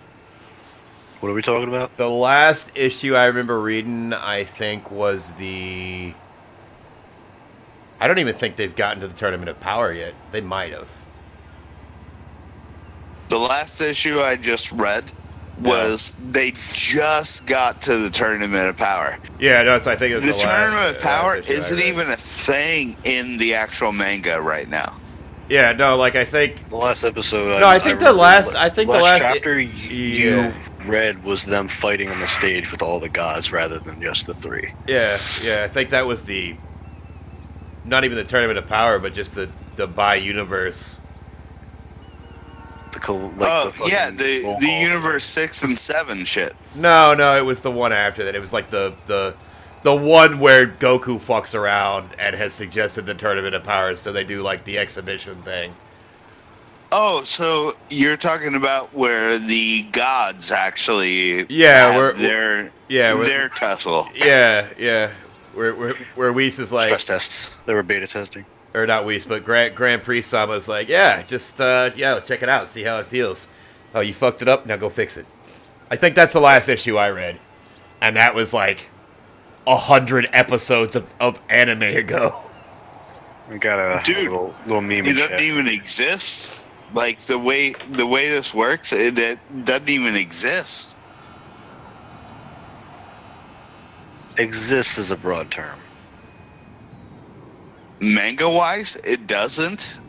What are we talking about? The last issue I remember reading, I think, was the... I don't even think they've gotten to the Tournament of Power yet. They might have. The last issue I just read was they just got to the Tournament of Power. Yeah, no, I think it's the Tournament of Power isn't even a thing in the actual manga right now. Yeah, no, like I think the last episode. No, I think the last chapter you read was them fighting on the stage with all the gods rather than just the three. Yeah, I think that was the not even the Tournament of Power, but just the bi-universe yeah, the Universe 6 and 7 shit. No, it was the one after that. It was like the one where Goku fucks around and has suggested the Tournament of Powers, so they do like the exhibition thing. Oh, so you're talking about where the gods actually have their tussle. Yeah. Where Whis is like stress tests. They were beta testing. Or not Whis, but Grand Priest Sama's like, yeah, just check it out, see how it feels. Oh, you fucked it up? Now go fix it. I think that's the last issue I read. And that was like 100 episodes of anime ago. We got a little meme. It doesn't even exist. Like the way this works, it doesn't even exist. Exists is a broad term. Manga-wise, it doesn't.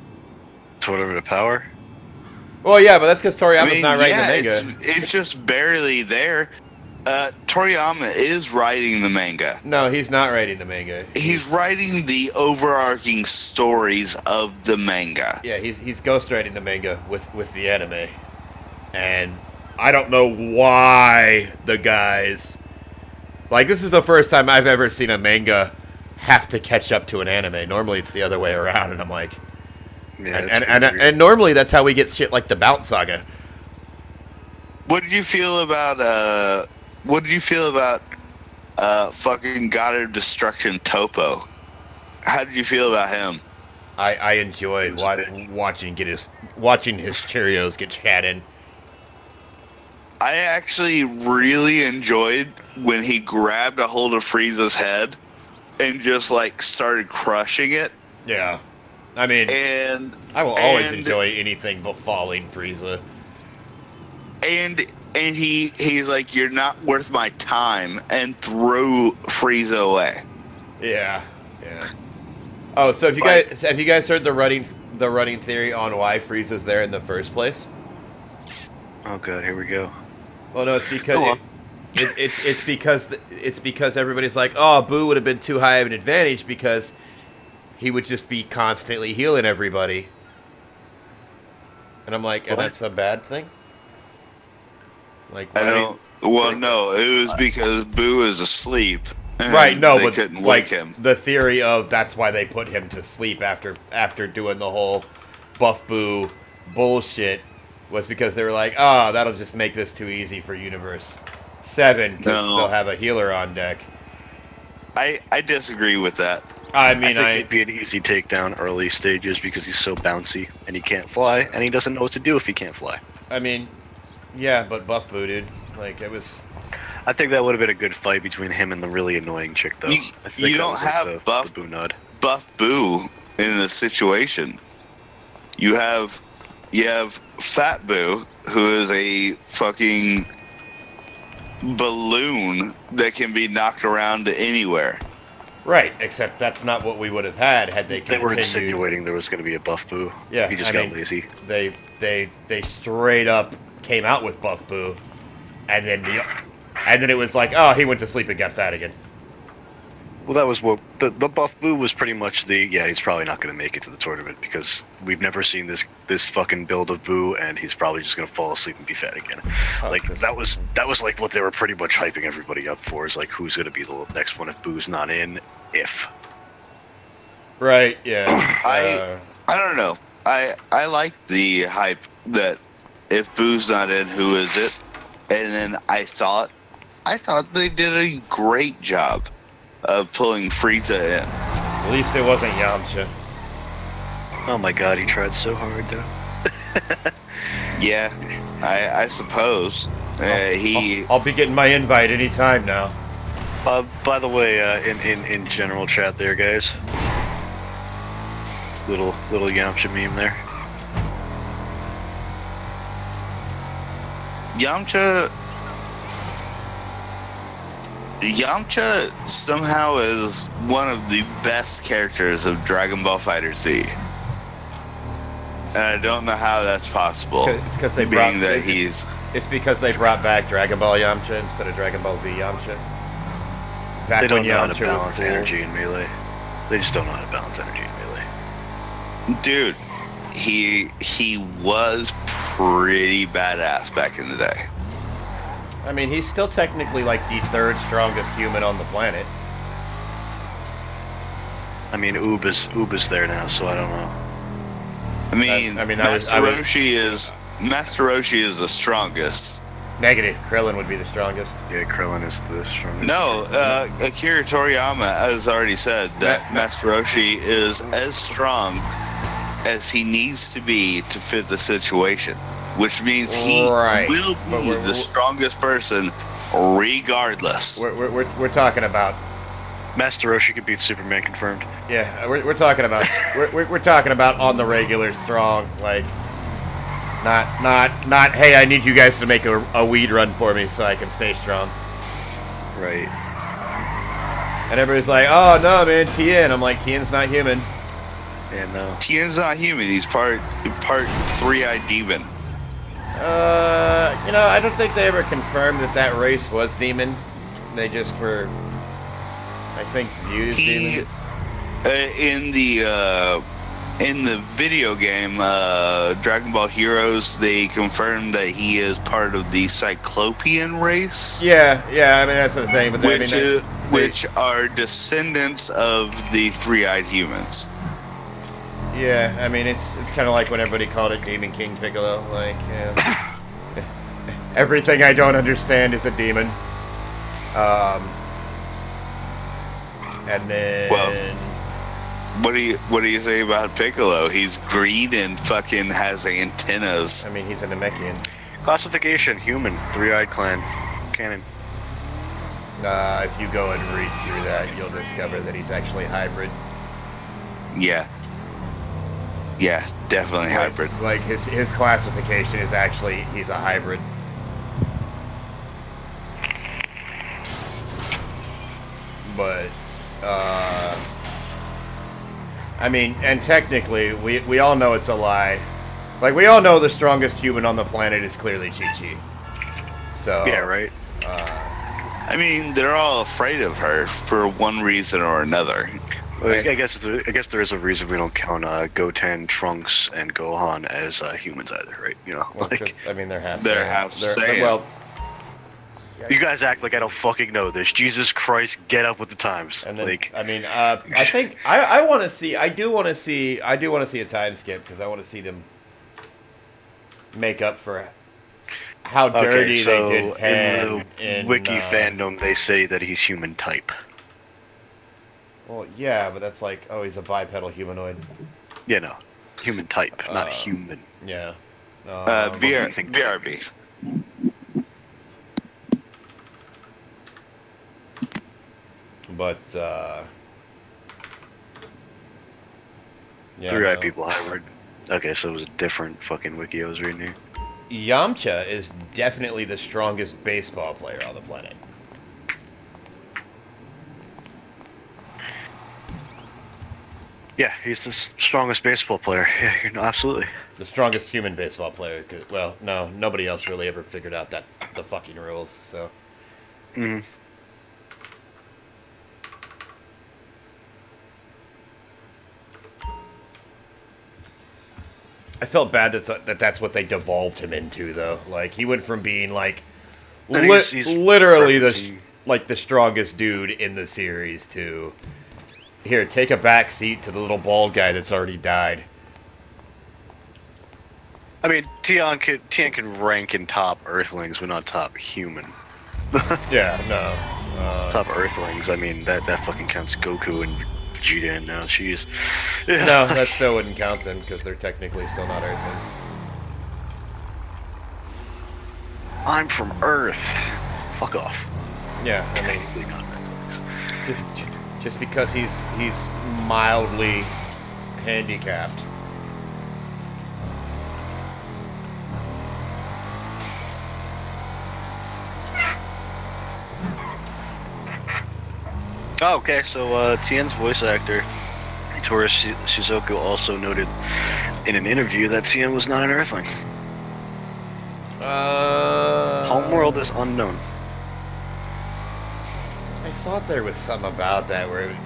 Tournament of Power? Well, yeah, but that's because Toriyama's not writing the manga. It's just barely there. Toriyama is writing the manga. No, he's not writing the manga. He's writing the overarching stories of the manga. Yeah, he's ghostwriting the manga with the anime. And I don't know why the guys... Like, this is the first time I've ever seen a manga have to catch up to an anime. Normally it's the other way around, and I'm like... Yeah, and normally that's how we get shit like the Bout Saga. What did you feel about fucking God of Destruction Topo? How did you feel about him? I enjoyed watching his Cheerios get shat in. I actually really enjoyed when he grabbed a hold of Frieza's head and just like started crushing it. Yeah. I mean, I will always enjoy anything but falling Frieza. And he's like, you're not worth my time, and threw Frieza away. Yeah. Oh, so have you guys heard the running theory on why Frieza's there in the first place? Oh god, here we go. Well, no, it's because it's because everybody's like, oh, Boo would have been too high of an advantage because he would just be constantly healing everybody. And I'm like, and that's a bad thing? Like, no, it was because Boo is asleep. Right, no, they but couldn't like wake him. the theory of that's why they put him to sleep after doing the whole Buff Boo bullshit was because they were like, oh, that'll just make this too easy for Universe 7 because they'll have a healer on deck. I disagree with that. I mean, I think it'd be an easy takedown early stages because he's so bouncy and he can't fly and he doesn't know what to do if he can't fly. I mean, yeah, but Buff Boo, dude, like it was. I think that would have been a good fight between him and the really annoying chick, though. You don't have Buff Boo in this situation. You have Fat Boo, who is a fucking balloon that can be knocked around to anywhere. Right, except that's not what we would have had they continued. They were insinuating there was going to be a Buff Boo. Yeah, he just got lazy. They straight up came out with Buff Boo, and then it was like, oh, he went to sleep and got fat again. Well, that was what the Buff Boo was pretty much he's probably not going to make it to the tournament because we've never seen this fucking build of Boo, and he's probably just going to fall asleep and be fat again. Like that was like what they were pretty much hyping everybody up for, is like who's going to be the next one if Boo's not in. Right, yeah. I don't know. I like the hype that if Boo's not in, who is it? And then I thought they did a great job of pulling Frieza in. At least it wasn't Yamcha. Oh my god, he tried so hard though. Yeah, I suppose. I'll be getting my invite anytime now. By the way, in general chat there, guys. Little Yamcha meme there. Yamcha somehow is one of the best characters of Dragon Ball FighterZ. And I don't know how that's possible. It's because they It's because they brought back Dragon Ball Yamcha instead of Dragon Ball Z Yamcha. Back they don't when know how to Yamcha was balance cool. energy in Melee. They just don't know how to balance energy in Melee. Dude, he was pretty badass back in the day. I mean, he's still technically like the third strongest human on the planet. I mean, Oob is there now, so I don't know. Master Roshi is the strongest. Negative. Krillin would be the strongest. Yeah, Krillin is the strongest. No, Akira Toriyama has already said that Master Roshi is as strong as he needs to be to fit the situation, which means he will be the strongest person regardless. We're talking about Master Roshi could beat Superman, confirmed. Yeah, we're talking about we're talking about on the regular strong, like not hey, I need you guys to make a weed run for me so I can stay strong. Right. And everybody's like, oh no man, Tien. I'm like, Tien's not human. Yeah, no. Tien's not human, he's part three-eyed demon. You know, I don't think they ever confirmed that race was demon. They just were, I think, viewed as demons. In the video game Dragon Ball Heroes, they confirmed that he is part of the Cyclopean race. Yeah, I mean that's the thing, but which are descendants of the three-eyed humans. Yeah, I mean it's kind of like when everybody called it Demon King Piccolo. Like, yeah. Everything I don't understand is a demon. And then. Well, what do you say about Piccolo? He's green and fucking has antennas. I mean, he's a Namekian. Classification: human, three-eyed clan, canon. If you go and read through that, you'll discover that he's actually hybrid. Yeah. Yeah, definitely hybrid. Like his classification is actually he's a hybrid. But I mean, and technically we all know it's a lie. Like we all know the strongest human on the planet is clearly Chi-Chi. So yeah, right. I mean, they're all afraid of her for one reason or another. Well, I guess there is a reason we don't count Goten, Trunks, and Gohan as humans either, right? You know, well, like I mean, they're half. Well, you guys act like I don't fucking know this. Jesus Christ, get up with the times. And then, like, I mean, I think I want to see. I do want to see a time skip because I want to see them make up for how dirty they did Pan. In the wiki fandom, they say that he's human type. Well, yeah, but that's like, oh, he's a bipedal humanoid. Yeah, no. Human type, not human. Yeah. BRB. But, yeah, Three-eyed people hybrid. Okay, so it was a different fucking wiki I was reading here. Yamcha is definitely the strongest baseball player on the planet. Yeah, he's the strongest baseball player. Yeah, you know, absolutely. The strongest human baseball player. Well, no, nobody else really ever figured out the fucking rules. So. Mm. I felt bad that's what they devolved him into, though. Like he went from being like literally the strongest dude in the series to. Here, take a back seat to the little bald guy that's already died. I mean, Tien can rank in top Earthlings, but not top human. Yeah, no. Top Earthlings, I mean, that fucking counts Goku and Vegeta in now, jeez. Yeah. No, that still wouldn't count them, because they're technically still not Earthlings. I'm from Earth. Fuck off. Yeah, I mean... Technically not Earthlings. Just because he's mildly handicapped. Oh, okay, so Tien's voice actor, Tora Shizuku, also noted in an interview that Tien was not an Earthling. Homeworld is unknown. I thought there was something about that where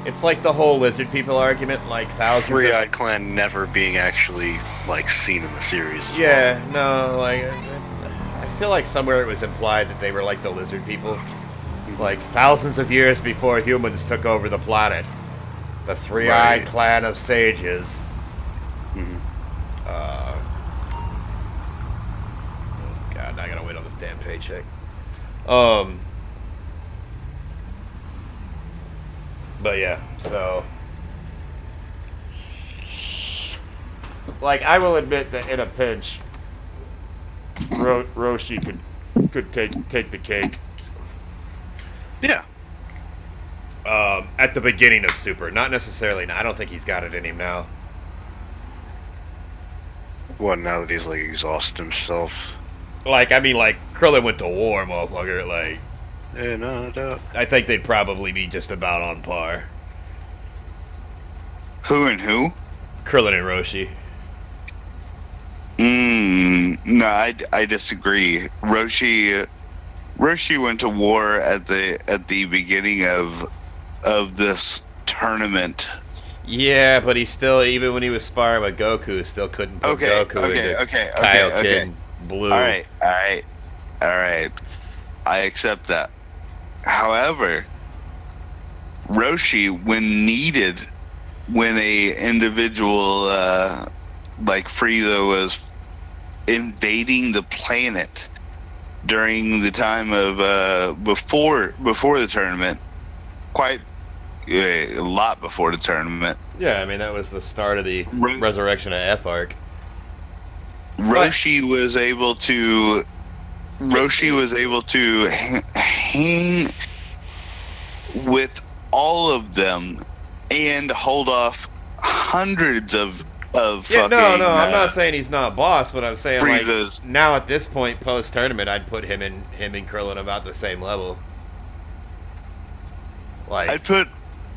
It's like the whole lizard people argument, like thousands of... Three-Eyed Clan never being actually, like, seen in the series. Yeah, no, like, I feel like somewhere it was implied that they were like the lizard people. Like, thousands of years before humans took over the planet. The Three-Eyed Clan of Sages. Mm-hmm. Oh, God, now I gotta wait on this damn paycheck. But yeah, so... Like, I will admit that in a pinch, Roshi could take the cake. Yeah. At the beginning of Super, not necessarily. I don't think he's got it in him now. What, now that he's, like, exhausted himself? Like, I mean, like, Krillin went to war, motherfucker, like... Yeah, no doubt. I think they'd probably be just about on par. Who and who? Krillin and Roshi. No, I disagree. Roshi went to war at the beginning of this tournament. Yeah, but he still, even when he was sparring with Goku, still couldn't put Goku into Kaioken Blue. All right. I accept that. However, Roshi, when a individual like Frieza was invading the planet during the time of before the tournament, quite a lot before the tournament. Yeah, I mean that was the start of the resurrection of F arc. Roshi was able to hang with all of them and hold off hundreds of yeah, no, I'm not saying he's not boss, but I'm saying Frieza's. Like now at this point post tournament, I'd put him and Krillin about the same level. Like I'd put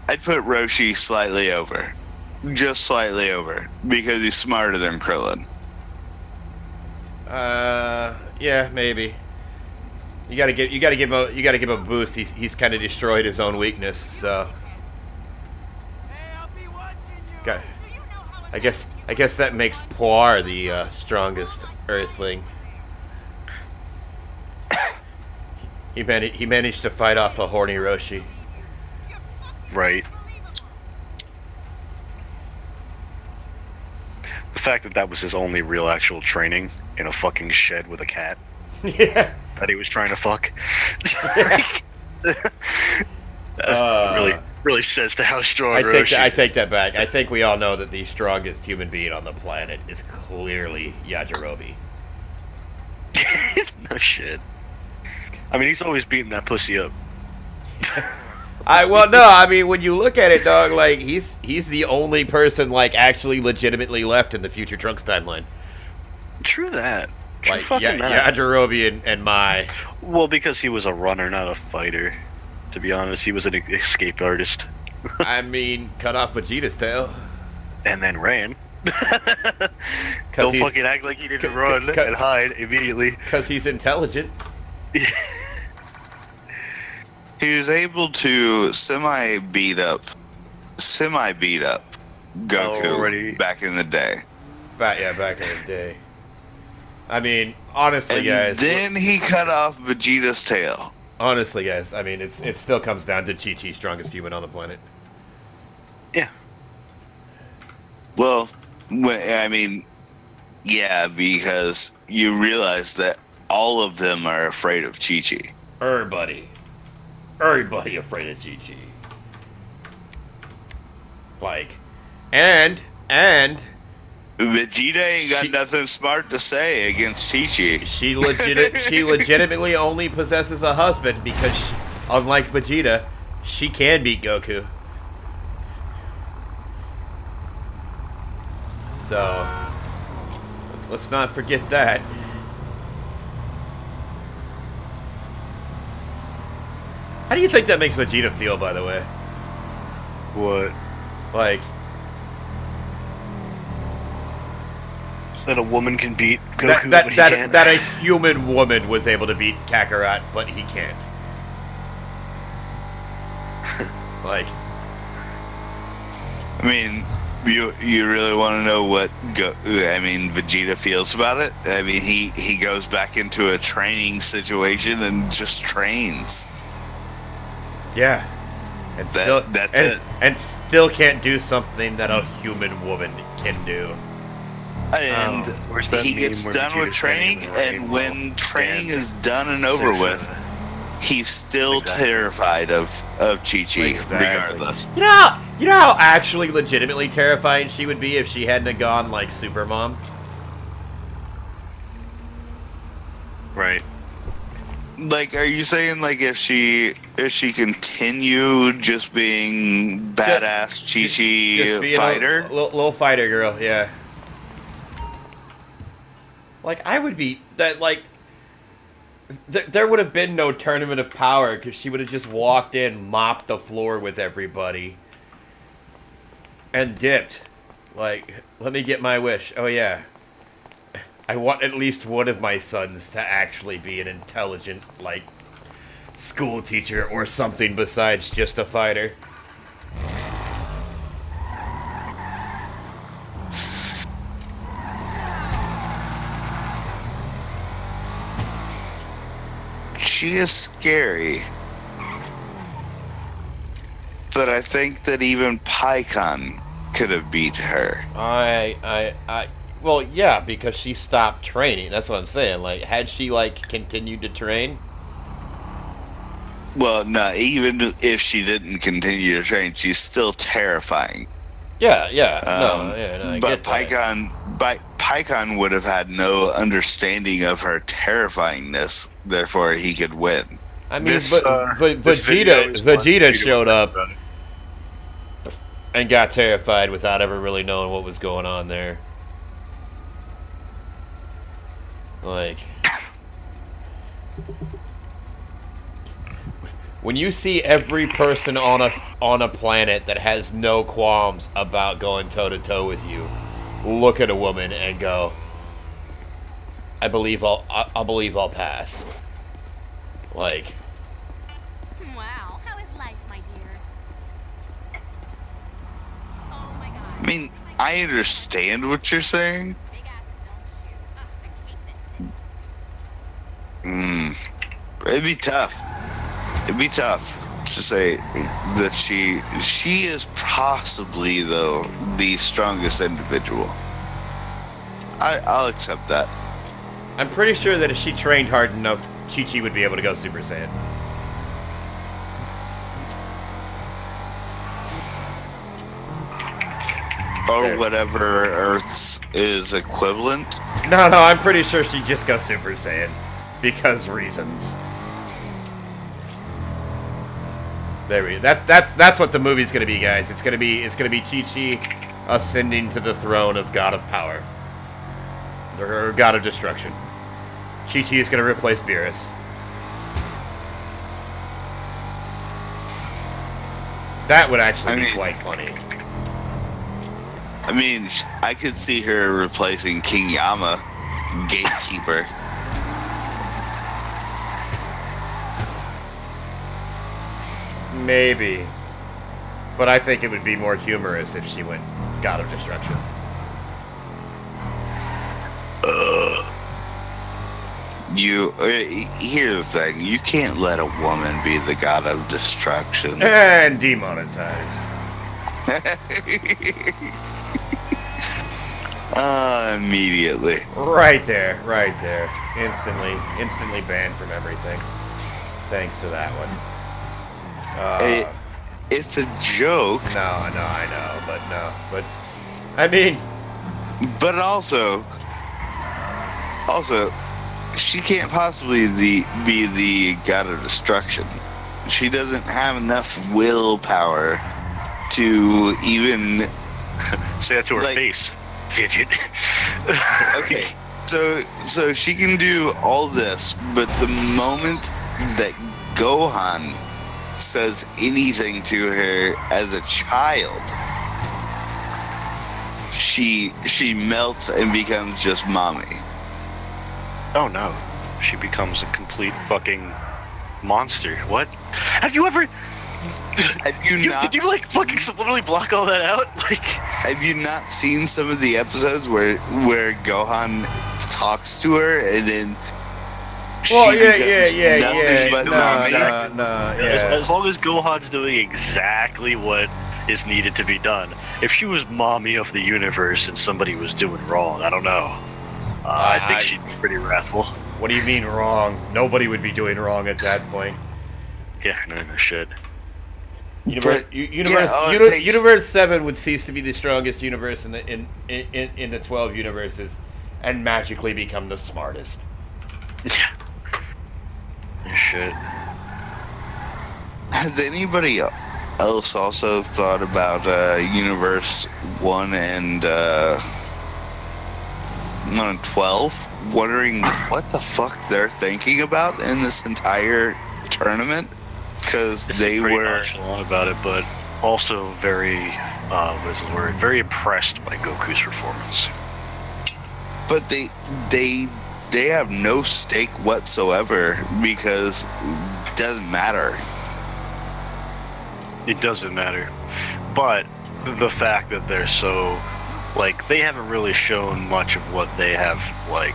Roshi slightly over, just slightly over, because he's smarter than Krillin. Yeah, maybe. You gotta give him a boost. He's kind of destroyed his own weakness, so. Okay. I guess that makes Poir the strongest Earthling. He managed to fight off a horny Roshi. Right. The fact that that was his only real actual training in a fucking shed with a cat. Yeah. That he was trying to fuck. Really says to how strong Roshi I take that back. I think we all know that the strongest human being on the planet is clearly Yajirobe. No shit. I mean, he's always beating that pussy up. I mean, when you look at it, dog, like he's the only person like actually legitimately left in the future Trunks timeline. True that. True like fucking that. Yajirobe and Mai. Well, because he was a runner, not a fighter. To be honest, he was an escape artist. I mean, cut off Vegeta's tail. And then ran. Don't fucking act like he didn't run and hide immediately. Because he's intelligent. He was able to semi beat up Goku back in the day. Back in the day. I mean, honestly, guys. Then he cut off Vegeta's tail. Honestly, guys, I mean, it still comes down to Chi-Chi, strongest human on the planet. Yeah. Well, I mean, yeah, because you realize that all of them are afraid of Chi-Chi. Everybody afraid of Chi-Chi. Like, and Vegeta ain't got nothing smart to say against Chi-Chi. She legitimately only possesses a husband because, unlike Vegeta, she can beat Goku. So, let's not forget that. How do you think that makes Vegeta feel, by the way? What? Like... That a woman can beat Goku, but he can't. That a human woman was able to beat Kakarot, but he can't. Like, I mean, you really want to know what Vegeta feels about it? I mean, he goes back into a training situation and just trains. Yeah. And still, that's it. And still can't do something that a human woman can do. And he gets done with training, and when training is done and over with, he's still terrified of Chi-Chi, regardless. You know how actually legitimately terrifying she would be if she hadn't have gone like Super Mom? Right. Like, are you saying like if she continued just being badass Chi-Chi fighter? Little fighter girl, yeah. Like, I would be that like. There would have been no tournament of power because she would have just walked in, mopped the floor with everybody, and dipped. Like, let me get my wish. Oh yeah, I want at least one of my sons to actually be an intelligent, like, school teacher or something besides just a fighter. She is scary, but I think that even Pycon could have beat her. Well, yeah, because she stopped training. That's what I'm saying. Like, had she like continued to train? Well, no. Even if she didn't continue to train, she's still terrifying. Yeah. I but get that. Pycon would have had no understanding of her terrifyingness, therefore he could win. I mean, Vegeta showed up and got terrified without ever really knowing what was going on there. Like, when you see every person on a planet that has no qualms about going toe-to-toe with you, look at a woman and go, I believe I'll pass. Like, wow, how is life, my dear? Oh my god. I mean, I understand what you're saying. Big ass don't shoot. Ugh, I hate this city. It'd be tough. It'd be tough to say that she is possibly, though, the strongest individual. I'll accept that. I'm pretty sure that if she trained hard enough, Chi-Chi would be able to go Super Saiyan. Or whatever Earth's is equivalent. No, I'm pretty sure she'd just go Super Saiyan. Because reasons. There we go. That's what the movie's gonna be, guys. It's gonna be Chi-Chi ascending to the throne of God of Power. Or God of Destruction. Chi-Chi is gonna replace Beerus. That would actually be quite funny. I mean, I could see her replacing King Yama, Gatekeeper. Maybe. But I think it would be more humorous if she went God of Destruction. Here's the thing. You can't let a woman be the God of Destruction. And demonetized. Immediately. Right there. Instantly banned from everything. Thanks for that one. It's a joke. No, I know, but I mean, but also, she can't possibly be the God of Destruction. She doesn't have enough willpower to even say that to her face, fidget. Okay, so she can do all this, but the moment that Gohan says anything to her as a child, she melts and becomes just mommy. Oh no, she becomes a complete fucking monster. What? Have you ever Have you not? Did you like fucking subliminally block all that out? Like, have you not seen some of the episodes where Gohan talks to her and then? Well, she yeah. becomes nothing but mommy? Yeah. as long as Gohan's doing exactly what is needed to be done. If she was mommy of the universe and somebody was doing wrong, I don't know. I think she'd be pretty wrathful. What do you mean wrong? Nobody would be doing wrong at that point. Yeah, no shit. Universe 7 would cease to be the strongest universe in the 12 universes, and magically become the smartest. Yeah. Shit. Has anybody else also thought about Universe 1 and 12? Wondering what the fuck they're thinking about in this entire tournament? Because they were nonchalant about it, but also very, what's the word? Very impressed by Goku's performance. But they have no stake whatsoever because it doesn't matter. It doesn't matter. But the fact that they're so, like, they haven't really shown much of what they have, like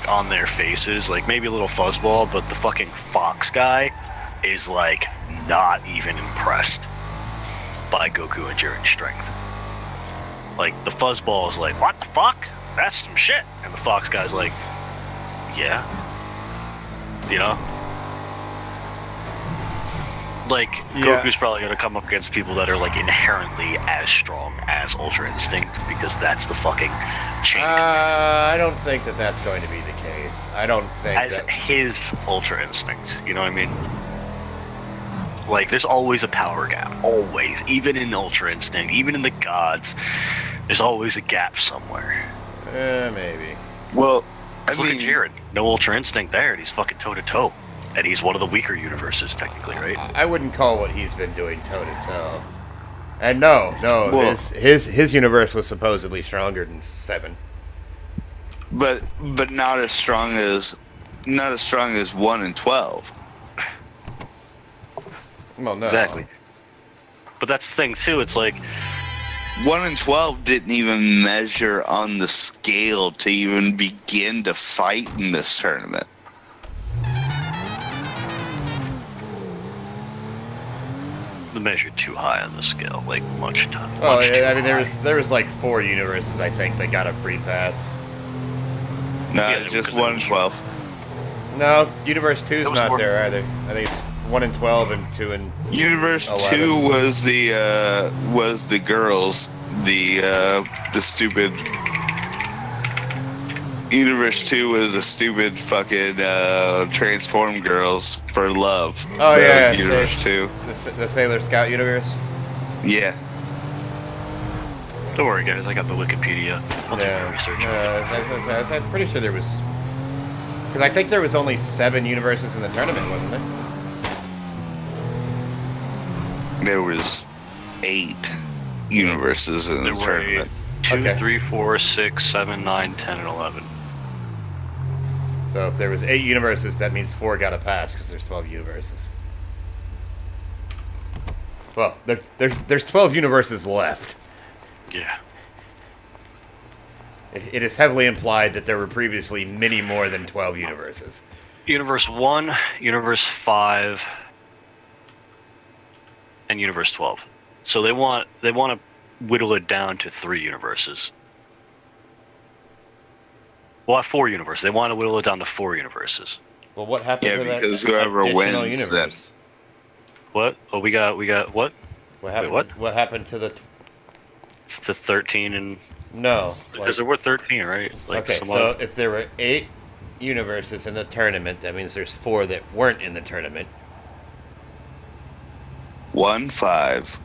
on their faces. Like, maybe a little fuzzball, but the fucking Fox guy is, like, not even impressed by Goku and Jiren's strength. Like, the fuzzball is like, what the fuck? That's some shit. And the Fox guy's like, yeah. You know? Like, Yeah. Goku's probably going to come up against people that are, like, inherently as strong as Ultra Instinct, because that's the fucking chain. I don't think that that's going to be the case. I don't think As that... his Ultra Instinct, you know what I mean? Like, there's always a power gap. Always. Even in Ultra Instinct, even in the gods, there's always a gap somewhere. Maybe. Well, Look at Jiren. No Ultra Instinct there, and he's fucking toe-to-toe. And he's one of the weaker universes, technically, right? I wouldn't call what he's been doing toe-to-toe. And no, Well, his universe was supposedly stronger than 7. but not as strong as 1 and 12. Well, no. Exactly. But that's the thing, too. It's like, 1 and 12 didn't even measure on the scale to even begin to fight in this tournament. the measure too high on the scale, like much time. Well, I mean, there was like 4 universes, I think, that got a free pass. No, Yeah, just because 1 and 12. No, Universe 2 is It was not more- there either. I think it's 1 and 12 and 2 and Universe 11. 2 was the girls, the stupid. Universe 2 was the stupid fucking transform girls for love. Oh That yeah, was Universe 2. the Sailor Scout universe. Yeah. Don't worry, guys. I got the Wikipedia. I'll do my research. I'm pretty sure there was, because I think there was only 7 universes in the tournament, wasn't there? There was 8 universes in There the were tournament. 2, Okay. 3, 4, 6, 7, 9, 10, and 11. So if there was 8 universes, that means 4 got a pass because there's 12 universes. Well, there's 12 universes left. Yeah. It is heavily implied that there were previously many more than 12 universes. Universe 1, Universe 5, and Universe 12. So they want to whittle it down to 3 universes. Well, 4 universes. They want to whittle it down to 4 universes. Well, what happened Yeah, to that because whoever additional wins universe? What? Oh, we got what? What happened? Wait, what? What happened to the? To 13 and No. because there were 13, right? Like Okay, some so other- if there were 8 universes in the tournament, that means there's 4 that weren't in the tournament. 1, 5.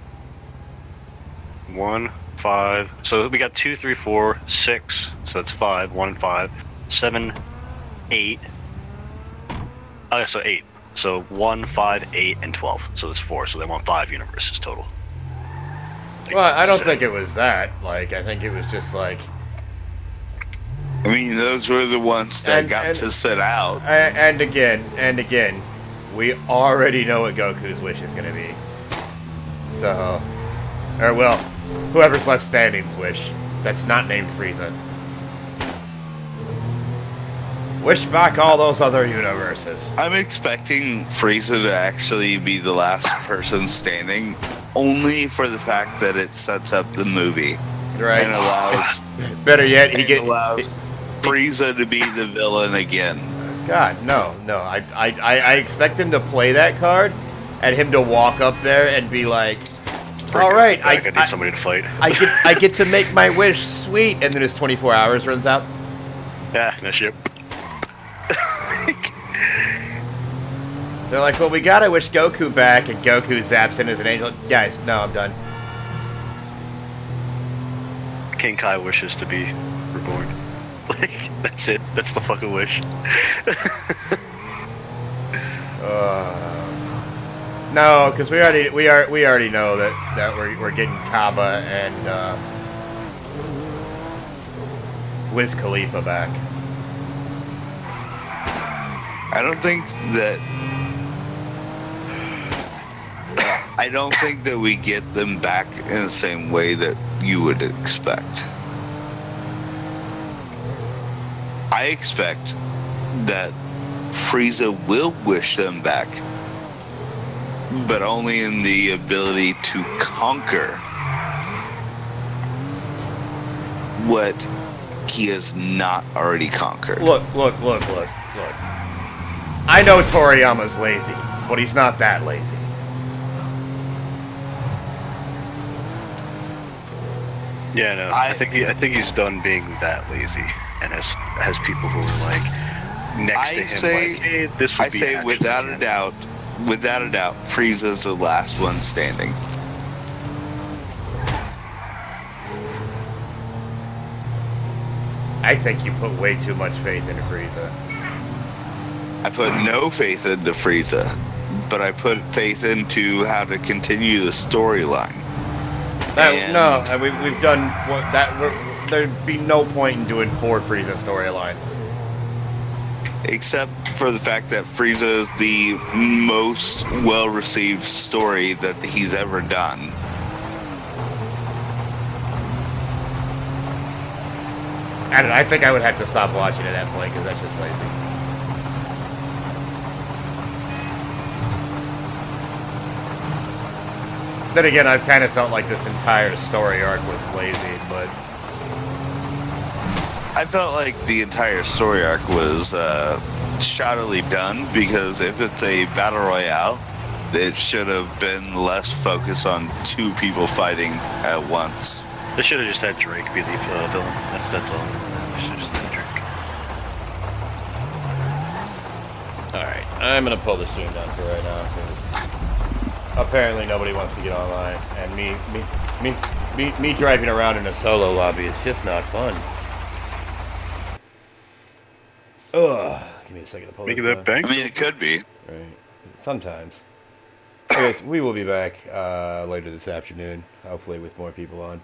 1, 5. So we got 2, 3, 4, 6. So that's 5. 1 and 5. 7, 8. Oh, so 8. So 1, 5, 8, and 12. So that's 4. So they want 5 universes total. Like, Well, I don't so- think it was that. Like, I think it was just like, I mean, those were the ones that And- got and- to sit out. and again, we already know what Goku's wish is going to be. So, or well, whoever's left standing's wish. That's not named Frieza. Wish back all those other universes. I'm expecting Frieza to actually be the last person standing, only for the fact that it sets up the movie. Right. And allows... Better yet, allows Frieza to be the villain again. God, no. I expect him to play that card, and him to walk up there and be like, "All right, I need somebody to fight. I get to make my wish, sweet," and then his 24 hours runs out. Yeah, no shit. They're like, "Well, we gotta wish Goku back," and Goku zaps in as an angel. Guys, no, I'm done. King Kai wishes to be reborn. Like, that's it. That's the fucking wish. No, because we already know that we're getting Kaba and Wiz Khalifa back. I don't think that we get them back in the same way that you would expect. I expect that Frieza will wish them back, but only in the ability to conquer what he has not already conquered. Look. I know Toriyama's lazy, but he's not that lazy. Yeah, no. I think he's done being that lazy, and has people who are like next to him. Like, hey, this would be without a doubt, Frieza's the last one standing. I think you put way too much faith into Frieza. I put no faith into Frieza, but I put faith into how to continue the storyline. We've done what that. There'd be no point in doing 4 Frieza storylines. Except for the fact that Frieza is the most well-received story that he's ever done. I don't know, I think I would have to stop watching at that point because that's just lazy. Then again, I've kind of felt like this entire story arc was lazy, but... I felt like the entire story arc was shoddily done, because if it's a battle royale, it should have been less focused on 2 people fighting at once. They should have just had Drake be the villain. That's all. They should have just had Drake. Alright, I'm gonna pull the stream down for right now, because apparently nobody wants to get online, and me driving around in a solo lobby is just not fun. Ugh, give me a second to pull this down. That bank? I mean, it could be. Right, sometimes. Anyways, we will be back later this afternoon, hopefully with more people on.